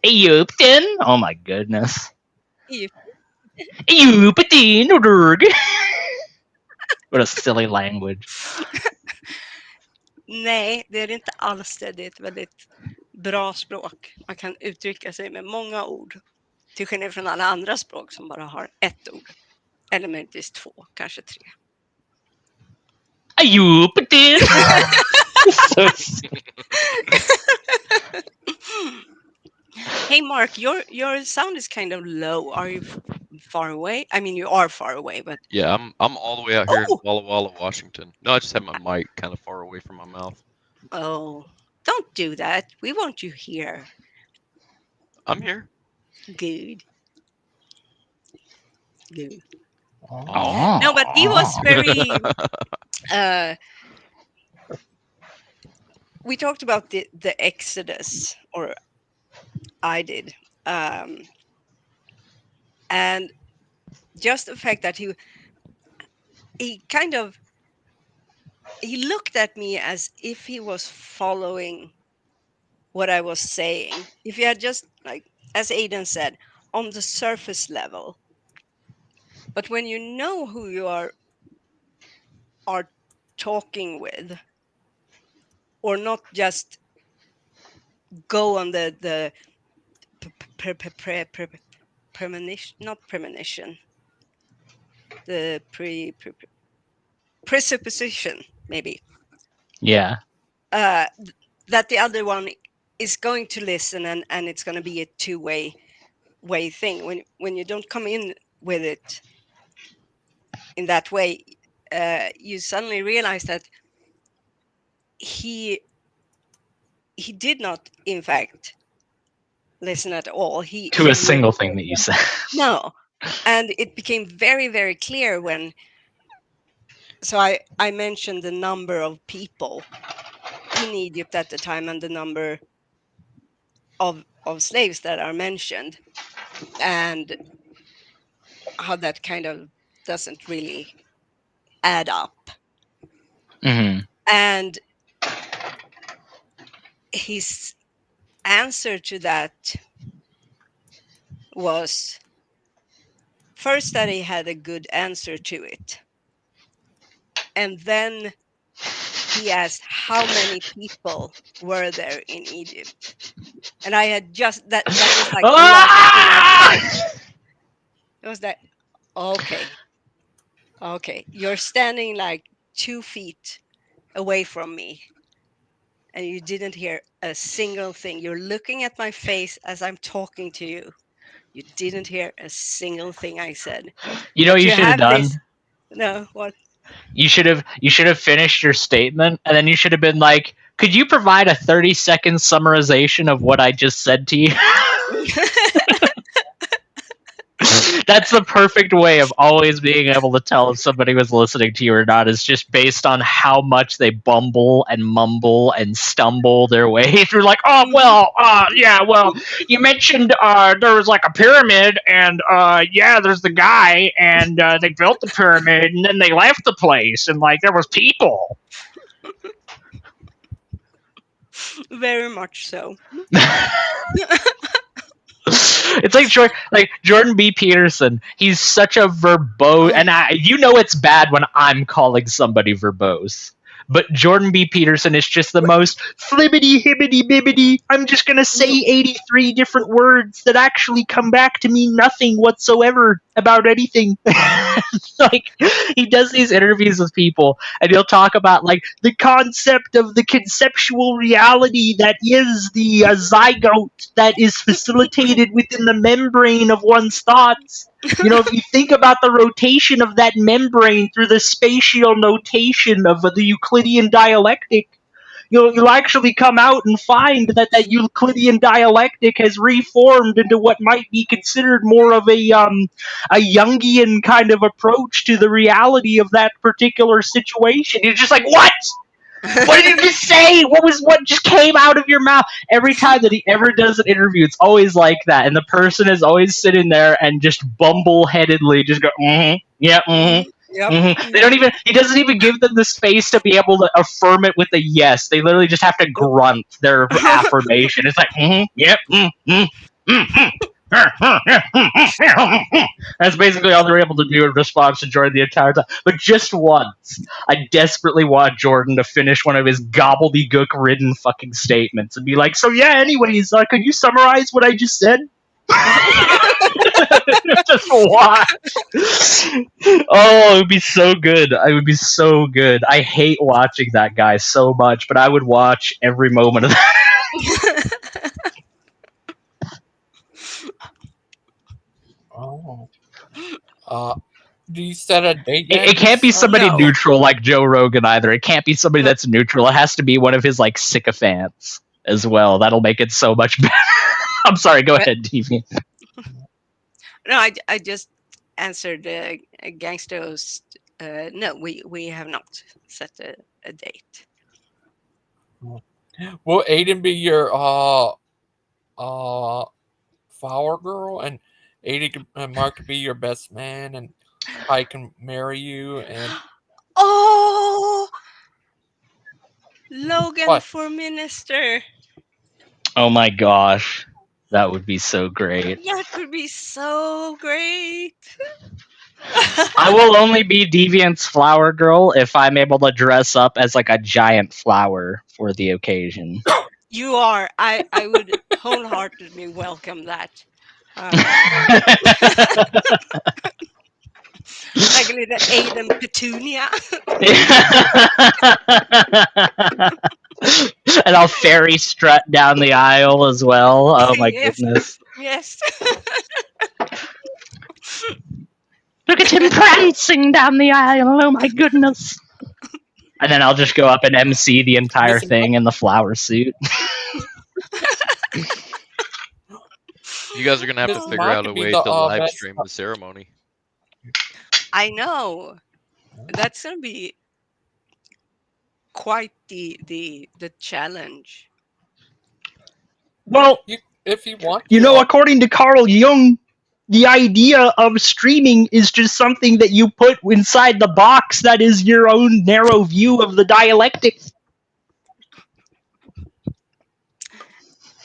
Egyptian? Oh my goodness. Egypten. Egyptian. What a silly language. Nej, det är det inte alls det. Det är ett väldigt bra språk. Man kan uttrycka sig med många ord. Till skillnad från alla andra språk som bara har ett ord. Eller möjligtvis 2, kanske 3. Egyptian. So Hey Mark, your sound is kind of low. Are you far away? I mean, you are far away, but Yeah, I'm all the way out here in Walla Walla, Washington. No, I just have my mic kind of far away from my mouth. oh, don't do that. We want you here. I'm here. Good. Good. Oh. No, but he was very. We talked about the Exodus, or I did, and just the fact that he kind of he looked at me as if he was following what I was saying. If he had just, like, as Aidan said, on the surface level. But when you know who you are talking with, or not just go on the premonition, not premonition, the presupposition, maybe. Yeah. That the other one is going to listen, and it's going to be a two-way thing. When you don't come in with it in that way, you suddenly realize that he did not, in fact, listen at all. To a single thing that you said. No, and it became very, very clear when. So I mentioned the number of people in Egypt at the time and the number of slaves that are mentioned, and how that kind of doesn't really add up. Mm-hmm. And his answer to that was first that he had a good answer to it, and then he asked how many people were there in Egypt, and I had just that was like the last thing I said. It was like, okay, you're standing like 2 feet away from me, and you didn't hear a single thing. You're looking at my face as I'm talking to you. You didn't hear a single thing I said. You know what you should have done? No, what? You should have finished your statement, and then you should have been like, could you provide a 30-second summarization of what I just said to you? That's the perfect way of always being able to tell if somebody was listening to you or not, is just based on how much they bumble and mumble and stumble their way through, like, you mentioned there was like a pyramid, and there's the guy, and they built the pyramid, and then they left the place, and like there was people. Very much so. It's like Jordan B. Peterson. He's such a verbose, and you know it's bad when I'm calling somebody verbose. but Jordan B. Peterson is just the most flibbity hibbity bibbity. I'm just gonna say 83 different words that actually come back to mean nothing whatsoever about anything. Like, he does these interviews with people, and he'll talk about like the concept of the conceptual reality that is the zygote that is facilitated within the membrane of one's thoughts. You know, if you think about the rotation of that membrane through the spatial notation of the Euclidean dialectic, you'll actually come out and find that that Euclidean dialectic has reformed into what might be considered more of a Jungian kind of approach to the reality of that particular situation. You're just like, what? What did you just say? What just came out of your mouth? Every time that he ever does an interview, it's always like that, and the person is always sitting there and just bumble-headedly just go, yeah, Yep. They don't even. He doesn't even give them the space to be able to affirm it with a yes. They literally just have to grunt their affirmation. It's like, yep, That's basically all they're able to do in response to Jordan the entire time. But just once, I desperately want Jordan to finish one of his gobbledygook-ridden fucking statements and be like, so yeah, anyways, could you summarize what I just said? Just watch. Oh, it would be so good. It would be so good. I hate watching that guy so much, but I would watch every moment of that. Oh. Do you set a date yet? It can't be somebody neutral like Joe Rogan either. It can't be somebody that's neutral. It has to be one of his like sycophants as well. That'll make it so much better. I'm sorry. Go ahead, TV. No, I just answered Gangster Ghost. No, we have not set a date. Will Aiden be your flower girl, and Aiden and Mark can be your best man, and I can marry you, and Oh, Logan What? for minister. Oh my gosh, that would be so great. That would be so great. I will only be Deviant's flower girl if I'm able to dress up as like a giant flower for the occasion. You are. I would wholeheartedly welcome that. Like a little Aiden Petunia. And I'll fairy strut down the aisle as well. Oh my goodness. Yes. Look at him prancing down the aisle. Oh my goodness. And then I'll just go up and MC the entire thing in the flower suit. You guys are gonna have to figure out a way to live stream the ceremony. I know. That's gonna be quite the challenge. Well, if you want, you know, according to Carl Jung, the idea of streaming is just something that you put inside the box that is your own narrow view of the dialectic.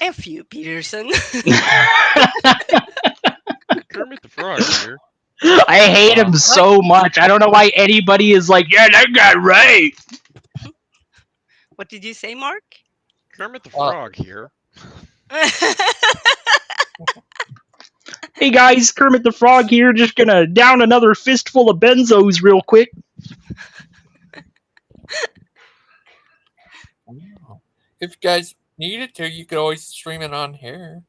F you, Peterson. Kermit the Frog here. I hate him so much. I don't know why anybody is like, yeah, that guy right. What did you say, Mark? Kermit the Frog here. Hey guys, Kermit the Frog here, just gonna down another fistful of benzos real quick. if you guys needed to, you could always stream it on here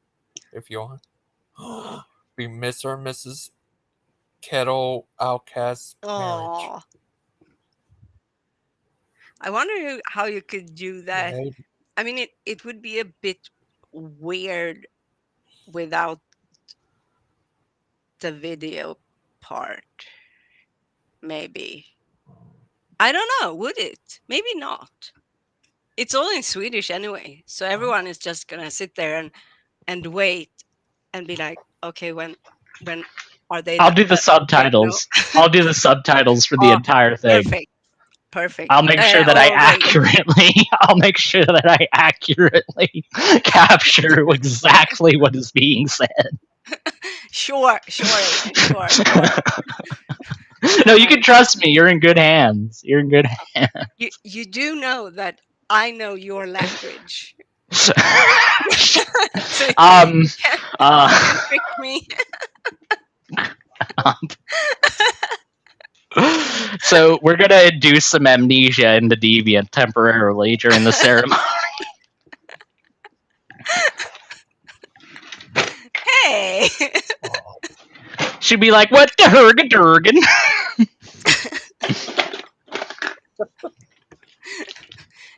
if you want. Be Mr. and Mrs. Kettle Outcast marriage. Aww. I wonder how you could do that. Maybe. I mean, it would be a bit weird without the video part. Maybe. I don't know. Would it? Maybe not. It's all in Swedish anyway, so everyone is just gonna sit there and wait and be like, okay, when are they? I'll do the subtitles. I'll do the subtitles for the entire thing. Perfect. I'll make sure that I'll make sure that I accurately capture exactly what is being said. Sure. No, you can trust me. You're in good hands. You're in good hands. You do know that I know your language. So you can't trick me. So we're gonna induce some amnesia into Deviant temporarily during the ceremony. Hey. She'd be like, "What the Durgan?"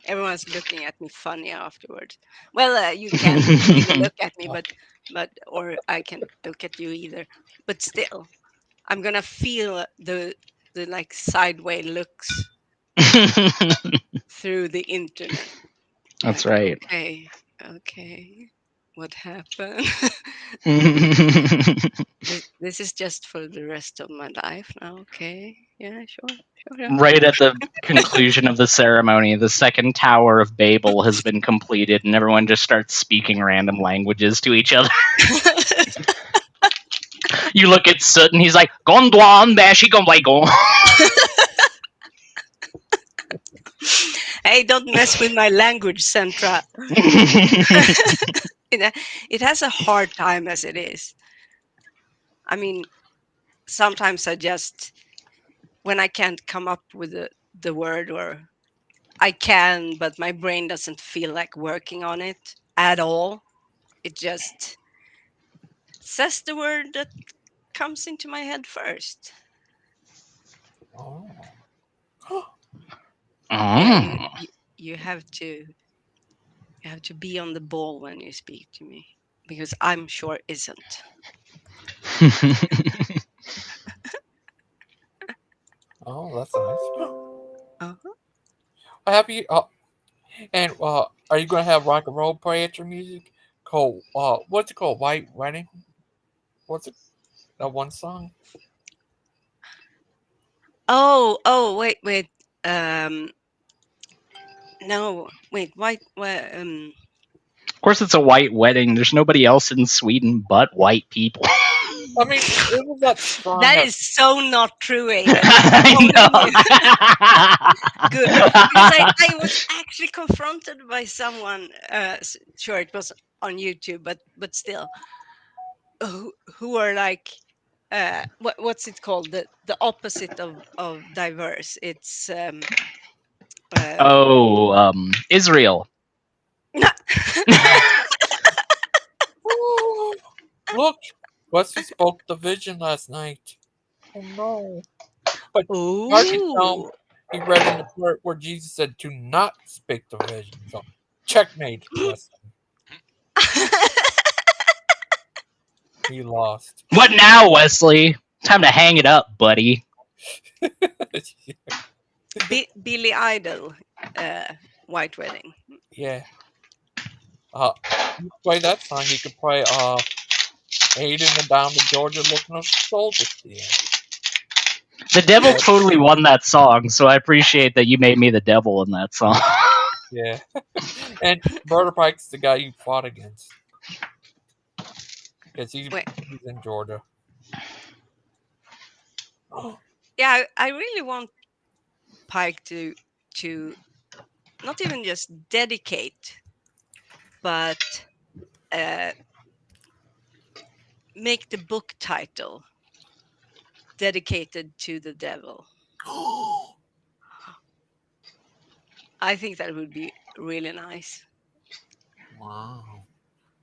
Everyone's looking at me funny afterwards. Well, you can't really look at me, but or I can't look at you either. But still, I'm gonna feel the like sideways looks through the internet. That's Like, right. Okay, what happened? This is just for the rest of my life now. Okay, yeah, sure. Right at the conclusion of the ceremony, the second Tower of Babel has been completed, and everyone just starts speaking random languages to each other. You look at Soot, and he's like, "Gondwan, bashi gonwaigon." Hey, don't mess with my language, Centra. It has a hard time as it is. I mean, sometimes I just, when I can't come up with the word, or I can, but my brain doesn't feel like working on it at all. It just says the word that comes into my head first. Oh. Yeah, you have to be on the ball when you speak to me, because I'm sure isn't. Oh, that's nice. Uh-huh. Have you? And are you gonna have rock and roll play at your music? Called what's it called? White Wedding. What's it? That one song. Oh, wait. No, wait. White. Of course, it's a white wedding. There's nobody else in Sweden but white people. I mean, it was that song. That is so not true, Aiden. I know. Good, because I was actually confronted by someone. Sure, it was on YouTube, but still, who are like, what's it called? The opposite of diverse. It's Israel. Look, Wesley spoke the vision last night. Oh no! But Ooh. he read in the part where Jesus said to not speak the vision. So, checkmate, Wesley. He lost. What now, Wesley? Time to hang it up, buddy. Billy Idol, White Wedding. Yeah. You play that song, you could play Aiden and down to Georgia looking at soldiers. Yeah. The devil totally won that song, so I appreciate that you made me the devil in that song. Yeah. And Brother Pike's the guy you fought against. Because he's in Georgia. Yeah, I really want Pike to not even just dedicate, but make the book title dedicated to the devil. I think that would be really nice. Wow.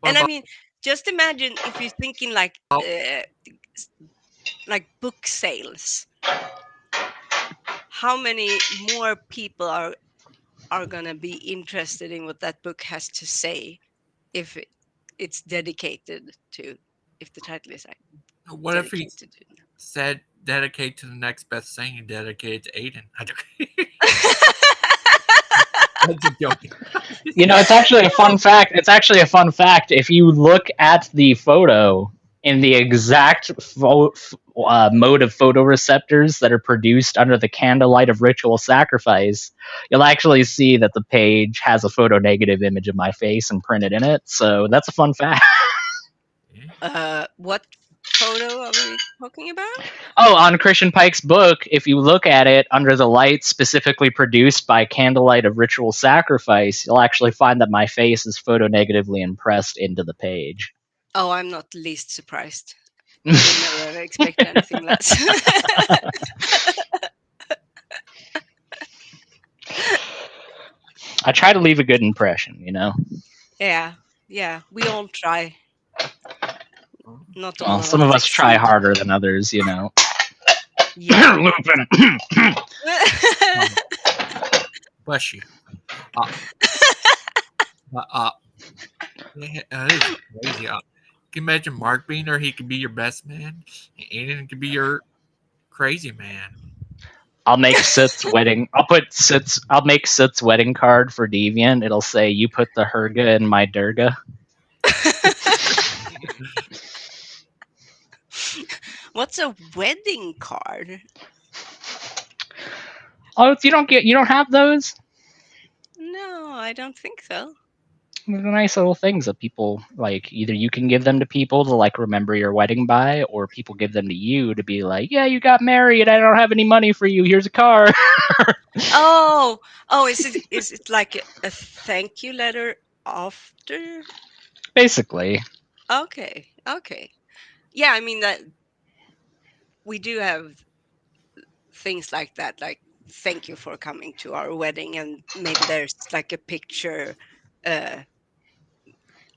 And I mean, just imagine if you're thinking like book sales. How many more people are gonna be interested in what that book has to say if it's dedicated to, if the title is like what if he said dedicate to the next best thing and dedicate to Aiden? That's a joke. You know, it's actually a fun fact. If you look at the photo in the exact mode of photoreceptors that are produced under the candlelight of ritual sacrifice, you'll actually see that the page has a photonegative image of my face and printed in it. So that's a fun fact. What photo are we talking about? Oh, on Christian Pike's book, if you look at it under the light specifically produced by Candlelight of Ritual Sacrifice, you'll actually find that my face is photonegatively impressed into the page. Oh, I'm not the least surprised. I would never ever expect anything less. I try to leave a good impression, you know? Yeah, we all try. Not all Well, of some us of us try succeed. harder than others, you know. Yeah. Lupin. Bless you. Yeah, it's crazy. Can you imagine Mark being there? He could be your best man, and Aiden could be your crazy man. I'll make Sith's wedding. I'll make Sith's wedding card for Deviant. It'll say, "You put the Herga in my Durga." What's a wedding card? Oh, you don't have those? No, I don't think so. They're nice little things that people like. Either you can give them to people to like remember your wedding by, or people give them to you to be like, "Yeah, you got married. I don't have any money for you. Here's a card." Oh, is it like a thank you letter after? Basically. Okay. Yeah, I mean that we do have things like that, like thank you for coming to our wedding, and maybe there's like a picture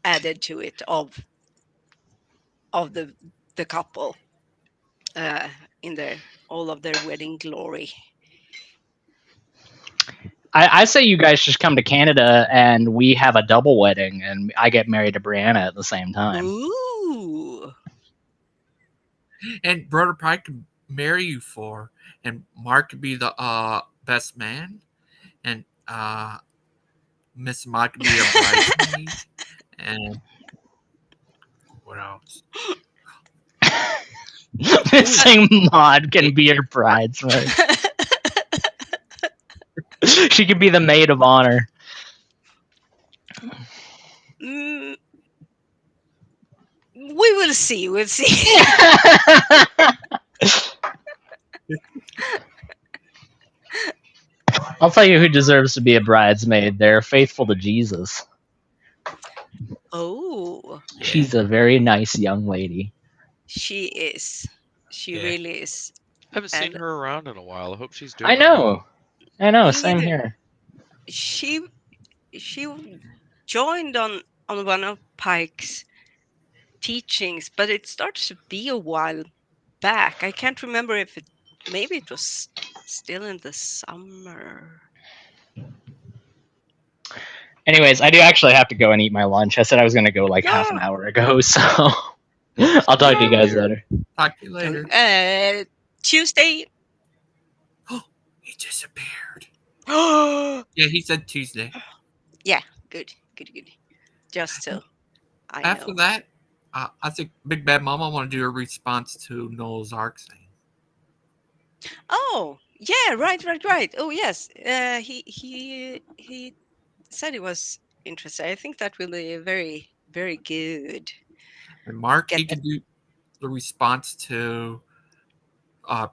added to it of the couple in their all of their wedding glory. I say you guys just come to Canada and we have a double wedding, and I get married to Brianna at the same time. Ooh. And Brother Pike could marry you for, and Mark could be the best man, and Miss Mike could be your bridesmaid, and what else? Missing Maud can be your bridesmaid. She could be the maid of honor. We will see. We'll see. I'll tell you who deserves to be a bridesmaid. They're faithful to Jesus. Oh. She's a very nice young lady. She is. She really is. I haven't seen And her around in a while. I hope she's doing. I know. Me Same neither. here. She joined on one of Pike's teachings, but it starts to be a while back. I can't remember if maybe it was still in the summer. Anyways, I do actually have to go and eat my lunch. I said I was going to go like half an hour ago, so I'll talk to you guys later. Talk to you later. Tuesday. He disappeared. Yeah, he said Tuesday. Yeah, good. Just so I After know. that, I think Big Bad Mama want to do a response to Noah's Ark thing. Oh, yeah, right. Oh, yes. He said he was interested. I think that will be very, very good. And Mark, he can do the response to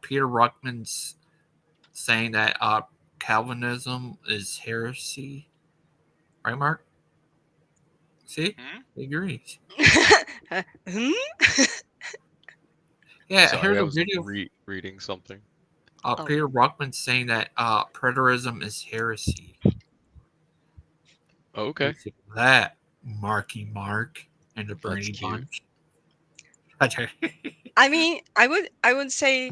Peter Ruckman's saying that Calvinism is heresy. Right, Mark? See? He agrees. Yeah, Sorry, here's I a was video. reading something. Peter Ruckman saying that preterism is heresy. Okay. That Marky Mark and the Bernie cute. Bunch. I mean, I would say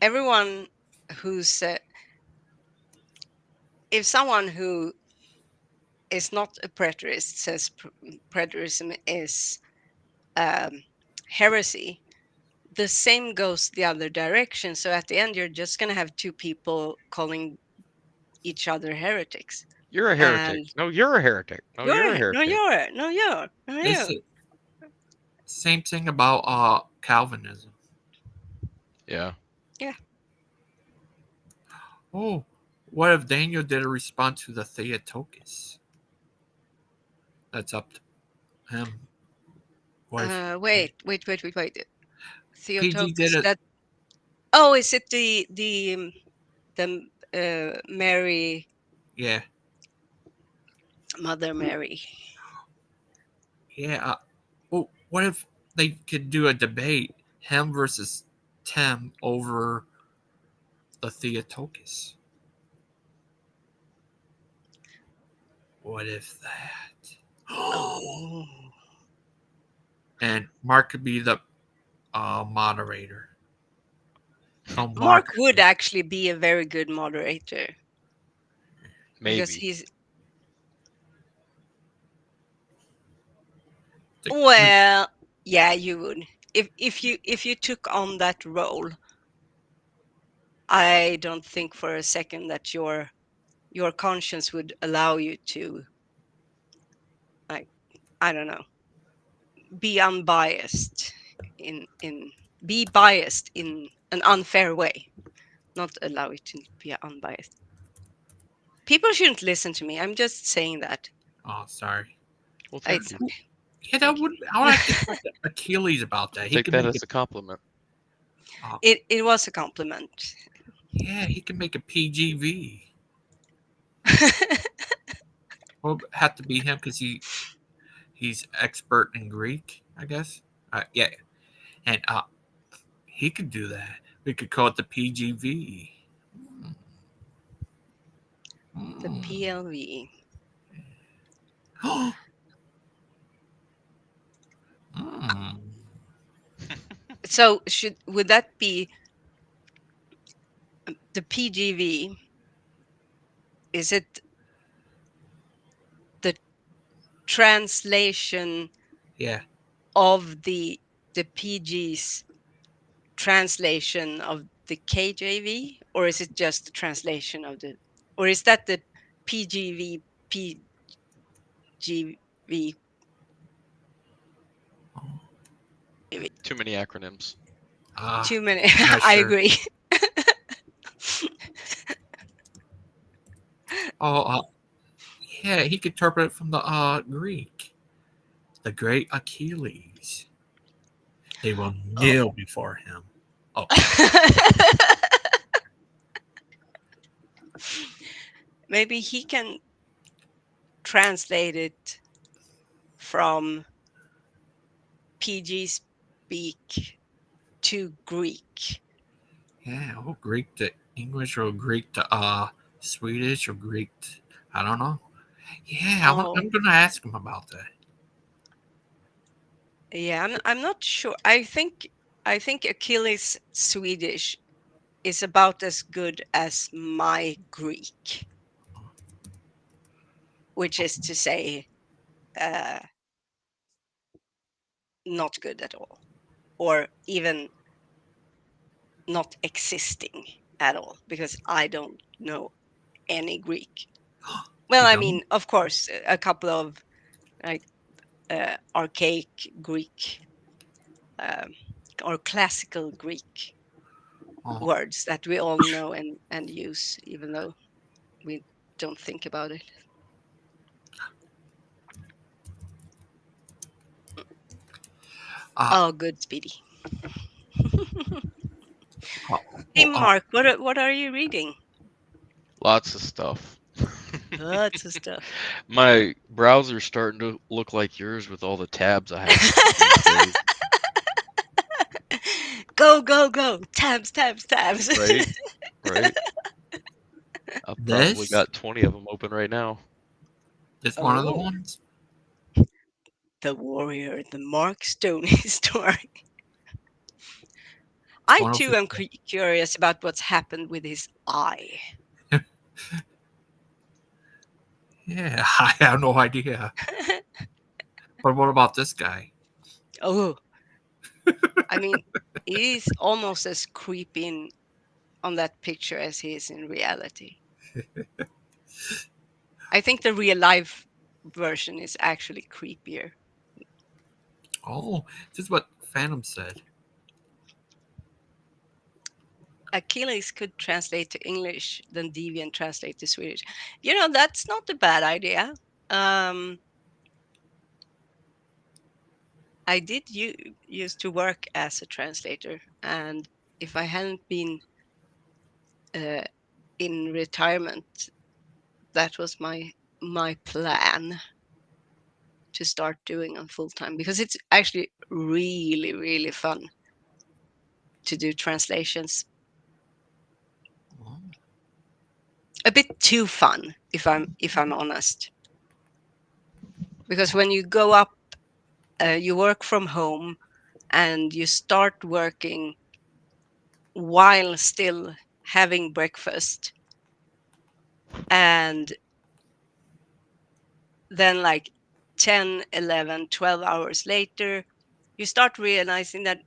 everyone who's if someone who is not a preterist says preterism is heresy, the same goes the other direction. So at the end, you're just going to have two people calling each other heretics. You're a heretic. And No, you're a heretic. No, you're a heretic. No, you're. Same thing about Calvinism. Yeah. Yeah. Oh, what if Daniel did a response to the Theotokos? That's up to him. What if Wait. PG Theotokos. did it? That. Oh, is it the Mary, Yeah, Mother Mary? yeah. Well, what if they could do a debate, him versus Tim, over the Theotokos? What if that? Oh. And Mark could be the moderator. So Mark would actually be a very good moderator because Maybe. he's. Well, yeah, you would. If you took on that role, I don't think for a second that your conscience would allow you to, like, I don't know, be unbiased be biased in an unfair way, not allow it to be unbiased. People shouldn't listen to me. I'm just saying that. Oh, sorry. Well, It's thank you. okay. Yeah, that would. I would like to talk to Achilles about that. He Take can that make as a compliment. It was a compliment. Yeah, he can make a PGV. Well, have to be him because he's expert in Greek, I guess. Yeah, and he could do that. We could call it the PGV. The PLV. So would that be the PGV? Is it the translation Yeah. of the PG's translation of the KJV, or is it just the translation of the, or is that the PGV PGV? Too many acronyms. Too many. not I sure. agree. Yeah, he could interpret it from the Greek. The great Achilles. They will kneel before him. Oh. Maybe he can translate it from PG speak to Greek. Yeah, or Greek to English, or Greek to Swedish, or Greek to, I don't know. Yeah, I'm gonna ask him about that. Yeah, I'm not sure. I think Achilles' Swedish is about as good as my Greek, which is to say, not good at all, or even not existing at all, because I don't know any Greek. Well, I mean, of course, a couple of like archaic Greek or classical Greek words that we all know and use, even though we don't think about it. Oh, good, Speedy. Hey, Mark, what are you reading? Lots of stuff. Lots of stuff. My browser's starting to look like yours with all the tabs I have these days. Go, go, go. Tabs, tabs, tabs. Right? Right? I've probably This? got 20 of them open right now. This one of the ones? The Warrior, the Mark Stoney story. I too am curious about what's happened with his eye. Yeah, I have no idea. But what about this guy? Oh, I mean, he's almost as creepy on that picture as he is in reality. I think the real life version is actually creepier. Oh, this is what Phantom said. Achilles could translate to English, then Deviant translate to Swedish. You know, that's not a bad idea. I did used to work as a translator, and if I hadn't been in retirement, that was my plan to start doing on full time, because it's actually really, really fun to do translations. A bit too fun, if I'm honest, because when you go up, you work from home, and you start working while still having breakfast, and then like 10, 11, 12 hours later, you start realizing that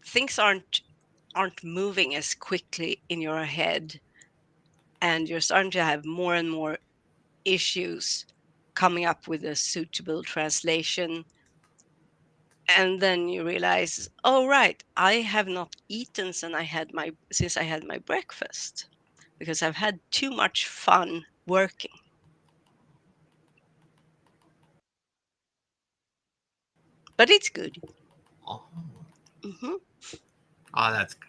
things aren't moving as quickly in your head, and you're starting to have more and more issues coming up with a suitable translation. And then you realize, oh right, I have not eaten since I had my breakfast, because I've had too much fun working. But it's good. Oh, Hmm. oh that's good.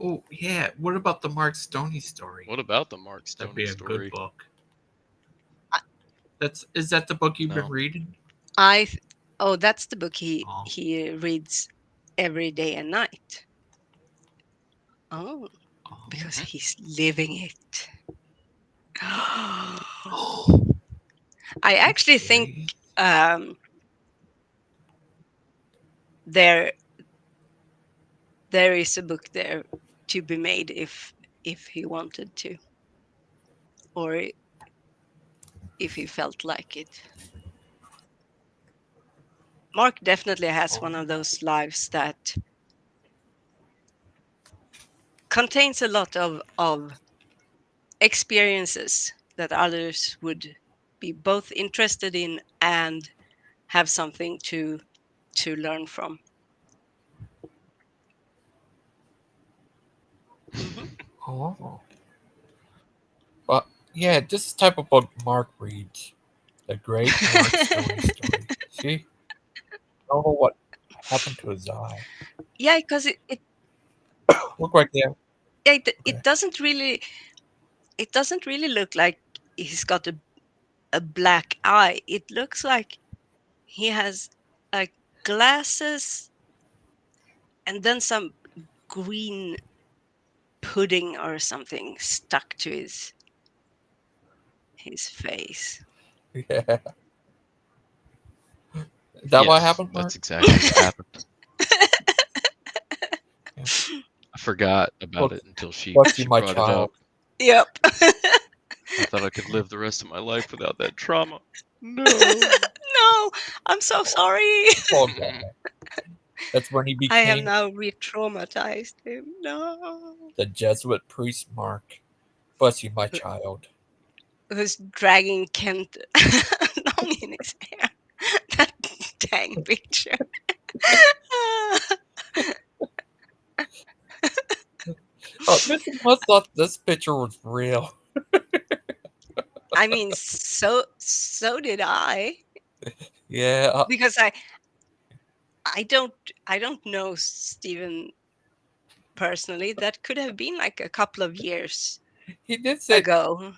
Oh yeah. What about the Mark Stoney story? What about the Mark That'd Stoney be a story? good book. Is that the book you've been No. reading? That's the book he reads every day and night. Oh, because he's living it. I actually think there is a book there to be made if he wanted to, or if he felt like it. Mark definitely has one of those lives that contains a lot of experiences that others would be both interested in and have something to learn from. Mm-hmm. Oh. But yeah, this type of book Mark reads. The great Mark Stoney story. See? I don't know what happened to his eye. Yeah, because it Look right there. yeah, it doesn't really look like he's got a black eye. It looks like he has like glasses and then some green pudding or something stuck to his face. Yeah. Is that what happened, Mark? That's exactly what happened. I forgot about it until she Bugsy, my brought it child. up. Yep. I thought I could live the rest of my life without that trauma. No. No, I'm so sorry. Poor guy. That's when he I have became now re-traumatized him. No. the Jesuit priest Mark. Bugsy, my child. Who's dragging Kent along in his hair. That dang picture. Oh, Mr. Must thought this picture was real. I mean, so did I. Yeah. Because I don't know Stephen personally. That could have been like a couple of years He did say ago.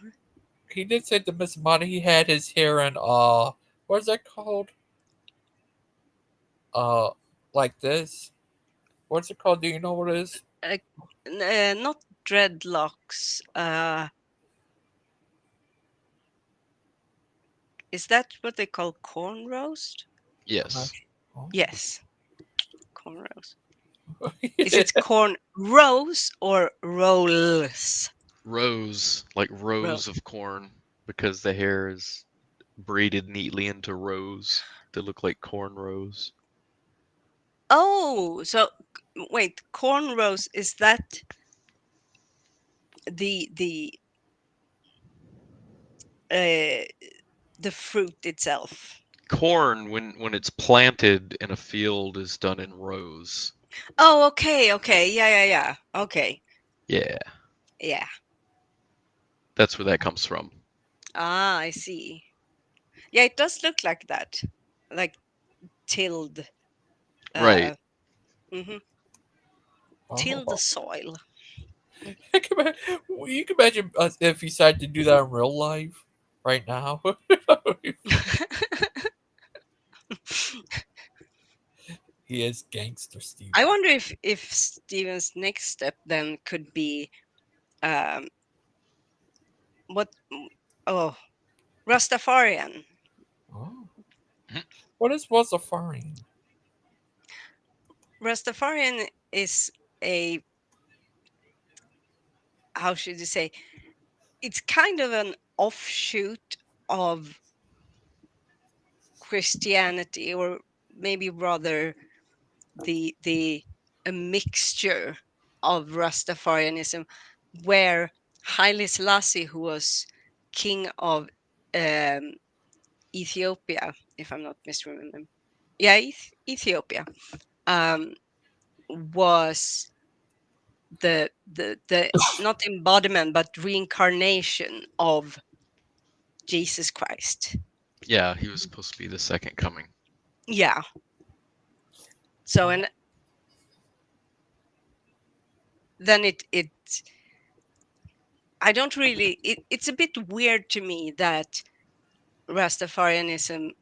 He did say to Miss Monty he had his hair in what is that called? Like this. What's it called? Do you know what it is? Not dreadlocks. Is that what they call cornrows? Yes. Yes, cornrows. Is it corn rows or rolls? Rows, like rows of corn, because the hair is braided neatly into rows. They look like corn rows. Oh, so wait, cornrows, is that the fruit itself? Corn, when it's planted in a field, is done in rows. Oh, okay, yeah. Okay, Yeah, yeah. that's where that comes from. Ah, I see. Yeah, it does look like that. like tilled. Right. Mhm. Oh. Till the soil. You can imagine if he decided to do that in real life right now. He is gangster Steve. I wonder if Steven's next step then could be what Rastafarian. Oh. What is Rastafarian? Rastafarian is a, how should you say, it's kind of an offshoot of Christianity, or maybe rather a mixture of Rastafarianism, where Haile Selassie, who was king of Ethiopia, if I'm not misremembering, Ethiopia, was the not embodiment but reincarnation of Jesus Christ. Yeah, he was supposed to be the second coming. Yeah. So and then it I don't really it's a bit weird to me that Rastafarianism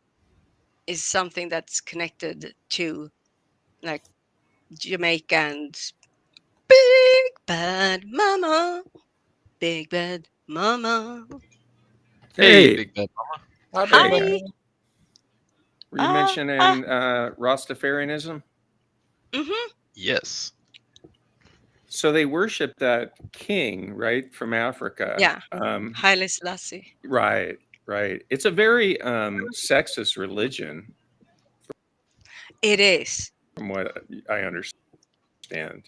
is something that's connected to like Jamaica and Big Bad Mama. Big Bad Mama. Hey, Hey. Big Bad Mama. Hi. Were you mentioning Rastafarianism? Mm-hmm. Yes. So they worship that king, right, from Africa. Yeah. Haile Selassie. Right, right. It's a very sexist religion. It is. From what I understand.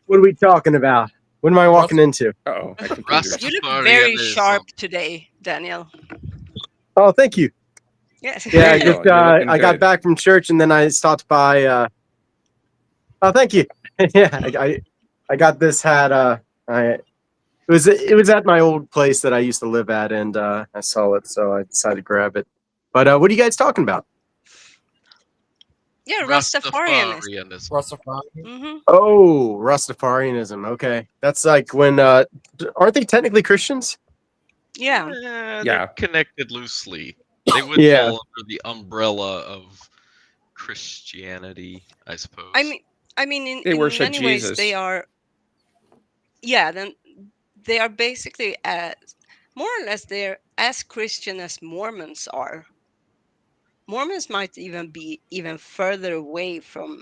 What are we talking about? What am I walking into? Uh-oh, my You computer. look very sharp today, Daniel. Oh, thank you. Yes. Yeah, There you go. just You're looking I got good. back from church and then I stopped by. Oh, thank you. Yeah, I got this hat. It was at my old place that I used to live at, and I saw it, so I decided to grab it. But what are you guys talking about? Yeah, Rastafarianism. Rastafarian. Mm-hmm. Oh, Rastafarianism. Okay, that's like when aren't they technically Christians? Yeah. They're connected loosely. They would Yeah. fall under the umbrella of Christianity, I suppose. I mean, They in worship many ways Jesus. they are. Yeah, then they are basically more or less they're as Christian as Mormons are. Mormons might even be even further away from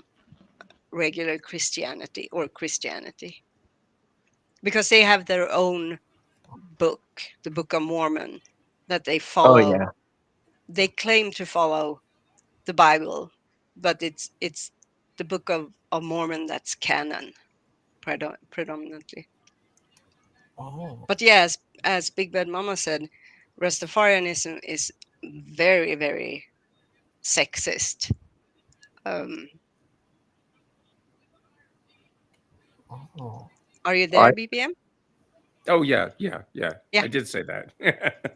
regular Christianity or Christianity, because they have their own book, the Book of Mormon, that they follow. Oh yeah. They claim to follow the Bible, but it's the Book of Mormon that's canon predominantly. Oh. But yes, as Big Bad Mama said, Rastafarianism is very, very sexist. Oh. Are you there, BBM? Oh yeah, yeah. Yeah. I did say that.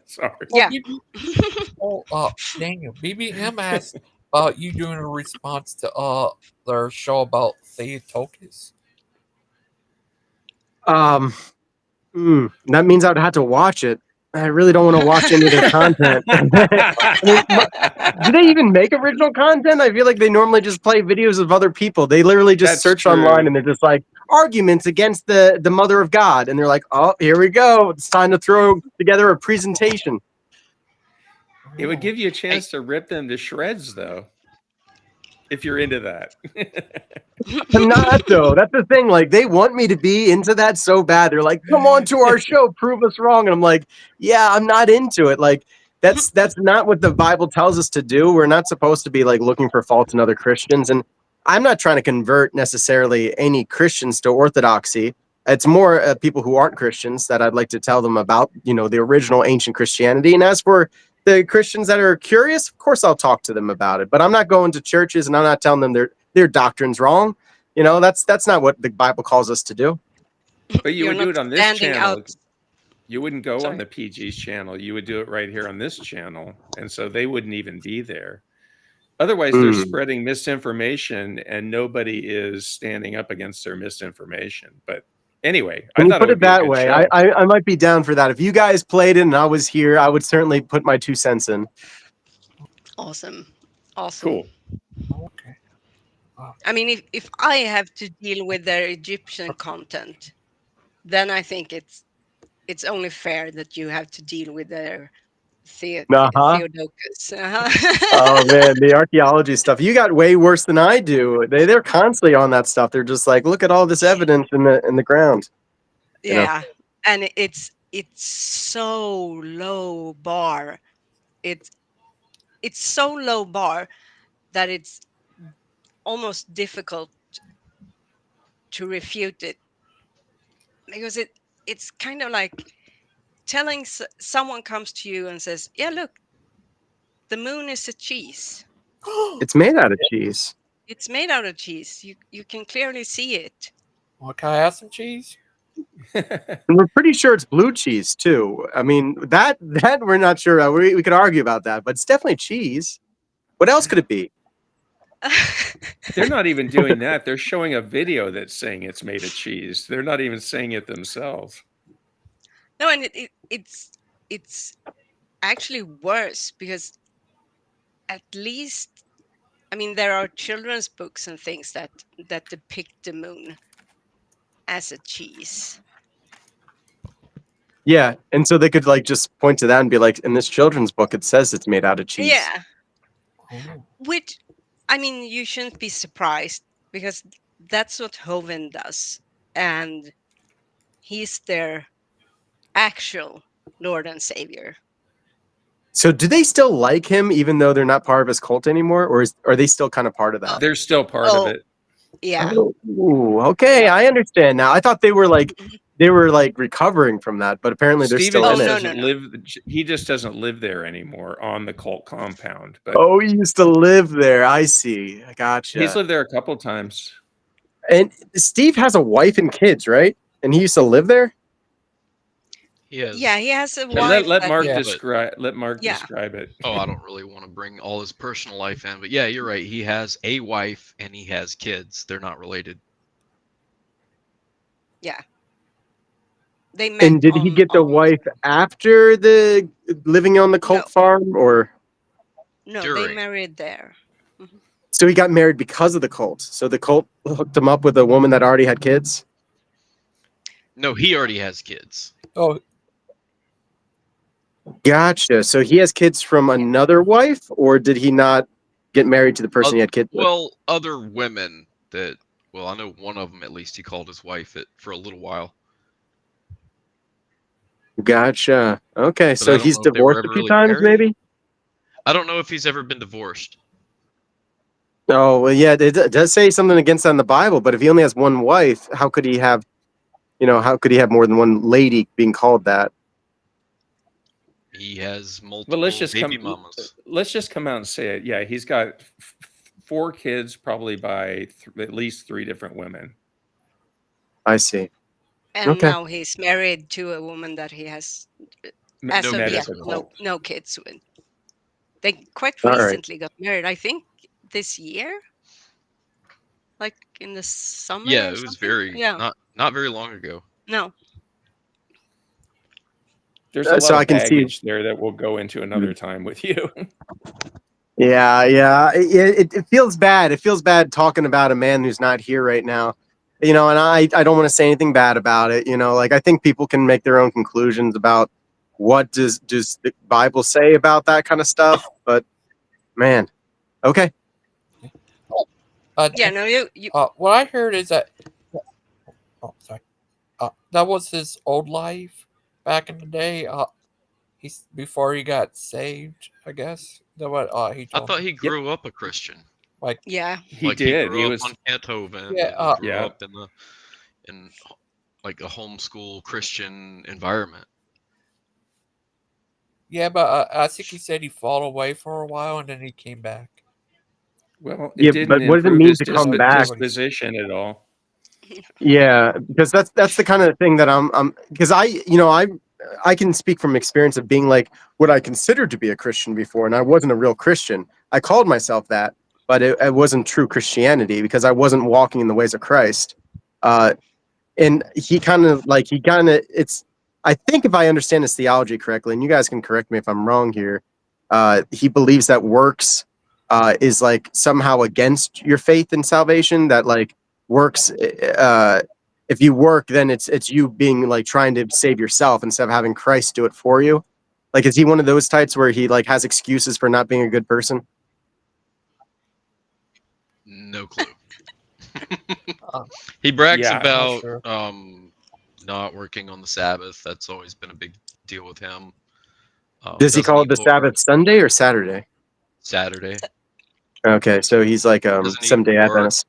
Sorry. Yeah. Daniel, BBM asked you doing a response to their show about Theology. That means I'd have to watch it. I really don't want to watch any of their content. I mean, do they even make original content? I feel like they normally just play videos of other people. They literally just That's search true. online and they're just like arguments against the Mother of God, and they're like, "Oh, here we go! It's time to throw together a presentation." It would give you a chance to rip them to shreds, though, if you're into that. I'm not though. That's the thing. Like they want me to be into that so bad. They're like, "Come on to our show, prove us wrong." And I'm like, "Yeah, I'm not into it." Like that's not what the Bible tells us to do. We're not supposed to be like looking for faults in other Christians. And I'm not trying to convert necessarily any Christians to Orthodoxy. It's more people who aren't Christians that I'd like to tell them about, the original ancient Christianity. And as for the Christians that are curious, of course I'll talk to them about it. But I'm not going to churches and I'm not telling them their doctrine's wrong. That's not what the Bible calls us to do. But you would do it on this standing channel. out. You wouldn't go Sorry. on the PG's channel. You would do it right here on this channel. And so they wouldn't even be there. Otherwise, they're spreading misinformation, and nobody is standing up against their misinformation. But anyway, I When you thought it put would it be a that good way, show. I might be down for that. If you guys played it and I was here, I would certainly put my 2 cents in. Awesome. Awesome. Cool. Okay. I mean, if I have to deal with their Egyptian content, then I think it's only fair that you have to deal with their Uh-huh. Theodocus. Oh man, the archaeology stuff. You got way worse than I do. They're constantly on that stuff. They're just like, look at all this evidence in the ground. You know? Yeah, and it's so low bar. It's so low bar that it's almost difficult to refute it, because it's kind of like telling someone comes to you and says, "Yeah, look, the moon is a cheese. It's made out of cheese. It's made out of cheese. You can clearly see it." Well, can I have some cheese? And we're pretty sure it's blue cheese too. I mean, that we're not sure. We could argue about that, but it's definitely cheese. What else could it be? They're not even doing that. They're showing a video that's saying it's made of cheese. They're not even saying it themselves. No, and it's actually worse, because at least, I mean, there are children's books and things that depict the moon as a cheese. Yeah, and so they could like just point to that and be like, in this children's book, it says it's made out of cheese. Yeah. Which, I mean, you shouldn't be surprised, because that's what Hovind does, and he's their actual Lord and Savior. So do they still like him even though they're not part of his cult anymore, or are they still kind of part of that? They're still part of it. Yeah. Oh, ooh, okay, I understand now. I thought they were like recovering from that, but apparently they're Steven still just in it. doesn't live. He just doesn't live there anymore on the cult compound. But Oh, he used to live there. I see. I gotcha. he's lived there a couple times. And Steve has a wife and kids, right? And he used to live there? Yeah, he has a Yeah, wife. let that- Mark Yeah. describe. Let Mark Yeah. describe it. Oh, I don't really want to bring all his personal life in, but yeah, you're right. He has a wife and he has kids. They're not related. Yeah. They met. And did he get the wife after the living on the cult farm, or No, During. they married there. so he got married because of the cult? So the cult hooked him up with a woman that already had kids? No, he already has kids. Oh, Gotcha. So he has kids from another wife, or did he not get married to the person he had kids with? Well, other women that, well, I know one of them at least. He called his wife it for a little while. Gotcha. Okay, But I so don't he's know if they were divorced a ever few really times, married. maybe? I don't know if he's ever been divorced. Oh, well, yeah, it does say something against that in the Bible, but if he only has one wife, how could he have, how could he have more than one lady being called that? He has multiple But let's just baby come. mamas. Let's just come out and say it. Yeah, he's got 4 kids, probably by at least 3 different women. I see. And Okay. now he's married to a woman that he has, as no of kids yet, with. no kids with. They quite All right. recently got married. I think this year, like in the summer. Yeah, or it was something? very Yeah. not very long ago. No. There's a lot So of I can see- baggage there that we'll go into another time with you. Yeah. It feels bad. It feels bad talking about a man who's not here right now. And I don't want to say anything bad about it. Like I think people can make their own conclusions about what does the Bible say about that kind of stuff. But man, okay. Yeah. No. You. what I heard is that. Oh, sorry. That was his old life back in the day. He's before he got saved, I guess. That what he I told thought me. he grew up a Christian. Like Yeah. He Like did. He He grew was. up on Beethoven. Yeah, And he grew yeah. up in like a homeschool Christian environment. Yeah, but I think he said he fell away for a while and then he came back. Well, Yeah, it didn't but what does it improve mean his to come back? disposition at all. Yeah, because that's the kind of thing that I'm because I can speak from experience of being like what I considered to be a Christian before, and I wasn't a real Christian. I called myself that, but it wasn't true Christianity because I wasn't walking in the ways of Christ. And he kind of it's, I think if I understand his theology correctly, and you guys can correct me if I'm wrong here, he believes that works is like somehow against your faith in salvation, that like works, if you work, then it's you being like trying to save yourself instead of having Christ do it for you. Like, is he one of those types where he like has excuses for not being a good person? No clue. He brags Yeah, I'm not about sure. not working on the Sabbath. That's always been a big deal with him. Does he Doesn't call eat it the pork. Sabbath Sunday or Saturday? Saturday. Okay, so he's like Doesn't eat Seventh-day pork. Adventist.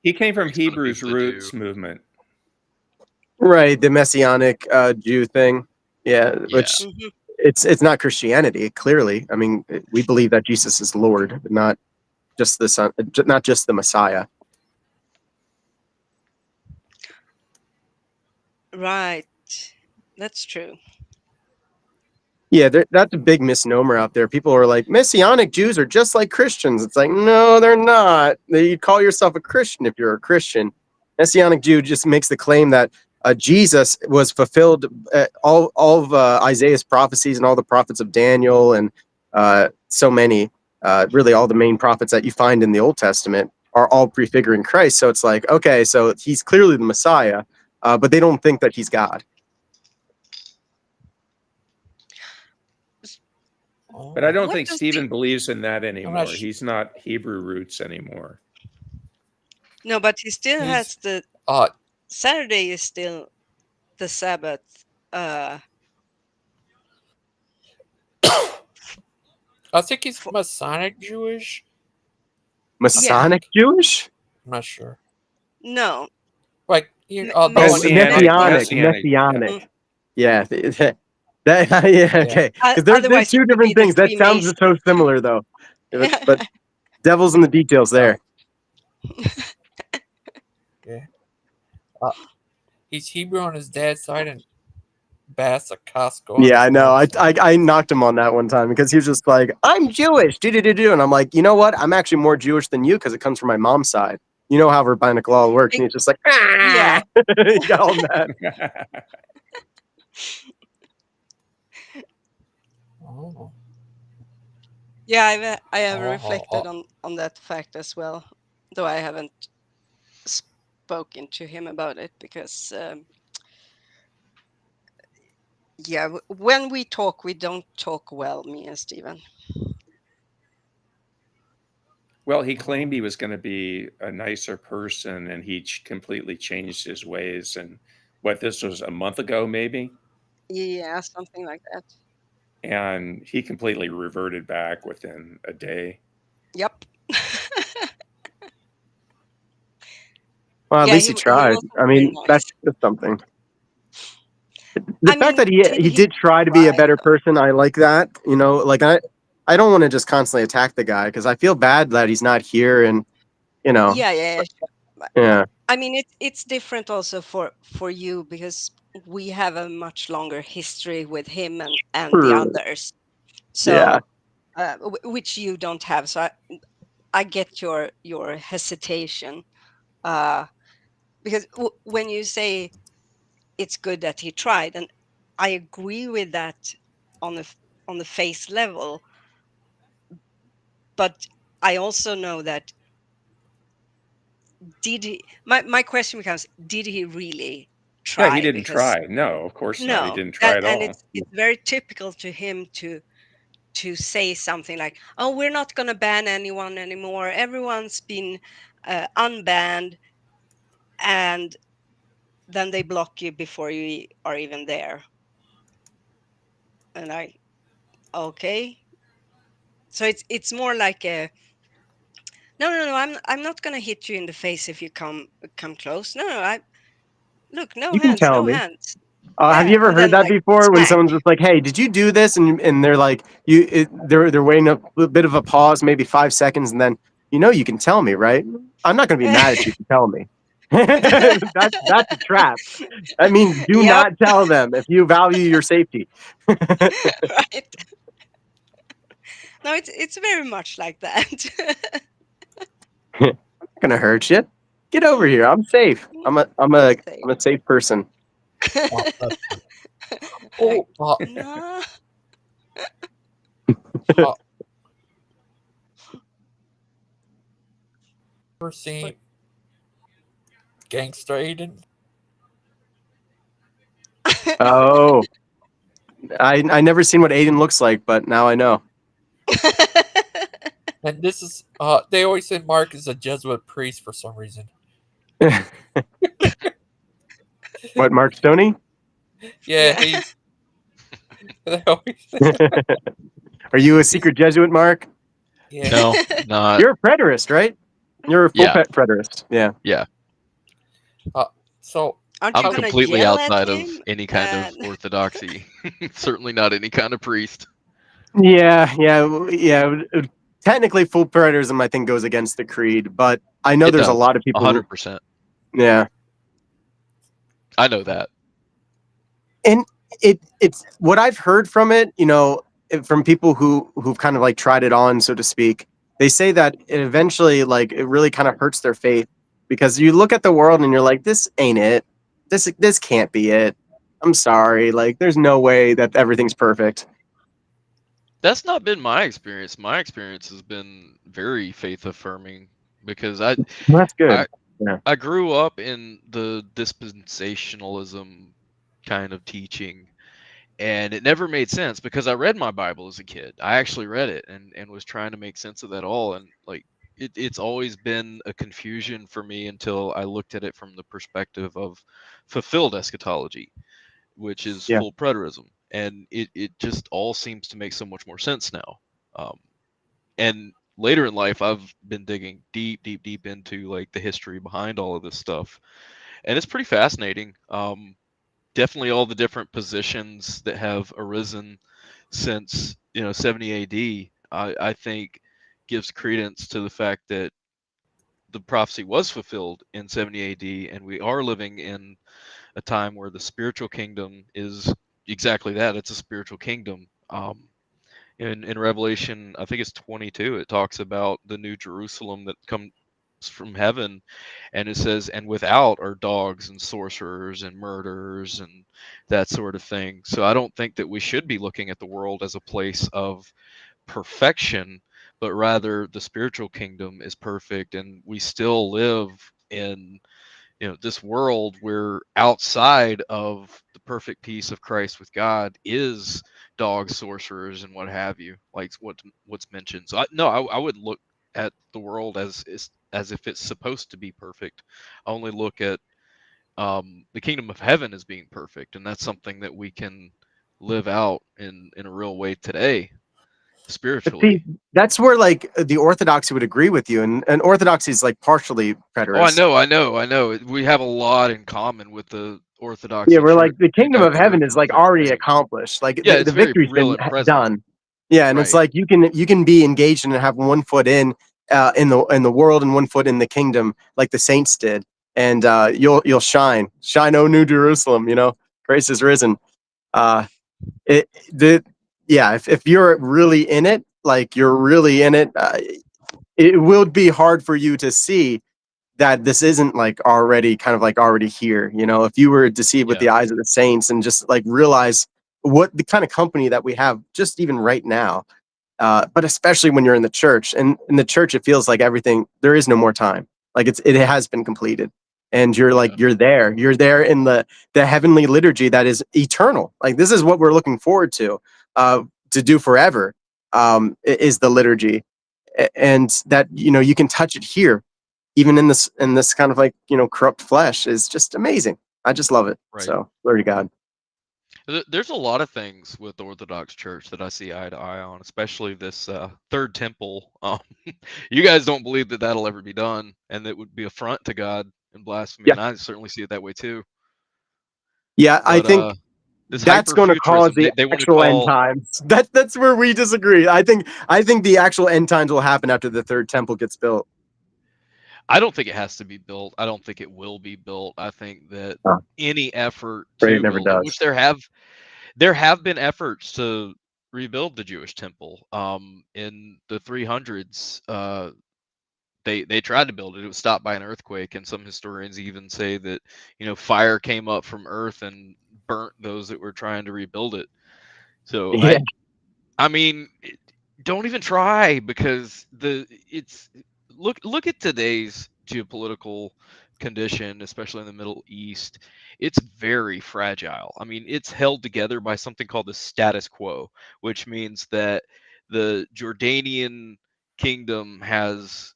he came from Makes fun of Hebrews people that roots do. movement. Right, the Messianic Jew thing. Yeah, Yeah. which it's not Christianity, clearly. I mean, we believe that Jesus is Lord, not just the Son, not just the Messiah. Right. That's true. Yeah, that's a big misnomer out there. People are like, Messianic Jews are just like Christians. It's like, no, they're not. You call yourself a Christian if you're a Christian. Messianic Jew just makes the claim that Jesus was fulfilled, all of Isaiah's prophecies and all the prophets of Daniel and so many, really all the main prophets that you find in the Old Testament are all prefiguring Christ. So it's like, okay, so he's clearly the Messiah, but they don't think that he's God. But I don't What think does Stephen believes in that anymore. sure. He's not Hebrew roots anymore. No, but he still has the Uh, Saturday is still the Sabbath. I think he's Masonic Jewish. Masonic Jewish? I'm not sure. No. Like, Messianic. Yeah. Yeah, okay. Because there's Otherwise, it two would be different the things. That sounds Freemasons. so similar, though. But devil's in the details there. Yeah. He's Hebrew on his dad's side and Bass a Costco. Yeah, I know. I knocked him on that one time because he was just like, I'm Jewish, do. And I'm like, you know what? I'm actually more Jewish than you because it comes from my mom's side. You know how rabbinic law works. And he's just like, Yeah. he got all mad. Oh. Yeah, I have Oh. reflected on that fact as well, though I haven't spoken to him about it because, when we talk, we don't talk well, me and Steven. Well, he claimed he was going to be a nicer person, and he completely changed his ways. And this was a month ago, maybe? Yeah, something like that. And he completely reverted back within a day. Yep. Well, at Yeah, least he he tried. wasn't I very mean, nice. that's just something. The fact that he did try to be a better person, I like that. You know, like I don't want to just constantly attack the guy because I feel bad that he's not here, and you know, Yeah. yeah. I mean, it's different also for you because we have a much longer history with him and the True. others. Yeah. So, which you don't have. So I get your hesitation, because when you say it's good that he tried, and I agree with that on the face level, but I also know that my question becomes, did he really try? Yeah, he didn't Because try. No, of course not. He no, didn't try at and all. it's very typical to him to say something like, oh, we're not going to ban anyone anymore, everyone's been unbanned, and then they block you before you are even there. And okay, so it's more like a no, I'm not going to hit you in the face if you come close. No, no You can hands, tell no me. hands. Have Yeah, you ever and heard then that like before? When smack. someone's just like, "Hey, did you do this?" and they're like, they're waiting a bit of a pause, maybe 5 seconds, and then you can tell me, right? I'm not going to be mad at you if you tell me. That's a trap. That means do Yep. not tell them if you value your safety. Right. No, it's very much like that. I'm not gonna hurt you. Get over here. I'm safe. I'm a safe person. Oh, No. ever seen Gangster Aiden? Oh, I never seen what Aiden looks like, but now I know. And this is they always say Mark is a Jesuit priest for some reason. What, Mark Stoney? Yeah, he's they always Are you a secret Jesuit, Mark? Yeah. No, not. You're a preterist, right? You're a full Yeah. preterist. Yeah. Yeah. So Aren't I'm you gonna completely yell at outside of him? any kind of orthodoxy. Certainly not any kind of priest. Yeah. Technically, full preterism, I think, goes against the creed, but I know It there's a does. lot of people. 100%. Yeah. I know that. And it's what I've heard from it, from people who've kind of like tried it on, so to speak. They say that it eventually, like, it really kind of hurts their faith because you look at the world and you're like, this ain't it. This can't be it. I'm sorry. Like, there's no way that everything's perfect. That's not been my experience. My experience has been very faith affirming because That's good. Yeah. I grew up in the dispensationalism kind of teaching, and it never made sense because I read my Bible as a kid. I actually read it and was trying to make sense of that all, and like it's always been a confusion for me until I looked at it from the perspective of fulfilled eschatology, which is Yeah. full preterism, and it just all seems to make so much more sense now. And later in life, I've been digging deep into like the history behind all of this stuff, and it's pretty fascinating. Definitely all the different positions that have arisen since 70 AD, I think gives credence to the fact that the prophecy was fulfilled in 70 AD, and we are living in a time where the spiritual kingdom is exactly that. It's a spiritual kingdom. In Revelation, I think it's 22, it talks about the new Jerusalem that comes from heaven, and it says, and without are dogs and sorcerers and murderers and that sort of thing. So I don't think that we should be looking at the world as a place of perfection, but rather the spiritual kingdom is perfect, and we still live in this world where outside of the perfect peace of Christ with God is dogs, sorcerers, and what have you, like what's mentioned. So I would look at the world as if it's supposed to be perfect. I only look at the kingdom of heaven as being perfect, and that's something that we can live out in a real way today, But spiritually. that's where like the orthodoxy would agree with you, and orthodoxy is like partially Oh, I preterist. know. We have a lot in common with the Yeah, Orthodoxy we're Church like the in kingdom that of they're heaven is like doing certain already things. accomplished. Like Yeah, the it's very victory's real been and present. done. Yeah, and it's Right. like you can be engaged and have one foot in the world and one foot in the kingdom, like the saints did, and you'll shine, O New Jerusalem. Christ is risen. Uh, it the yeah, if you're really in it, like you're really in it, it will be hard for you to see that this isn't like already kind of like already here. If you were deceived with Yeah. the eyes of the saints and just like realize what the kind of company that we have just even right now, but especially when you're in the church, and in the church it feels like everything, there is no more time, like it has been completed, and you're like you're there in the heavenly liturgy that is eternal. Like, this is what we're looking forward to do forever, is the liturgy. And that you can touch it here, even in this kind of like corrupt flesh, is just amazing. I just love it. Right. So glory to God. There's a lot of things with the Orthodox Church that I see eye to eye on, especially this third temple. You guys don't believe that that'll ever be done, and that would be affront to God and blasphemy, Yeah. and I certainly see it that way too. Yeah, I But think this that's going to cause hyper-futurism, the they want to actual end call. times. That's where we disagree. I think the actual end times will happen after the third temple gets built. I don't think it has to be built. I don't think it will be built. I think that any effort Pray it to never build it, does. which there have been efforts to rebuild the Jewish temple. In the 300s, they tried to build it. It was stopped by an earthquake, and some historians even say that fire came up from earth and burnt those that were trying to rebuild it. So Yeah. I mean, don't even try, because look at today's geopolitical condition, especially in the Middle East. It's very fragile. I mean, it's held together by something called the status quo, which means that the Jordanian kingdom has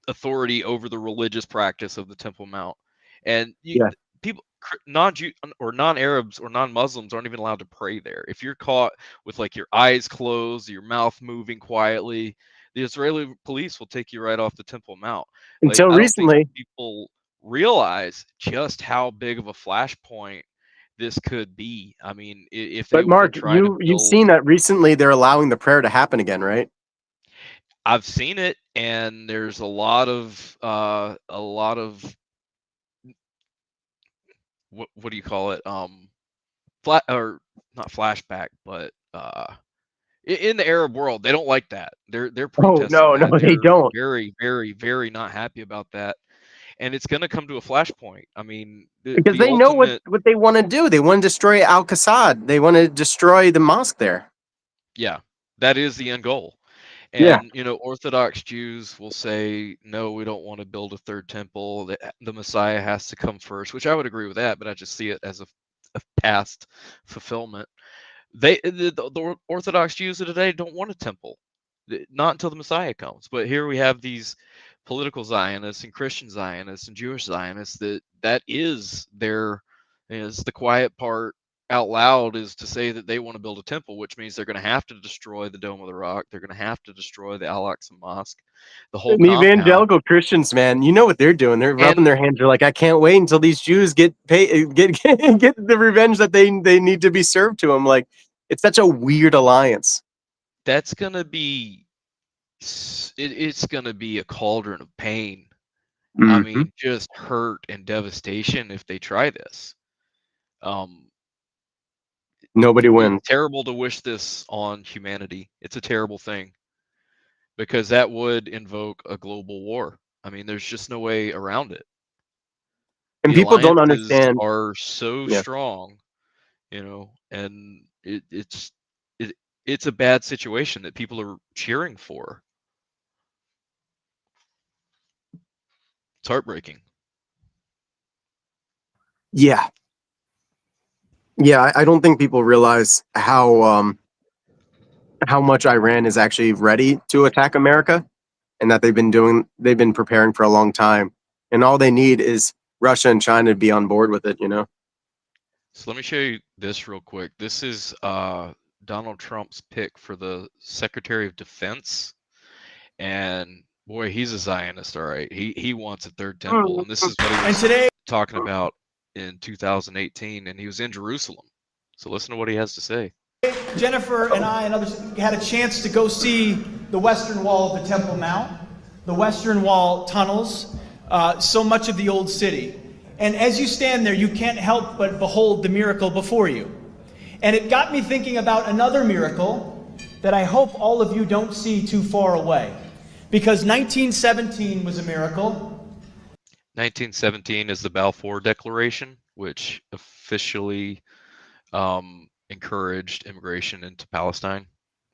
authority over the religious practice of the Temple Mount, and Yeah. people non-Jew or non-Arabs or non-Muslims aren't even allowed to pray there. If you're caught with like your eyes closed, your mouth moving quietly, the Israeli police will take you right off the Temple Mount. Like, Until I don't think recently. people realize just how big of a flashpoint this could be. I mean, if they But want to Mark, try to you've build, seen that recently they're allowing the prayer to happen again, right? I've seen it, and there's a lot of what do you call it? Flat, or not flashback, but in the Arab world, they don't like that. They're Oh protesting no, that. no, they They're don't. very, very, very not happy about that, and it's going to come to a flashpoint. I mean, Because the they know what, ultimate, what they want to do. They want to destroy Al-Qassad. They want to destroy the mosque there. yeah, that is the end goal. Yeah. And Orthodox Jews will say, no, we don't want to build a third temple. The Messiah has to come first, which I would agree with that, but I just see it as a past fulfillment. The Orthodox Jews of today don't want a temple, not until the Messiah comes. But here we have these political Zionists and Christian Zionists and Jewish Zionists that is their, is the quiet part out loud, is to say that they want to build a temple, which means they're going to have to destroy the Dome of the Rock. They're going to have to destroy the Al-Aqsa Mosque, the whole And the compound. evangelical Christians, man, you know what they're doing. They're rubbing And their hands. They're like, I can't wait until these Jews get get the revenge that they need to be served to them. Like, it's such a weird alliance. that's going to be, it's going to be a cauldron of pain. I Mhm. mean, just hurt and devastation if they try this. Nobody wins. It's terrible to wish this on humanity. It's a terrible thing, because that would invoke a global war. I mean, there's just no way around it. And The people don't alliances understand. are so Yeah. strong, and it's a bad situation that people are cheering for. It's heartbreaking. Yeah. Yeah, I don't think people realize how much Iran is actually ready to attack America, and that they've been preparing for a long time. And all they need is Russia and China to be on board with it, So let me show you this real quick. This is Donald Trump's pick for the Secretary of Defense. And boy, he's a Zionist, all right. He wants a third temple, and this is what he was talking about in 2018, and he was in Jerusalem. So listen to what he has to say. Jennifer and I and others had a chance to go see the Western Wall of the Temple Mount, the Western Wall tunnels, so much of the old city. And as you stand there, you can't help but behold the miracle before you. And it got me thinking about another miracle that I hope all of you don't see too far away. Because 1917 was a miracle. 1917 is the Balfour Declaration, which officially encouraged immigration into Palestine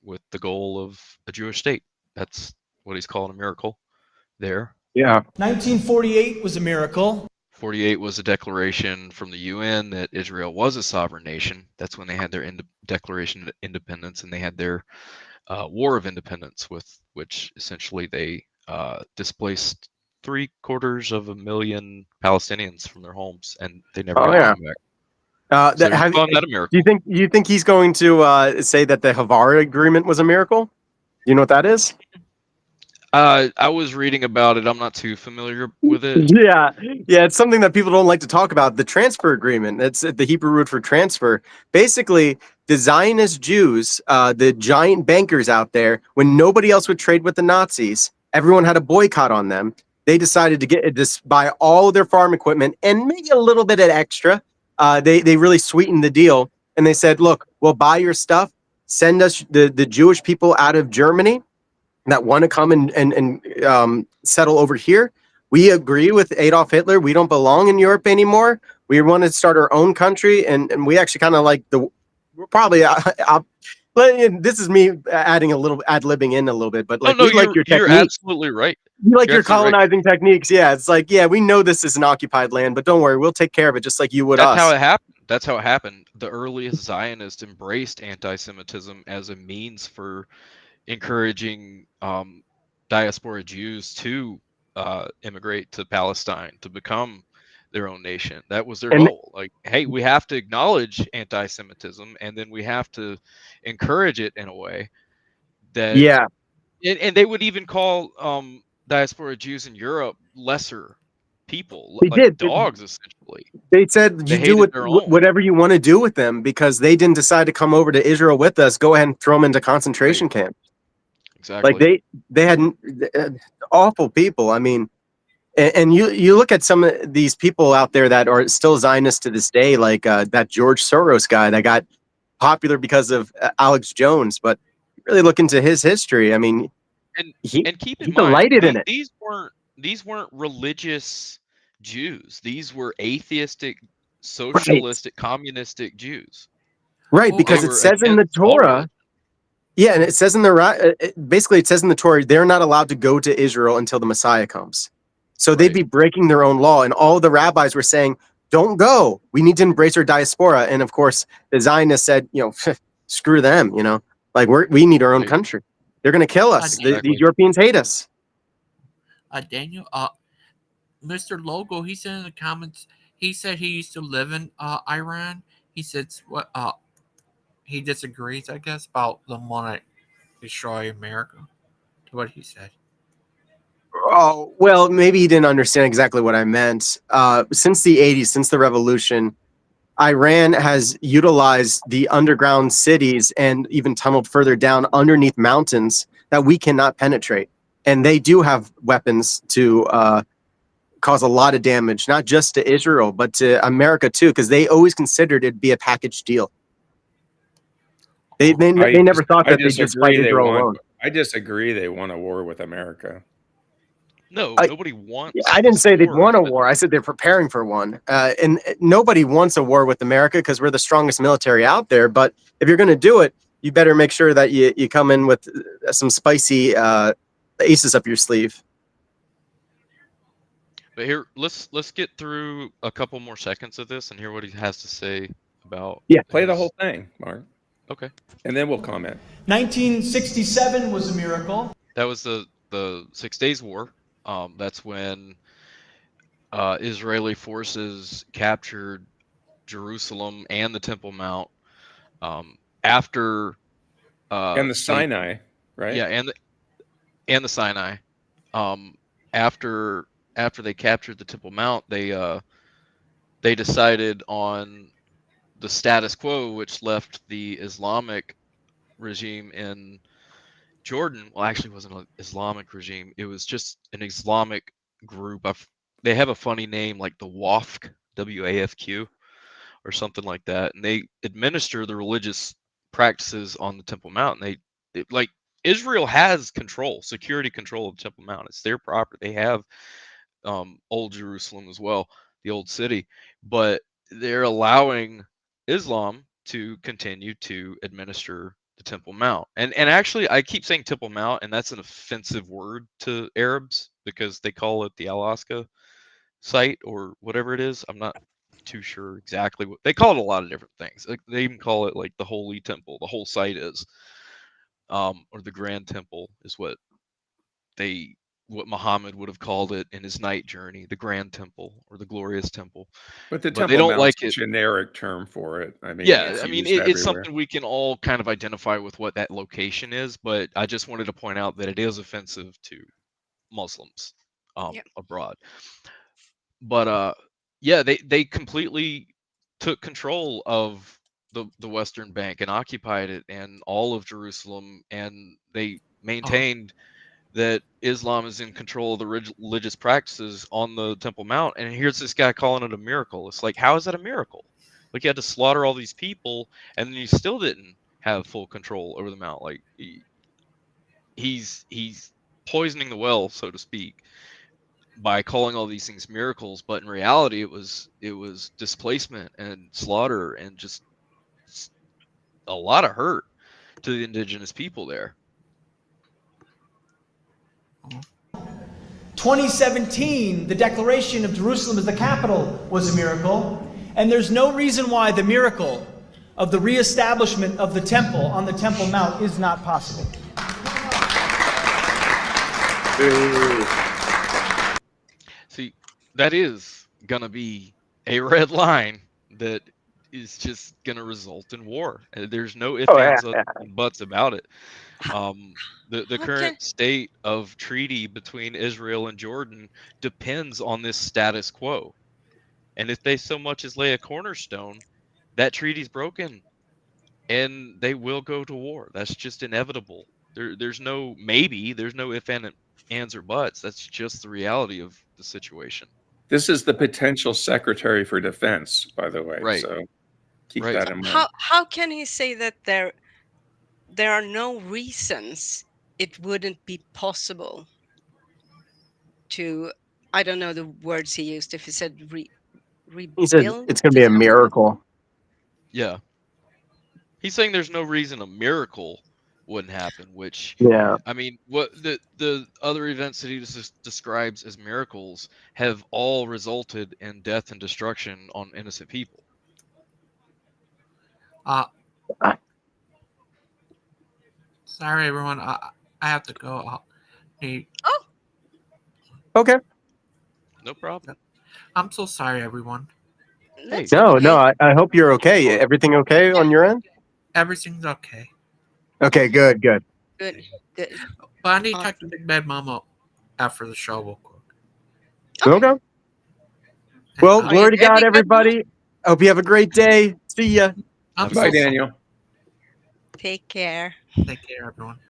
with the goal of a Jewish state. That's what he's calling a miracle there. Yeah. 1948 was a miracle. 48 was a declaration from the UN that Israel was a sovereign nation. That's when they had their Declaration of Independence, and they had their War of Independence, with which essentially they displaced 750,000 Palestinians from their homes, and they never Oh, got yeah. them back. So That, they're calling that a miracle. do you think he's going to say that the Havara Agreement was a miracle? Do you know what that is? I was reading about it. I'm not too familiar with it. Yeah, it's something that people don't like to talk about. The transfer agreement. That's the Hebrew root for transfer. Basically, the Zionist Jews, the giant bankers out there, when nobody else would trade with the Nazis, everyone had a boycott on them. They decided to buy all their farm equipment and maybe a little bit of extra. They really sweetened the deal, and they said, "Look, we'll buy your stuff. send us the Jewish people out of Germany that want to come and settle over here. We agree with Adolf Hitler. We don't belong in Europe anymore. We want to start our own country, and we actually kind of like we're probably this is me adding a little ad-libbing in a little bit, but like no, we like your you're technique. absolutely right. You like You're your absolutely right. colonizing techniques. Yeah, it's like, yeah, we know this is an occupied land, but don't worry, we'll take care of it just like you would That's us. how it happened. That's how it happened. The earliest Zionists embraced anti-Semitism as a means for encouraging diaspora Jews to immigrate to Palestine to become their own nation. That was their And goal. Like, hey, we have to acknowledge anti-Semitism, and then we have to encourage it in a way that. yeah, And they would even call diaspora Jews in Europe lesser people, they like did. dogs, essentially. They said They you do hated their own. whatever you want to do with them because they didn't decide to come over to Israel with us. Go ahead and throw them into concentration camps. Exactly. Like they had awful people. I mean, and you look at some of these people out there that are still Zionists to this day, like that George Soros guy that got popular because of Alex Jones, but really look into his history. I mean, And keep he in mind, delighted in it. these weren't religious Jews. These were atheistic, socialistic, communistic Jews. Right, because They it were says in the against all Torah. religion. Yeah, and it says in the basically it says in the Torah they're not allowed to go to Israel until the Messiah comes. So they'd be breaking their own law, and all the rabbis were saying, "Don't go. We need to embrace our diaspora." And of course, the Zionists said, "Screw them." Like we need our own country. They're going to kill us. These Europeans hate us. Daniel, Mr. Logo, he said in the comments, he said he used to live in Iran. He said what he disagrees, I guess, about them want to destroy America. To what he said. Oh, well, maybe he didn't understand exactly what I meant. Since the 80s, since the revolution, Iran has utilized the underground cities and even tunneled further down underneath mountains that we cannot penetrate. And they do have weapons to cause a lot of damage, not just to Israel, but to America too, because they always considered it to be a package deal. They never thought that they'd just fight Israel alone. I disagree. They want a war with America. No, nobody wants. I didn't say they'd want a war. I said they're preparing for one. And nobody wants a war with America because we're the strongest military out there. But if you're going to do it, you better make sure that you come in with some spicy aces up your sleeve. But here, let's get through a couple more seconds of this and hear what he has to say about. Yeah, play the whole thing, Mark. Okay. And then we'll comment. 1967 was a miracle. That was the 6 Days War. That's when Israeli forces captured Jerusalem and the Temple Mount after and the Sinai, right? Yeah, and the Sinai. After they captured the Temple Mount, they decided on the status quo, which left the Islamic regime in Jordan. Well, actually, it wasn't an Islamic regime. It was just an Islamic group. They have a funny name like the WAFQ, WAFQ, or something like that. And they administer the religious practices on the Temple Mount. And like Israel has security control of the Temple Mount. It's their property. They have Old Jerusalem as well, the old city. But they're allowing Islam to continue to administer the Temple Mount. And actually, I keep saying Temple Mount, and that's an offensive word to Arabs because they call it the Al-Aqsa site or whatever it is. I'm not too sure exactly what they call it. A lot of different things. Like, they even call it like the Holy Temple. The whole site is, or the Grand Temple is what Muhammad would have called it in his night journey, the Grand Temple or the Glorious Temple. But the Temple they don't like it. Generic term for it. I mean, yeah, I mean it's something we can all kind of identify with what that location is. But I just wanted to point out that it is offensive to Muslims abroad. But yeah, they completely took control of the Western Bank and occupied it and all of Jerusalem, and they maintained that Islam is in control of the religious practices on the Temple Mount. And here's this guy calling it a miracle. It's like, how is that a miracle? Like, you had to slaughter all these people, and then you still didn't have full control over the mount. Like he's poisoning the well, so to speak, by calling all these things miracles, but in reality it was displacement and slaughter and just a lot of hurt to the indigenous people there. 2017, the declaration of Jerusalem as the capital was a miracle, and there's no reason why the miracle of the reestablishment of the temple on the Temple Mount is not possible. See, that is gonna be a red line that is just gonna result in war. There's no ifs, ands, and buts about it. The current state of treaty between Israel and Jordan depends on this status quo. And if they so much as lay a cornerstone, that treaty's broken and they will go to war. That's just inevitable. There's no maybe, there's no if, ands, or buts. That's just the reality of the situation. This is the potential Secretary for Defense, by the way. Right. So keep that in mind. How can he say that there are no reasons it wouldn't be possible to, I don't know the words he used, if he said rebuild? He said it's going to be a miracle. Yeah. He's saying there's no reason a miracle wouldn't happen, which, yeah, I mean, what the other events that he describes as miracles have all resulted in death and destruction on innocent people. Sorry, everyone. I have to go. Okay. No problem. I'm so sorry, everyone. No, I hope you're okay. Everything okay on your end? Everything's okay. Okay, good. Good. But I need to talk to Big Bad Mama after the show real quick. Okay. Well, Are glory you to there, God, Big Bad everybody. Hope you have a great day. See ya. I'm Bye, so Daniel. Take care. Take care, everyone.